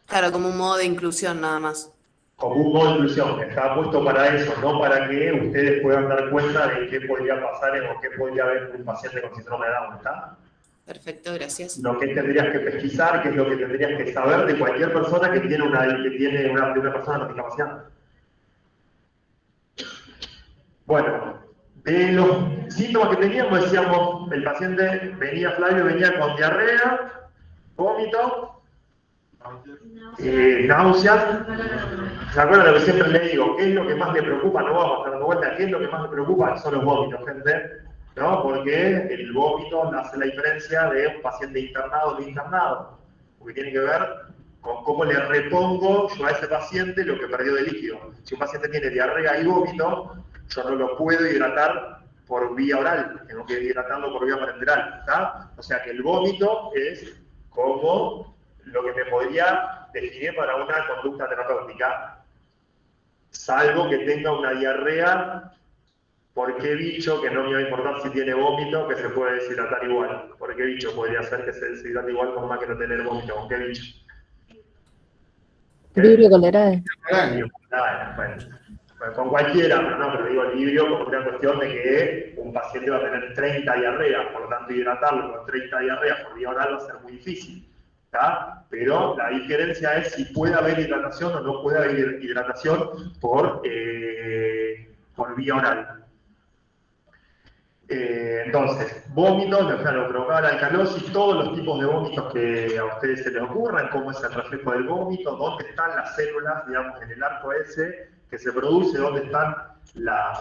Claro, como un modo de inclusión nada más. Como un modo de inclusión, que está puesto para eso, no para que ustedes puedan dar cuenta de qué podría pasar o qué podría haber en un paciente con síndrome de Down, ¿está? Perfecto, gracias. Lo que tendrías que pesquisar, que es lo que tendrías que saber de cualquier persona que tiene una persona con discapacidad. Bueno, de los síntomas que teníamos, decíamos, el paciente Flavio venía con diarrea, vómito, náuseas. ¿Se acuerdan de lo que siempre le digo? ¿Qué es lo que más le preocupa? No vamos a estar dando vuelta. ¿Qué es lo que más le preocupa? Son los vómitos, gente. ¿No? Porque el vómito hace la diferencia de un paciente internado o no internado. Porque tiene que ver con cómo le repongo yo a ese paciente lo que perdió de líquido. Si un paciente tiene diarrea y vómito, yo no lo puedo hidratar por vía oral, tengo que hidratarlo por vía parenteral, ¿está? O sea que el vómito es como lo que me podría definir para una conducta terapéutica, salvo que tenga una diarrea. ¿Por qué bicho que no me va a importar si tiene vómito que se puede deshidratar igual? ¿Por qué bicho podría ser que se deshidrate igual con más que no tener vómito? ¿Con qué bicho? Librio Colorade. Bueno, con cualquiera, pero digo librio como una cuestión de que un paciente va a tener 30 diarreas, por lo tanto hidratarlo con 30 diarreas por vía oral va a ser muy difícil. ¿Tá? Pero la diferencia es si puede haber hidratación o no puede haber hidratación por vía oral. Entonces, vómitos, lo provocaba la alcalosis, todos los tipos de vómitos que a ustedes se les ocurran, cómo es el reflejo del vómito, dónde están las células, digamos, en el arco ese que se produce, dónde están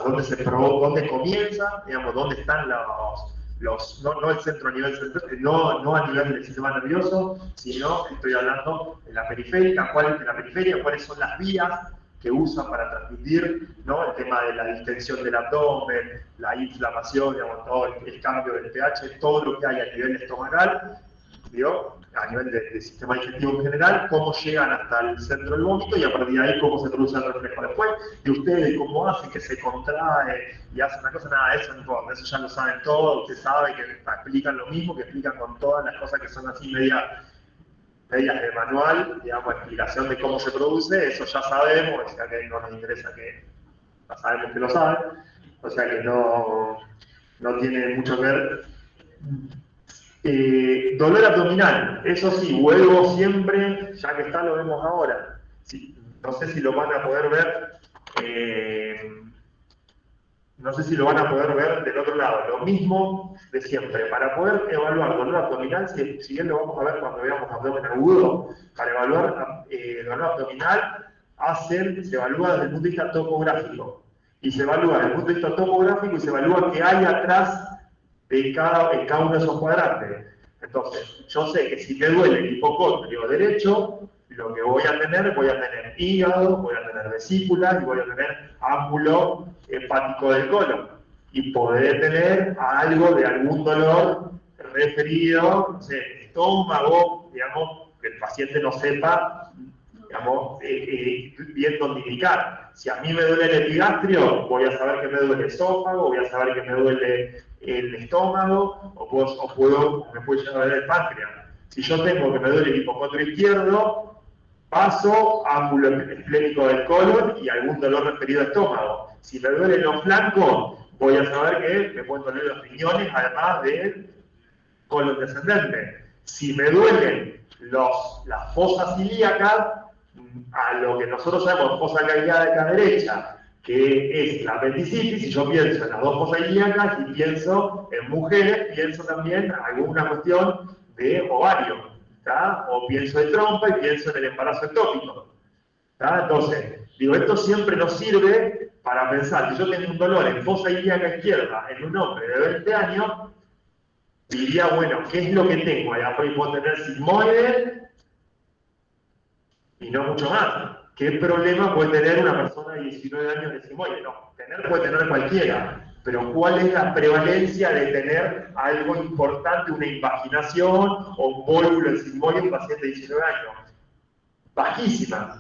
dónde comienza, digamos, dónde están no el centro a nivel central, no a nivel del sistema nervioso, sino estoy hablando en la periferia, cuáles son las vías que usan para transmitir, ¿no? El tema de la distensión del abdomen, la inflamación, digamos, todo el cambio del pH, todo lo que hay a nivel estomacal, ¿digo? A nivel del sistema digestivo en general, cómo llegan hasta el centro del vómito y a partir de ahí cómo se produce el reflejo después, de ustedes cómo hacen que se contrae y hacen una cosa, nada, eso no importa, eso ya lo saben todos, ustedes saben que explican lo mismo, que explican con todas las cosas que son así medias de manual, digamos, explicación de cómo se produce, eso ya sabemos, o sea que no nos interesa que ya sabemos que lo saben, o sea que no tiene mucho que ver. Dolor abdominal, eso sí, vuelvo siempre, ya que está, lo vemos ahora. Sí, no sé si lo van a poder ver, del otro lado. Lo mismo de siempre. Para poder evaluar dolor abdominal, si bien lo vamos a ver cuando veamos abdomen agudo, para evaluar dolor abdominal, se evalúa desde el punto de vista topográfico. Y se evalúa desde el punto de vista topográfico y se evalúa qué hay atrás en cada uno de esos cuadrantes. Entonces, yo sé que si me duele el hipocondrio derecho, lo que voy a tener hígado, voy a tener vesícula y voy a tener ángulo hepático del colon. Y podré tener algo de algún dolor referido, no sé, estómago, digamos, que el paciente no sepa, digamos, bien dónde indicar. Si a mí me duele el epigastrio, voy a saber que me duele el esófago, voy a saber que me duele el estómago, o me puede llegar a doler el páncreas. Si yo tengo que me duele el hipocondrio izquierdo, paso ángulo esplénico del colon y algún dolor referido al estómago. Si me duelen los flancos, voy a saber que me pueden doler los riñones, además del colon descendente. Si me duelen las fosas ilíacas, a lo que nosotros llamamos fosa ilíaca derecha, que es la apendicitis, y yo pienso en las dos fosas ilíacas y pienso en mujeres, pienso también en alguna cuestión de ovario, ¿tá? O pienso en trompa y pienso en el embarazo ectópico, ¿tá? Entonces, digo, esto siempre nos sirve para pensar, si yo tengo un dolor en fosa ilíaca izquierda en un hombre de 20 años, diría, bueno, ¿qué es lo que tengo? Allá puedo tener sigmoide y no mucho más. ¿Qué problema puede tener una persona de 19 años de sigmoide? No, puede tener cualquiera, pero ¿cuál es la prevalencia de tener algo importante, una invaginación o un vólvulo en sigmoide en un paciente de 19 años? Bajísima.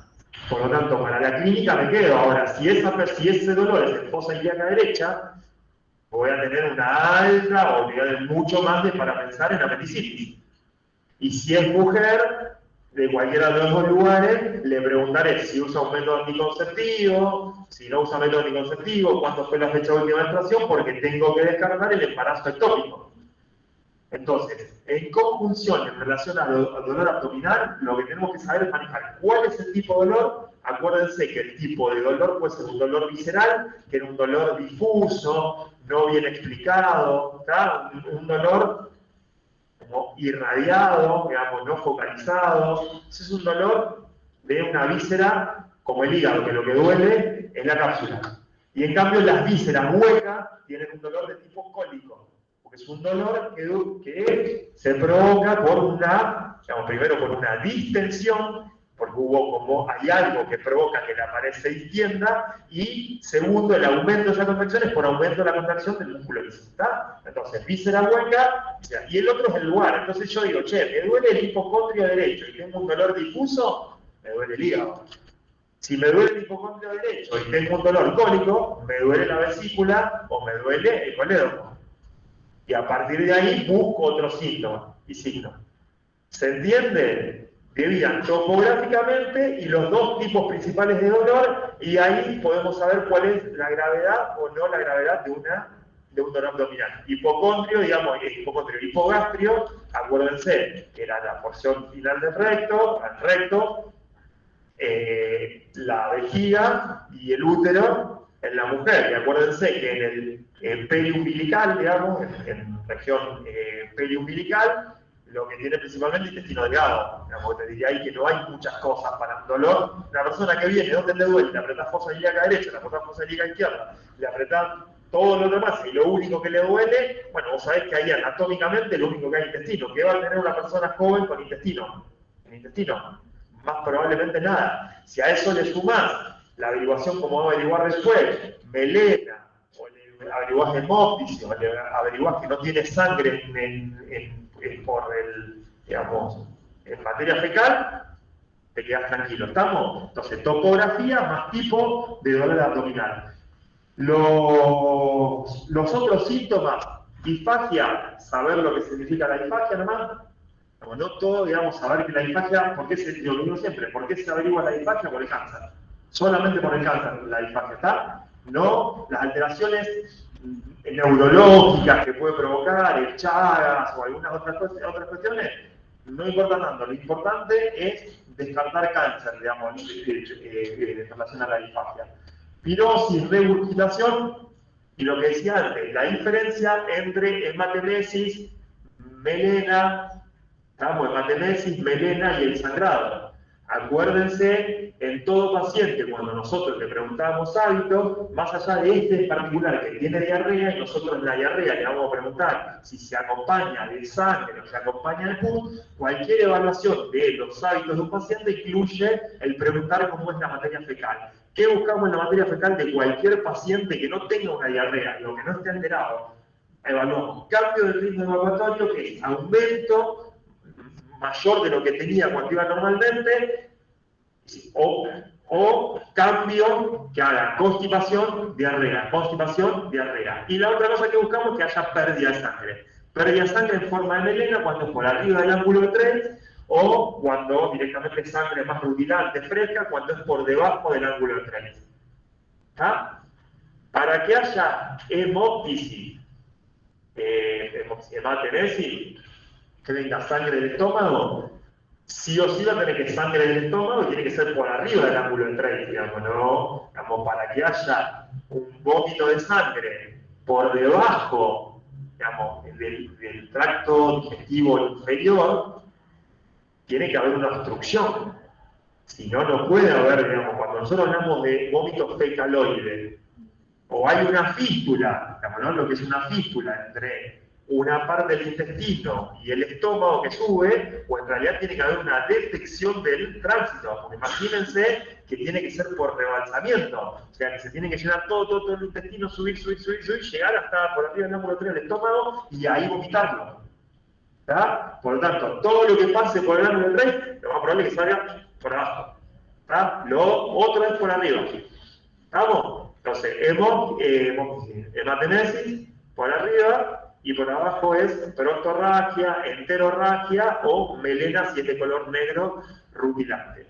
Por lo tanto, para la clínica me quedo. Ahora, si ese dolor es en fosa ilíaca derecha, voy a tener una alta o mucho más para pensar en apendicitis. Y si es mujer, de cualquiera de los dos lugares, le preguntaré si usa un método anticonceptivo, si no usa método anticonceptivo, cuándo fue la fecha de última menstruación, porque tengo que descartar el embarazo ectópico. Entonces, en conjunción en relación al dolor abdominal, lo que tenemos que saber es manejar cuál es el tipo de dolor. Acuérdense que el tipo de dolor puede ser un dolor visceral, que era un dolor difuso, no bien explicado, ¿tá? Un dolor como irradiado, digamos, no focalizado. Ese es un dolor de una víscera como el hígado, que lo que duele es la cápsula. Y en cambio las vísceras huecas tienen un dolor de tipo cólico. Es un dolor que se provoca por primero por una distensión, porque hay algo que provoca que la pared se distienda, y segundo, el aumento de esa contracción es por aumento de la contracción del músculo visceral. Entonces, víscera hueca, y el otro es el lugar. Entonces yo digo, me duele el hipocondrio derecho y tengo un dolor difuso, me duele el hígado. Si me duele el hipocondrio derecho y tengo un dolor cólico, me duele la vesícula o me duele el colédomo. Y a partir de ahí busco otros síntomas y signos. ¿Se entiende? Dividían topográficamente y los dos tipos principales de dolor, y ahí podemos saber cuál es la gravedad o no la gravedad de un dolor abdominal. Hipocondrio, digamos, hipogastrio, acuérdense que era la porción final del recto, la vejiga y el útero en la mujer. Y acuérdense que en el periumbilical, digamos, en región periumbilical, lo que tiene principalmente intestino delgado. Digamos, te diría ahí que no hay muchas cosas para un dolor. Una persona que viene, ¿dónde le duele? Le apretás fosa ilíaca derecha, le apretás fosa ilíaca izquierda, le apretás todo lo demás y lo único que le duele, bueno, vos sabés que ahí anatómicamente lo único que hay es intestino. ¿Qué va a tener una persona joven con intestino? ¿En intestino? Más probablemente nada. Si a eso le sumás la averiguación, como vamos a averiguar después, melena, o le averiguás hemóptisis, o le averiguás que no tiene sangre en materia fecal, te quedas tranquilo. ¿Estamos? Entonces, topografía más tipo de dolor abdominal. Los otros síntomas, disfagia, saber lo que significa la disfagia nomás. No todo, digamos, saber que la disfagia, lo digo siempre, ¿por qué se averigua la disfagia? Por el cáncer. Solamente por el cáncer la disfagia, ¿está? No las alteraciones neurológicas que puede provocar, Chagas o algunas otras cuestiones, no importa tanto. Lo importante es descartar cáncer, digamos, en relación a la disfagia. Pirosis, regurgitación, y lo que decía antes, la diferencia entre hematemesis, melena, hematemesis, melena y el sangrado. Acuérdense en todo paciente, cuando nosotros le preguntábamos hábitos, más allá de este en particular que tiene diarrea, y nosotros en la diarrea le vamos a preguntar si se acompaña de sangre o se acompaña de pus, cualquier evaluación de los hábitos de un paciente incluye el preguntar cómo es la materia fecal. ¿Qué buscamos en la materia fecal de cualquier paciente que no tenga una diarrea o que no esté alterado? Evaluamos cambio del ritmo evacuatorio, que es aumento mayor de lo que tenía cuando iba normalmente, o cambio que haga constipación, diarrea, constipación, diarrea. Y la otra cosa que buscamos es que haya pérdida de sangre. Pérdida de sangre en forma de melena cuando es por arriba del ángulo de 3, o cuando directamente sangre más rutilante, fresca, cuando es por debajo del ángulo de 3. ¿Está? Para que haya hemóptisis, hematenesis, que venga sangre del estómago, sí o sí va a tener que sangre del estómago y tiene que ser por arriba del ángulo de 3, digamos, ¿no? Digamos, para que haya un vómito de sangre por debajo, digamos, del tracto digestivo inferior, tiene que haber una obstrucción. Si no, no puede haber, digamos, cuando nosotros hablamos de vómito fecaloide, o hay una fístula, digamos, ¿no? Lo que es una fístula entre una parte del intestino y el estómago que sube, o en realidad tiene que haber una detección del tránsito, porque imagínense que tiene que ser por rebalsamiento, o sea que se tiene que llenar todo el intestino, subir, llegar hasta por arriba del ángulo 3 del estómago y ahí vomitarlo. ¿Tá? Por lo tanto, todo lo que pase por el ángulo 3, lo más probable es que salga por abajo. ¿Tá? Lo otro es por arriba. ¿Estamos? Entonces, hematenesis por arriba, y por abajo es proctorragia, enterorragia o melena, si es de color negro, rutilante.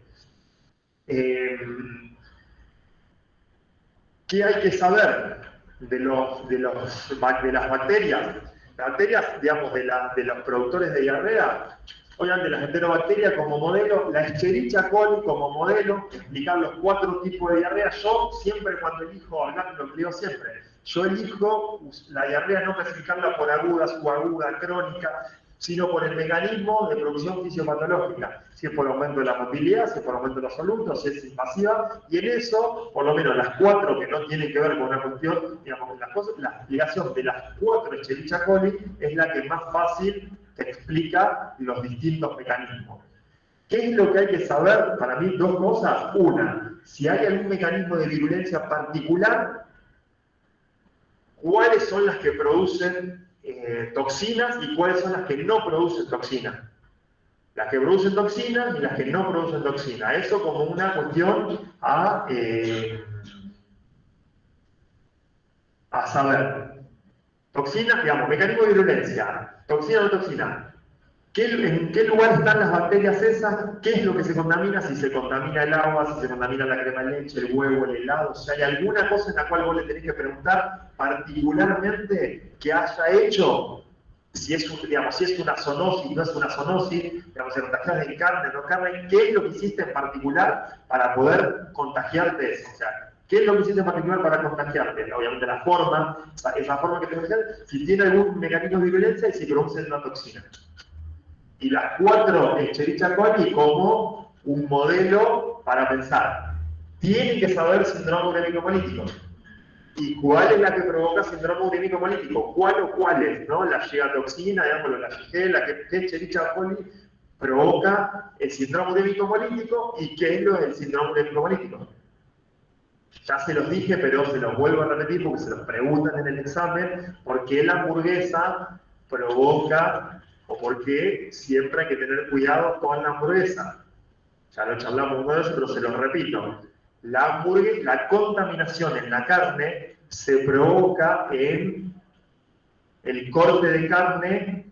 ¿Qué hay que saber de las bacterias? Las bacterias, digamos, de los productores de diarrea, obviamente las enterobacterias como modelo, la Escherichia coli como modelo, explicar los 4 tipos de diarrea. Yo siempre cuando elijo hablar, lo digo siempre, yo elijo la diarrea no clasificarla por aguda, subaguda, crónica, sino por el mecanismo de producción fisiopatológica. Si es por aumento de la motilidad, si es por aumento de los solutos, si es invasiva, y en eso, por lo menos las 4 que no tienen que ver con una cuestión, digamos, la explicación de las 4 Escherichia coli es la que más fácil te explica los distintos mecanismos. ¿Qué es lo que hay que saber? Para mí, 2 cosas. Una, si hay algún mecanismo de virulencia particular, cuáles son las que producen toxinas y cuáles son las que no producen toxinas. Las que producen toxinas y las que no producen toxinas. Eso como una cuestión a saber. Toxinas, digamos, mecanismo de virulencia. Toxina o no toxina. ¿En qué lugar están las bacterias esas? ¿Qué es lo que se contamina? Si se contamina el agua, si se contamina la crema de leche, el huevo, el helado. O sea, ¿hay alguna cosa en la cual vos le tenés que preguntar particularmente que haya hecho? Si es, si es una zoonosis, no es una zoonosis, digamos, si contagias de carne, no carne, ¿qué es lo que hiciste en particular para poder contagiarte de eso? O sea, ¿qué es lo que hiciste en particular para contagiarte? Obviamente la forma, esa forma que te contagias, si tiene algún mecanismo de virulencia y si produce una toxina. Y las 4 Escherichia coli como un modelo para pensar. Tienen que saber síndrome urémico hemolítico. ¿Y cuál es la que provoca síndrome urémico hemolítico? ¿Cuál o cuáles? ¿No? La gigatoxina, digámoslo, la Shigella, ¿qué Escherichia coli provoca el síndrome urémico hemolítico? ¿Y qué es lo del síndrome urémico hemolítico? Ya se los dije, pero se los vuelvo a repetir porque se los preguntan en el examen, ¿por qué la hamburguesa provoca, o por qué siempre hay que tener cuidado con la hamburguesa? Ya lo charlamos una vez, pero se los repito. La contaminación en la carne se provoca en el corte de carne,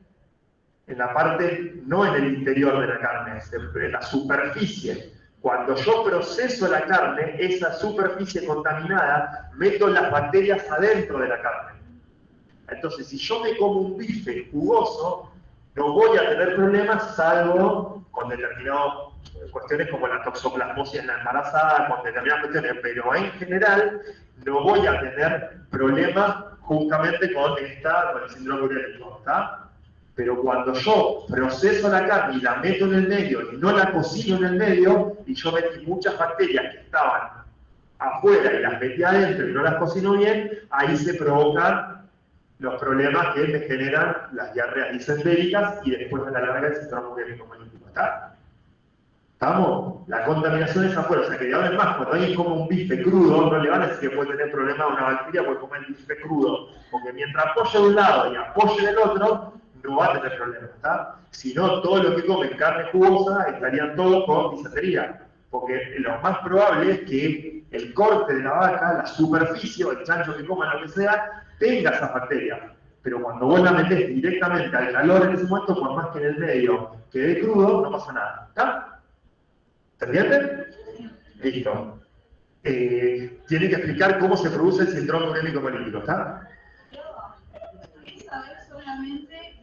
en la parte, no en el interior de la carne, en la superficie. Cuando yo proceso la carne, esa superficie contaminada, meto las bacterias adentro de la carne. Entonces, si yo me como un bife jugoso, no voy a tener problemas, salvo con determinadas cuestiones como la toxoplasmosis en la embarazada, con determinadas cuestiones, pero en general no voy a tener problemas justamente con el síndrome urémico, ¿está? Pero cuando yo proceso la carne y la meto en el medio y no la cocino en el medio, y yo metí muchas bacterias que estaban afuera y las metí adentro y no las cocino bien, ahí se provocan los problemas que me generan las diarreas disentéricas y después a la larga el síndrome químico-molítico. ¿Estamos? La contaminación es afuera, o sea que de ahora en más, cuando alguien come un bife crudo, no le van a decir que puede tener problemas de una bacteria porque come el bife crudo, porque mientras apoye de un lado y apoye del otro, no va a tener problemas, ¿está? Si no, todos los que comen carne jugosa estarían todos con disentería, porque lo más probable es que el corte de la vaca, la superficie o el chancho que coma, lo que sea, tenga esas bacterias. Pero cuando vos la metés directamente al calor en ese momento, por más que en el medio quede crudo, no pasa nada, ¿está? ¿Se entiende? Listo. Tiene que explicar cómo se produce el síndrome urémico-molítico, ¿está? Es saber solamente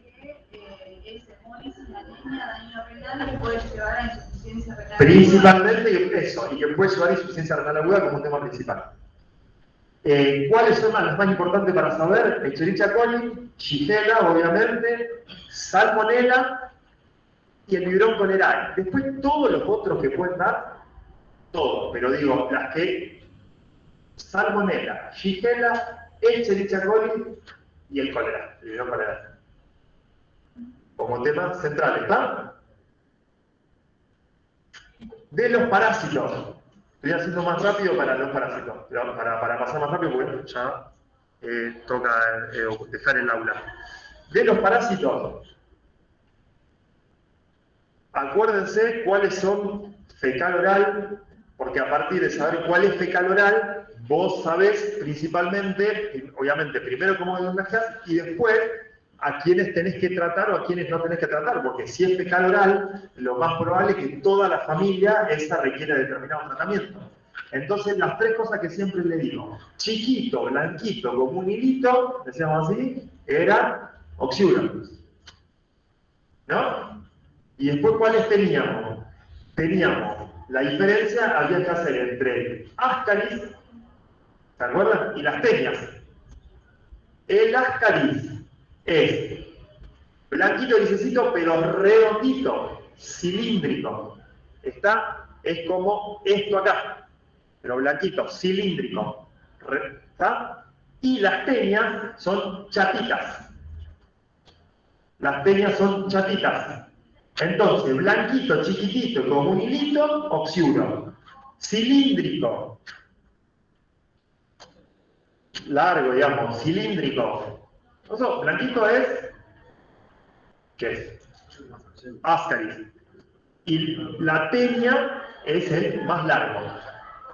que ese hemólisis, la anemia, daño renal, que puede llevar a insuficiencia renal. Principalmente eso, y que puede llevar a insuficiencia renal aguda como un tema principal. ¿Cuáles son las más importantes para saber? Escherichia coli, Shigella, obviamente, Salmonella y el Vibrio cholerae. Después todos los otros que pueden dar, todos, pero digo, las que Salmonella, Shigella, Escherichia coli y el cólera, el Vibrio cholerae. Como temas centrales, ¿está? De los parásitos. Estoy haciendo más rápido para los parásitos, pero para pasar más rápido porque ya toca dejar el aula. De los parásitos, acuérdense cuáles son fecal oral, porque a partir de saber cuál es fecal oral, vos sabés principalmente, obviamente, primero cómo diagnosticar y después a quiénes tenés que tratar o a quiénes no tenés que tratar, porque si es fecal oral, lo más probable es que toda la familia esa requiere determinado tratamiento. Entonces, las tres cosas que siempre le digo, chiquito, blanquito, como un hilito, decíamos así, era oxiuro. ¿No? Y después, ¿cuáles teníamos? Teníamos la diferencia, había que hacer entre ascaris, ¿se acuerdan? Y las tenias. El ascaris es blanquito, grisecito, pero redondito, cilíndrico. ¿Está? Es como esto acá, pero blanquito, cilíndrico. ¿Está? Y las tenias son chatitas. Las tenias son chatitas. Entonces, blanquito, chiquitito, como un hilito, oxiuro. Cilíndrico. Largo, digamos, cilíndrico. Entonces, blanquito es, ¿qué es? Ascaris. Y la tenia es el más largo.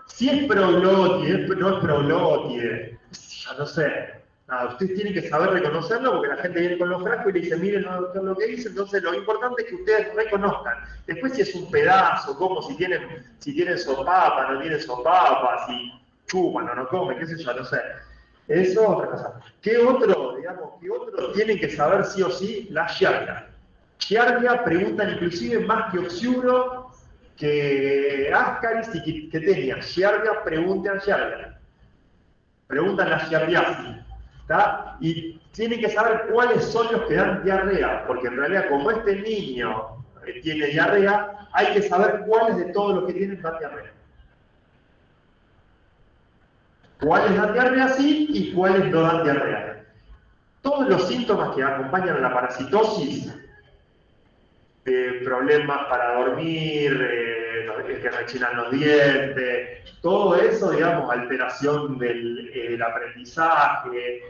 Si es proglótide, no es proglótide, ya no sé. Nada, ustedes tienen que saber reconocerlo porque la gente viene con los frascos y le dice, miren doctor lo que dice, entonces lo importante es que ustedes reconozcan. Después si es un pedazo, como si tienen sopapa, no tienen sopapa, si chupan o no comen, qué sé yo, no sé. Eso es otra cosa. ¿Qué otro tienen que saber sí o sí? La Giardia. Giardia preguntan inclusive más que oxiuro, que ascaris y que tenia. Giardia, preguntan Giardia. Preguntan la giardiasis. ¿Está? Y tienen que saber cuáles son los que dan diarrea, porque en realidad como este niño tiene diarrea, hay que saber cuáles de todos los que tienen dan diarrea. Cuáles dan diarrea sí y cuáles no dan diarrea. Todos los síntomas que acompañan a la parasitosis, problemas para dormir, que rechinan los dientes, todo eso, digamos, alteración del aprendizaje,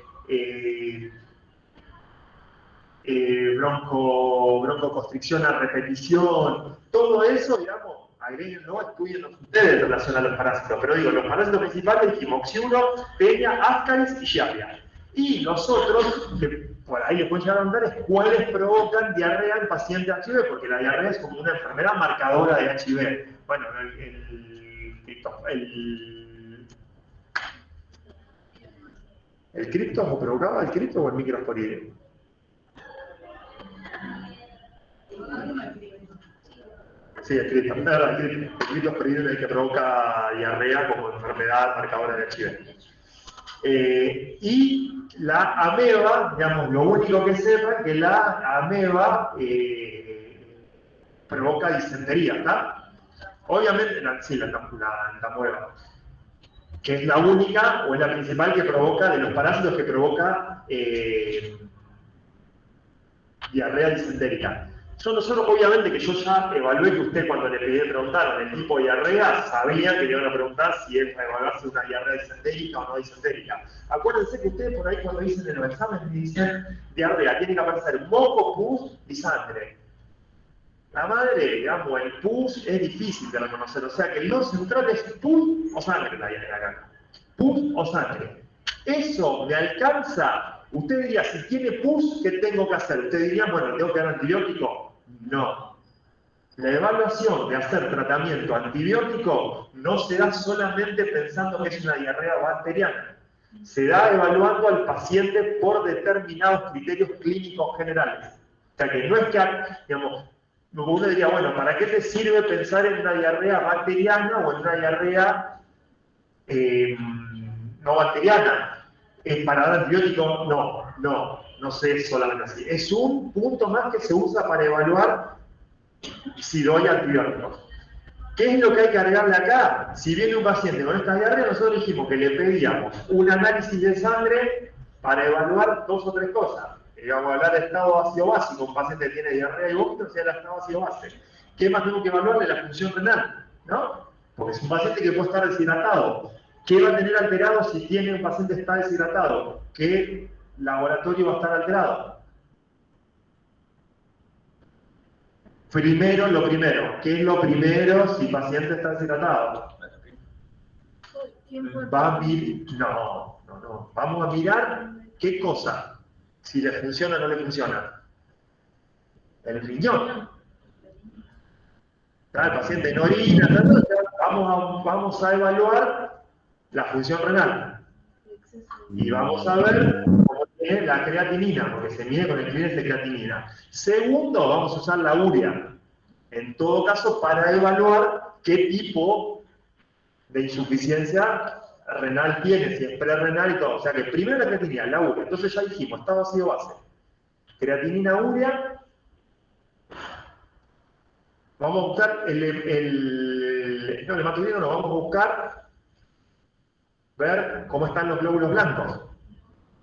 broncoconstricción a repetición, todo eso, digamos, agréguenlo, estudienlo ustedes en relación a los parásitos, pero digo, los parásitos principales dijimos oxiuro, tenia, ascaris y giardia. Y los otros, que por ahí les pueden llegar a dar, es cuáles provocan diarrea en pacientes HIV, porque la diarrea es como una enfermedad marcadora de HIV. Bueno, ¿el cripto provocaba el cripto o el microsporidio? Sí, el cripto. El criptosporidio es el que provoca diarrea como enfermedad marcadora de HIV. Y la ameba, digamos, lo único que sepa es que la ameba provoca disentería, ¿está? Obviamente, sí, la entamoeba, que es la única o es la principal que provoca, de los parásitos que provoca diarrea disentérica. Nosotros, obviamente, que yo ya evalué que usted cuando le preguntaron el tipo de diarrea, sabía que le iban a preguntar si es para evaluarse una diarrea disentérica o no disentérica. Acuérdense que ustedes por ahí cuando dicen en los exámenes dicen diarrea, tiene que aparecer moco, pus y sangre. La madre, digamos, el pus es difícil de reconocer, o sea que lo central es pus o sangre la diarrea acá. Pus o sangre. Eso me alcanza. Usted diría, si tiene pus, ¿qué tengo que hacer? Usted diría, bueno, ¿tengo que dar antibiótico? No. La evaluación de hacer tratamiento antibiótico no se da solamente pensando que es una diarrea bacteriana. Se da evaluando al paciente por determinados criterios clínicos generales. O sea que no es que, digamos, uno diría, bueno, ¿para qué te sirve pensar en una diarrea bacteriana o en una diarrea no bacteriana? ¿Para dar antibiótico? No sé solamente así. Es un punto más que se usa para evaluar si doy antibióticos. ¿Qué es lo que hay que agregarle acá? Si viene un paciente con esta diarrea, nosotros dijimos que le pedíamos un análisis de sangre para evaluar 2 o 3 cosas. Vamos a hablar de estado ácido básico, un paciente que tiene diarrea y vómito, sea el estado ácido base. ¿Qué más tengo que evaluarle? La función renal, ¿no? Porque es un paciente que puede estar deshidratado. ¿Qué va a tener alterado si tiene un paciente que está deshidratado? ¿Qué laboratorio va a estar alterado? Primero, lo primero. ¿Qué es lo primero si el paciente está deshidratado? Va a mirar. No. Vamos a mirar qué cosa. Si le funciona o no le funciona. El riñón. El paciente no orina, vamos a evaluar la función renal. Y vamos a ver cómo tiene la creatinina, porque se mide con el clínico de creatinina. Segundo, vamos a usar la urea. En todo caso, para evaluar qué tipo de insuficiencia renal tiene, si es prerrenal y todo. O sea que primero la creatinina, la urea. Entonces ya dijimos, estado ácido base. Creatinina, urea. Vamos a buscar el hematocrit, no, vamos a buscar ver cómo están los glóbulos blancos.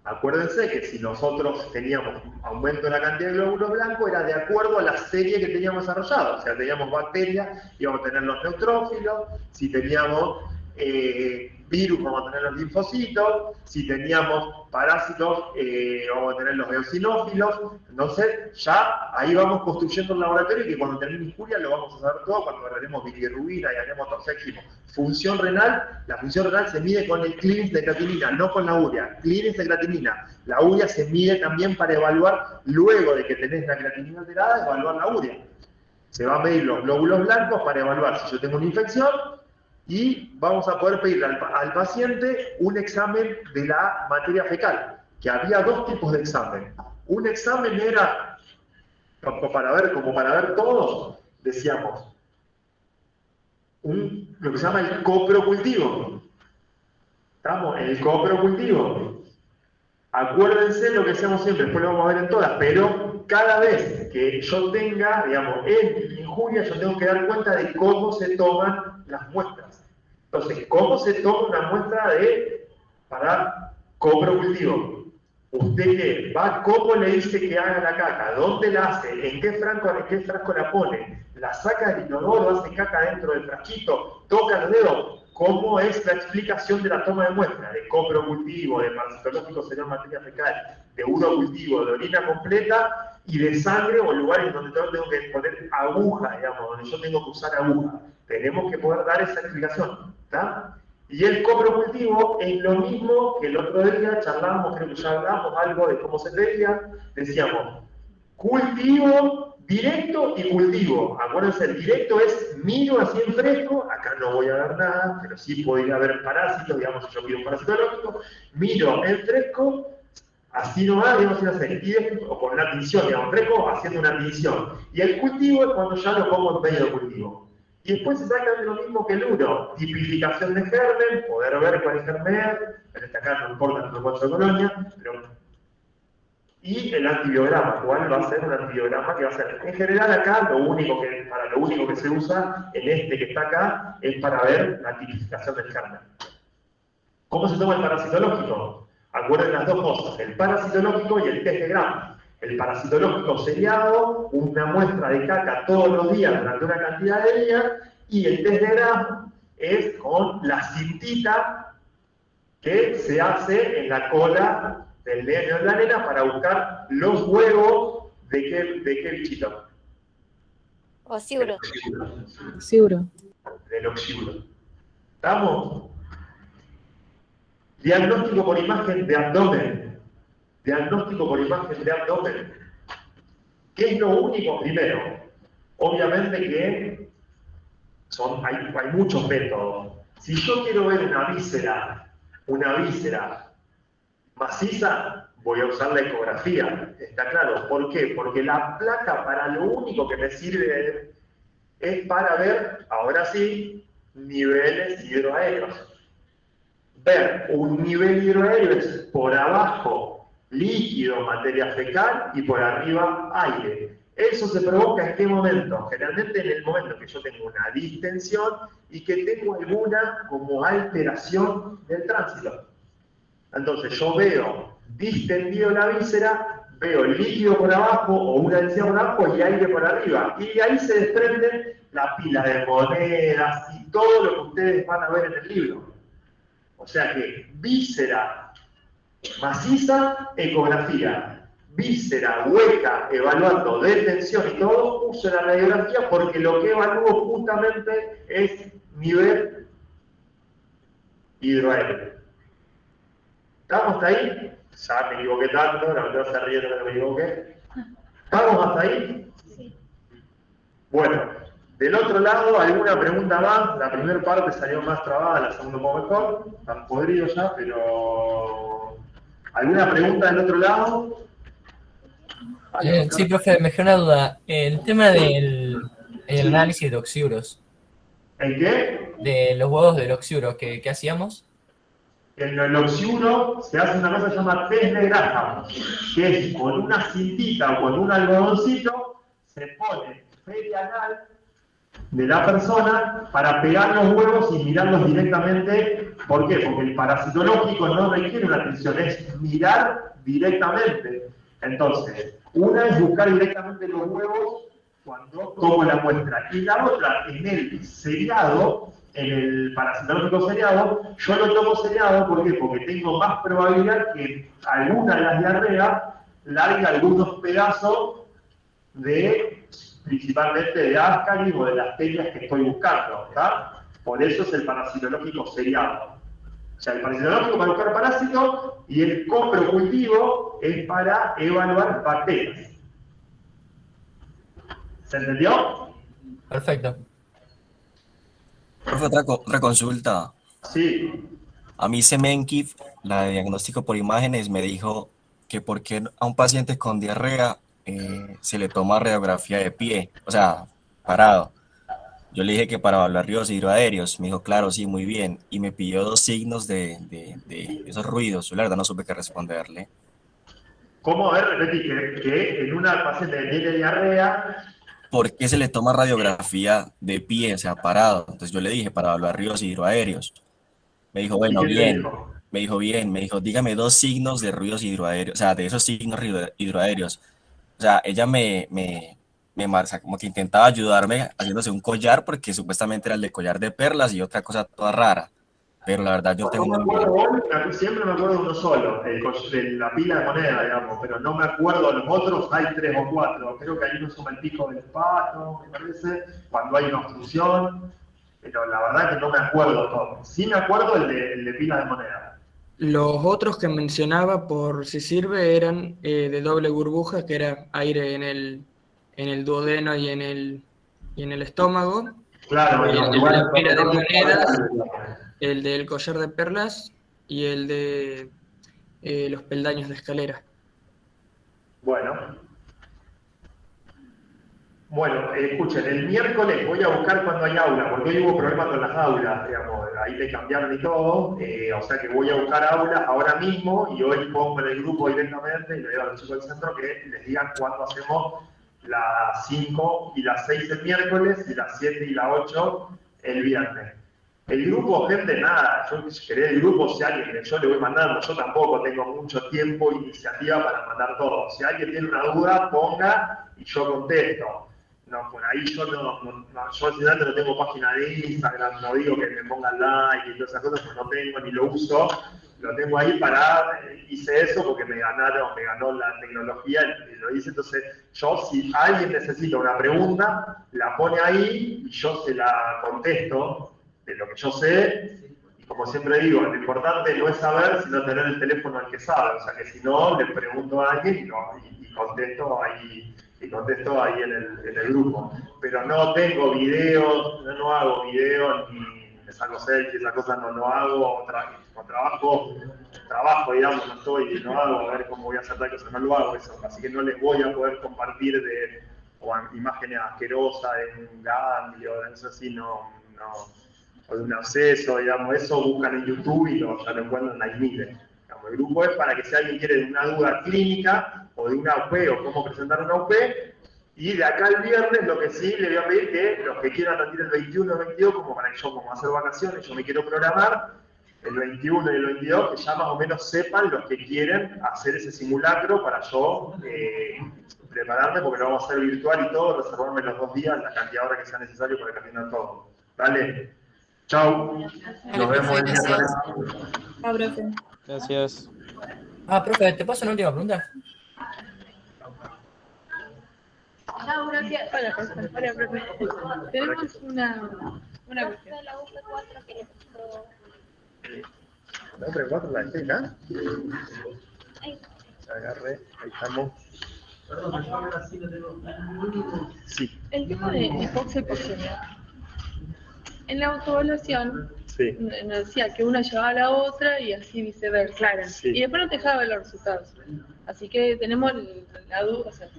Acuérdense que si nosotros teníamos aumento en la cantidad de glóbulos blancos, era de acuerdo a la serie que teníamos desarrollado. O sea, teníamos bacterias, íbamos a tener los neutrófilos, si teníamos virus, vamos a tener los linfocitos, si teníamos parásitos, vamos a tener los eosinófilos. Entonces, ya ahí vamos construyendo un laboratorio que cuando termine injuria lo vamos a saber todo, cuando haremos bilirrubina y haremos toxéximo. Función renal, la función renal se mide con el clearance de creatinina, no con la urea. Clearance de creatinina. La urea se mide también para evaluar, luego de que tenés la creatinina alterada, evaluar la urea. Se va a medir los glóbulos blancos para evaluar si yo tengo una infección, y vamos a poder pedirle al paciente un examen de la materia fecal, que había 2 tipos de examen. Un examen era, como para ver todos, decíamos, lo que se llama el coprocultivo. ¿Estamos? El coprocultivo. Acuérdense lo que hacemos siempre, después lo vamos a ver en todas, pero cada vez que yo tenga, digamos, en injuria, yo tengo que dar cuenta de cómo se toman las muestras. Entonces, ¿cómo se toma una muestra para coprocultivo? Usted que va, ¿cómo le dice que haga la caca? ¿Dónde la hace? ¿En qué frasco la pone? ¿La saca del inodoro, hace caca dentro del frasquito? ¿Toca los dedos? ¿Cómo es la explicación de la toma de muestra? De coprocultivo, de parasitológico sería materia fecal, de urocultivo, de orina completa y de sangre o lugares donde tengo que poner aguja, digamos, donde yo tengo que usar aguja. Tenemos que poder dar esa explicación, ¿está? Y el coprocultivo es lo mismo que el otro día charlamos, creo que ya hablamos algo de cómo se veía, decíamos, cultivo directo y cultivo. Acuérdense, el directo es miro así en fresco, acá no voy a ver nada, pero sí podría haber parásitos, digamos, si yo quiero un parasitológico, miro en fresco, así nomás, digamos, sin hacer, y después, o con una tinción, digamos, fresco, haciendo una tinción. Y el cultivo es cuando ya lo pongo en medio de cultivo. Y después exactamente lo mismo que el 1, tipificación de germen, poder ver cuál es germen, en este caso no importa el protocolo de colonia, pero... Y el antibiograma, ¿cuál va a ser un antibiograma que va a ser? En general acá, lo único que se usa, en este que está acá, es para ver la tipificación del germen. ¿Cómo se toma el parasitológico? Acuerden las dos cosas, el parasitológico y el test de Gram. El parasitológico seriado, una muestra de caca todos los días durante una cantidad de días, y el test de Gram es con la cintita que se hace en la cola del nene o de la nena para buscar los huevos de qué bichito. Oxiuro. Seguro. Del oxiuro. ¿Estamos? Diagnóstico por imagen de abdomen. Diagnóstico por imagen de abdomen. ¿Qué es lo único? Primero, obviamente que hay muchos métodos. Si yo quiero ver una víscera maciza, voy a usar la ecografía, está claro. ¿Por qué? Porque la placa para lo único que me sirve es para ver, ahora sí, niveles hidroaéreos. Ver un nivel hidroaéreo es por abajo líquido, materia fecal, y por arriba aire. Eso se provoca ¿en qué momento? Generalmente en el momento que yo tengo una distensión y que tengo alguna como alteración del tránsito. Entonces yo veo distendido la víscera, veo líquido por abajo o una densidad por abajo y aire por arriba. Y de ahí se desprenden la pila de monedas y todo lo que ustedes van a ver en el libro. O sea que víscera maciza, ecografía. Víscera hueca, evaluando de tensión y todo, uso la radiografía porque lo que evalúo justamente es nivel hidroaéreo. ¿Estamos hasta ahí? Ya me equivoqué tanto, la verdad se ríe de que me equivoqué. ¿Estamos hasta ahí? Sí. Bueno, del otro lado, ¿alguna pregunta más? La primera parte salió más trabada, la segunda un poco mejor. Están podridos ya, pero... ¿Alguna pregunta del otro lado? Sí, profe, me queda una duda. El tema del análisis de oxiuros. ¿El qué? De los huevos del oxiuro, ¿qué hacíamos? En el oxiuro se hace una cosa que se llama test de Graham, que es con una cintita o con un algodoncito, se pone feria anal de la persona para pegar los huevos y mirarlos directamente. ¿Por qué? Porque el parasitológico no requiere una atención, es mirar directamente. Entonces, una es buscar directamente los huevos cuando tomo la muestra, y la otra, en el seriado, en el parasitológico seriado, yo lo tomo seriado, ¿por qué? Porque tengo más probabilidad que alguna de las diarreas largue algunos pedazos de, principalmente de Ascaris o de las telias que estoy buscando, ¿está? Por eso es el parasitológico seriado. O sea, el parasitológico para buscar parásitos y el coprocultivo es para evaluar bacterias. ¿Se entendió? Perfecto. Profe, otra consulta. Sí. A mí Semenkif, la de diagnóstico por imágenes, me dijo que por qué a un paciente con diarrea se le toma radiografía de pie, o sea, parado. Yo le dije que para evaluar ríos hidroaéreos, me dijo, claro, sí, muy bien, y me pidió 2 signos de esos ruidos. Yo la verdad no supe qué responderle. ¿Cómo? A ver, repetí, que en una paciente que tiene diarrea... ¿Por qué se le toma radiografía de pie, o sea, parado? Entonces yo le dije, para evaluar ríos hidroaéreos. Me dijo, bueno, bien. Me dijo, bien. Me dijo, dígame 2 signos de ruidos hidroaéreos, o sea, de esos signos hidroaéreos. O sea, ella me marca, como que intentaba ayudarme haciéndose un collar, porque supuestamente era el de collar de perlas y otra cosa toda rara. Pero la verdad yo tengo... Siempre me acuerdo de uno solo, de la pila de moneda, digamos, pero no me acuerdo de los otros, hay 3 o 4. Creo que hay uno sobre el pico del pato, me parece, cuando hay una obstrucción, pero la verdad que no me acuerdo todo. Sí me acuerdo el de pila de moneda. Los otros que mencionaba, por si sirve, eran de doble burbuja, que era aire en el duodeno y en el estómago. Claro, el de la pila de monedas, el del collar de perlas y el de los peldaños de escalera. Bueno. Bueno, escuchen, el miércoles voy a buscar cuando hay aula, porque hoy hubo problemas con las aulas, digamos, ahí le cambiaron y todo, o sea que voy a buscar aulas ahora mismo y hoy pongo en el grupo directamente y le digo a los chicos del centro que les digan cuándo hacemos las 5 y las 6 el miércoles y las 7 y las 8 el viernes. El grupo, gente, nada, yo quería el grupo, si alguien, yo le voy mandando, yo tampoco tengo mucho tiempo e iniciativa para mandar todo. Si alguien tiene una duda, ponga y yo contesto. No, por ahí yo yo al final no tengo página de Instagram, no digo que me pongan like y todas esas cosas, pues no tengo ni lo uso. Lo tengo ahí hice eso porque me ganó la tecnología y lo hice. Entonces, yo si alguien necesita una pregunta, la pone ahí y yo se la contesto de lo que yo sé. Y como siempre digo, lo importante no es saber, sino tener el teléfono al que sabe. O sea que si no, le pregunto a alguien y contesto ahí. Y contesto ahí en el grupo. Pero no tengo videos, no hago videos, ni me saco selfies, esas cosas no hago. Trabajo, digamos, no hago, a ver cómo voy a hacer tal cosa, no lo hago eso. Así que no les voy a poder compartir imágenes asquerosas de un ganglio, de eso así, o de un absceso, digamos, eso buscan en YouTube y ya lo encuentran ahí miles. El grupo es para que si alguien quiere una duda clínica o de una UP o cómo presentar una UP, y de acá al viernes lo que sí le voy a pedir que los que quieran rendir el 21 o el 22, como para que yo, como hacer vacaciones, yo me quiero programar, el 21 y el 22, que ya más o menos sepan los que quieren hacer ese simulacro para yo prepararme, porque lo vamos a hacer virtual y todo, reservarme los 2 días, la cantidad de horas que sea necesario para terminar todo. ¿Vale? Chau. Nos vemos el miércoles. Ah, profe. Gracias. Profe, ¿te paso una última pregunta? Chao, gracias. Hola, profe. Tenemos una cuestión. De la UP4 que le puso... La UP4 la dejé acá. Agarré, ahí estamos. Sí. El tema de hipoxemia. En la autoevaluación sí. nos decía que una llevaba a la otra y así viceversa. Claro. Sí. Y después nos dejaba ver los resultados. Así que tenemos la duda, o sea,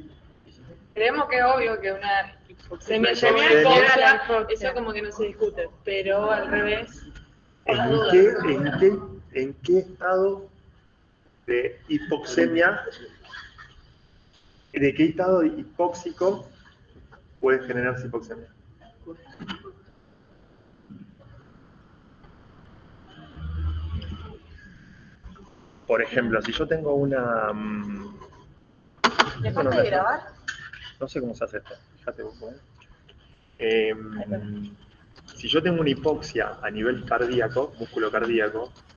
creemos que es obvio que una hipoxemia lleva a hipoxia, eso como que no se discute, pero al revés. ¿En qué estado de hipoxemia, de qué estado hipóxico puede generarse hipoxemia? Por ejemplo, si yo tengo una... ¿Después de grabar? No sé cómo se hace esto, ya te busco. Si yo tengo una hipoxia a nivel cardíaco, músculo cardíaco,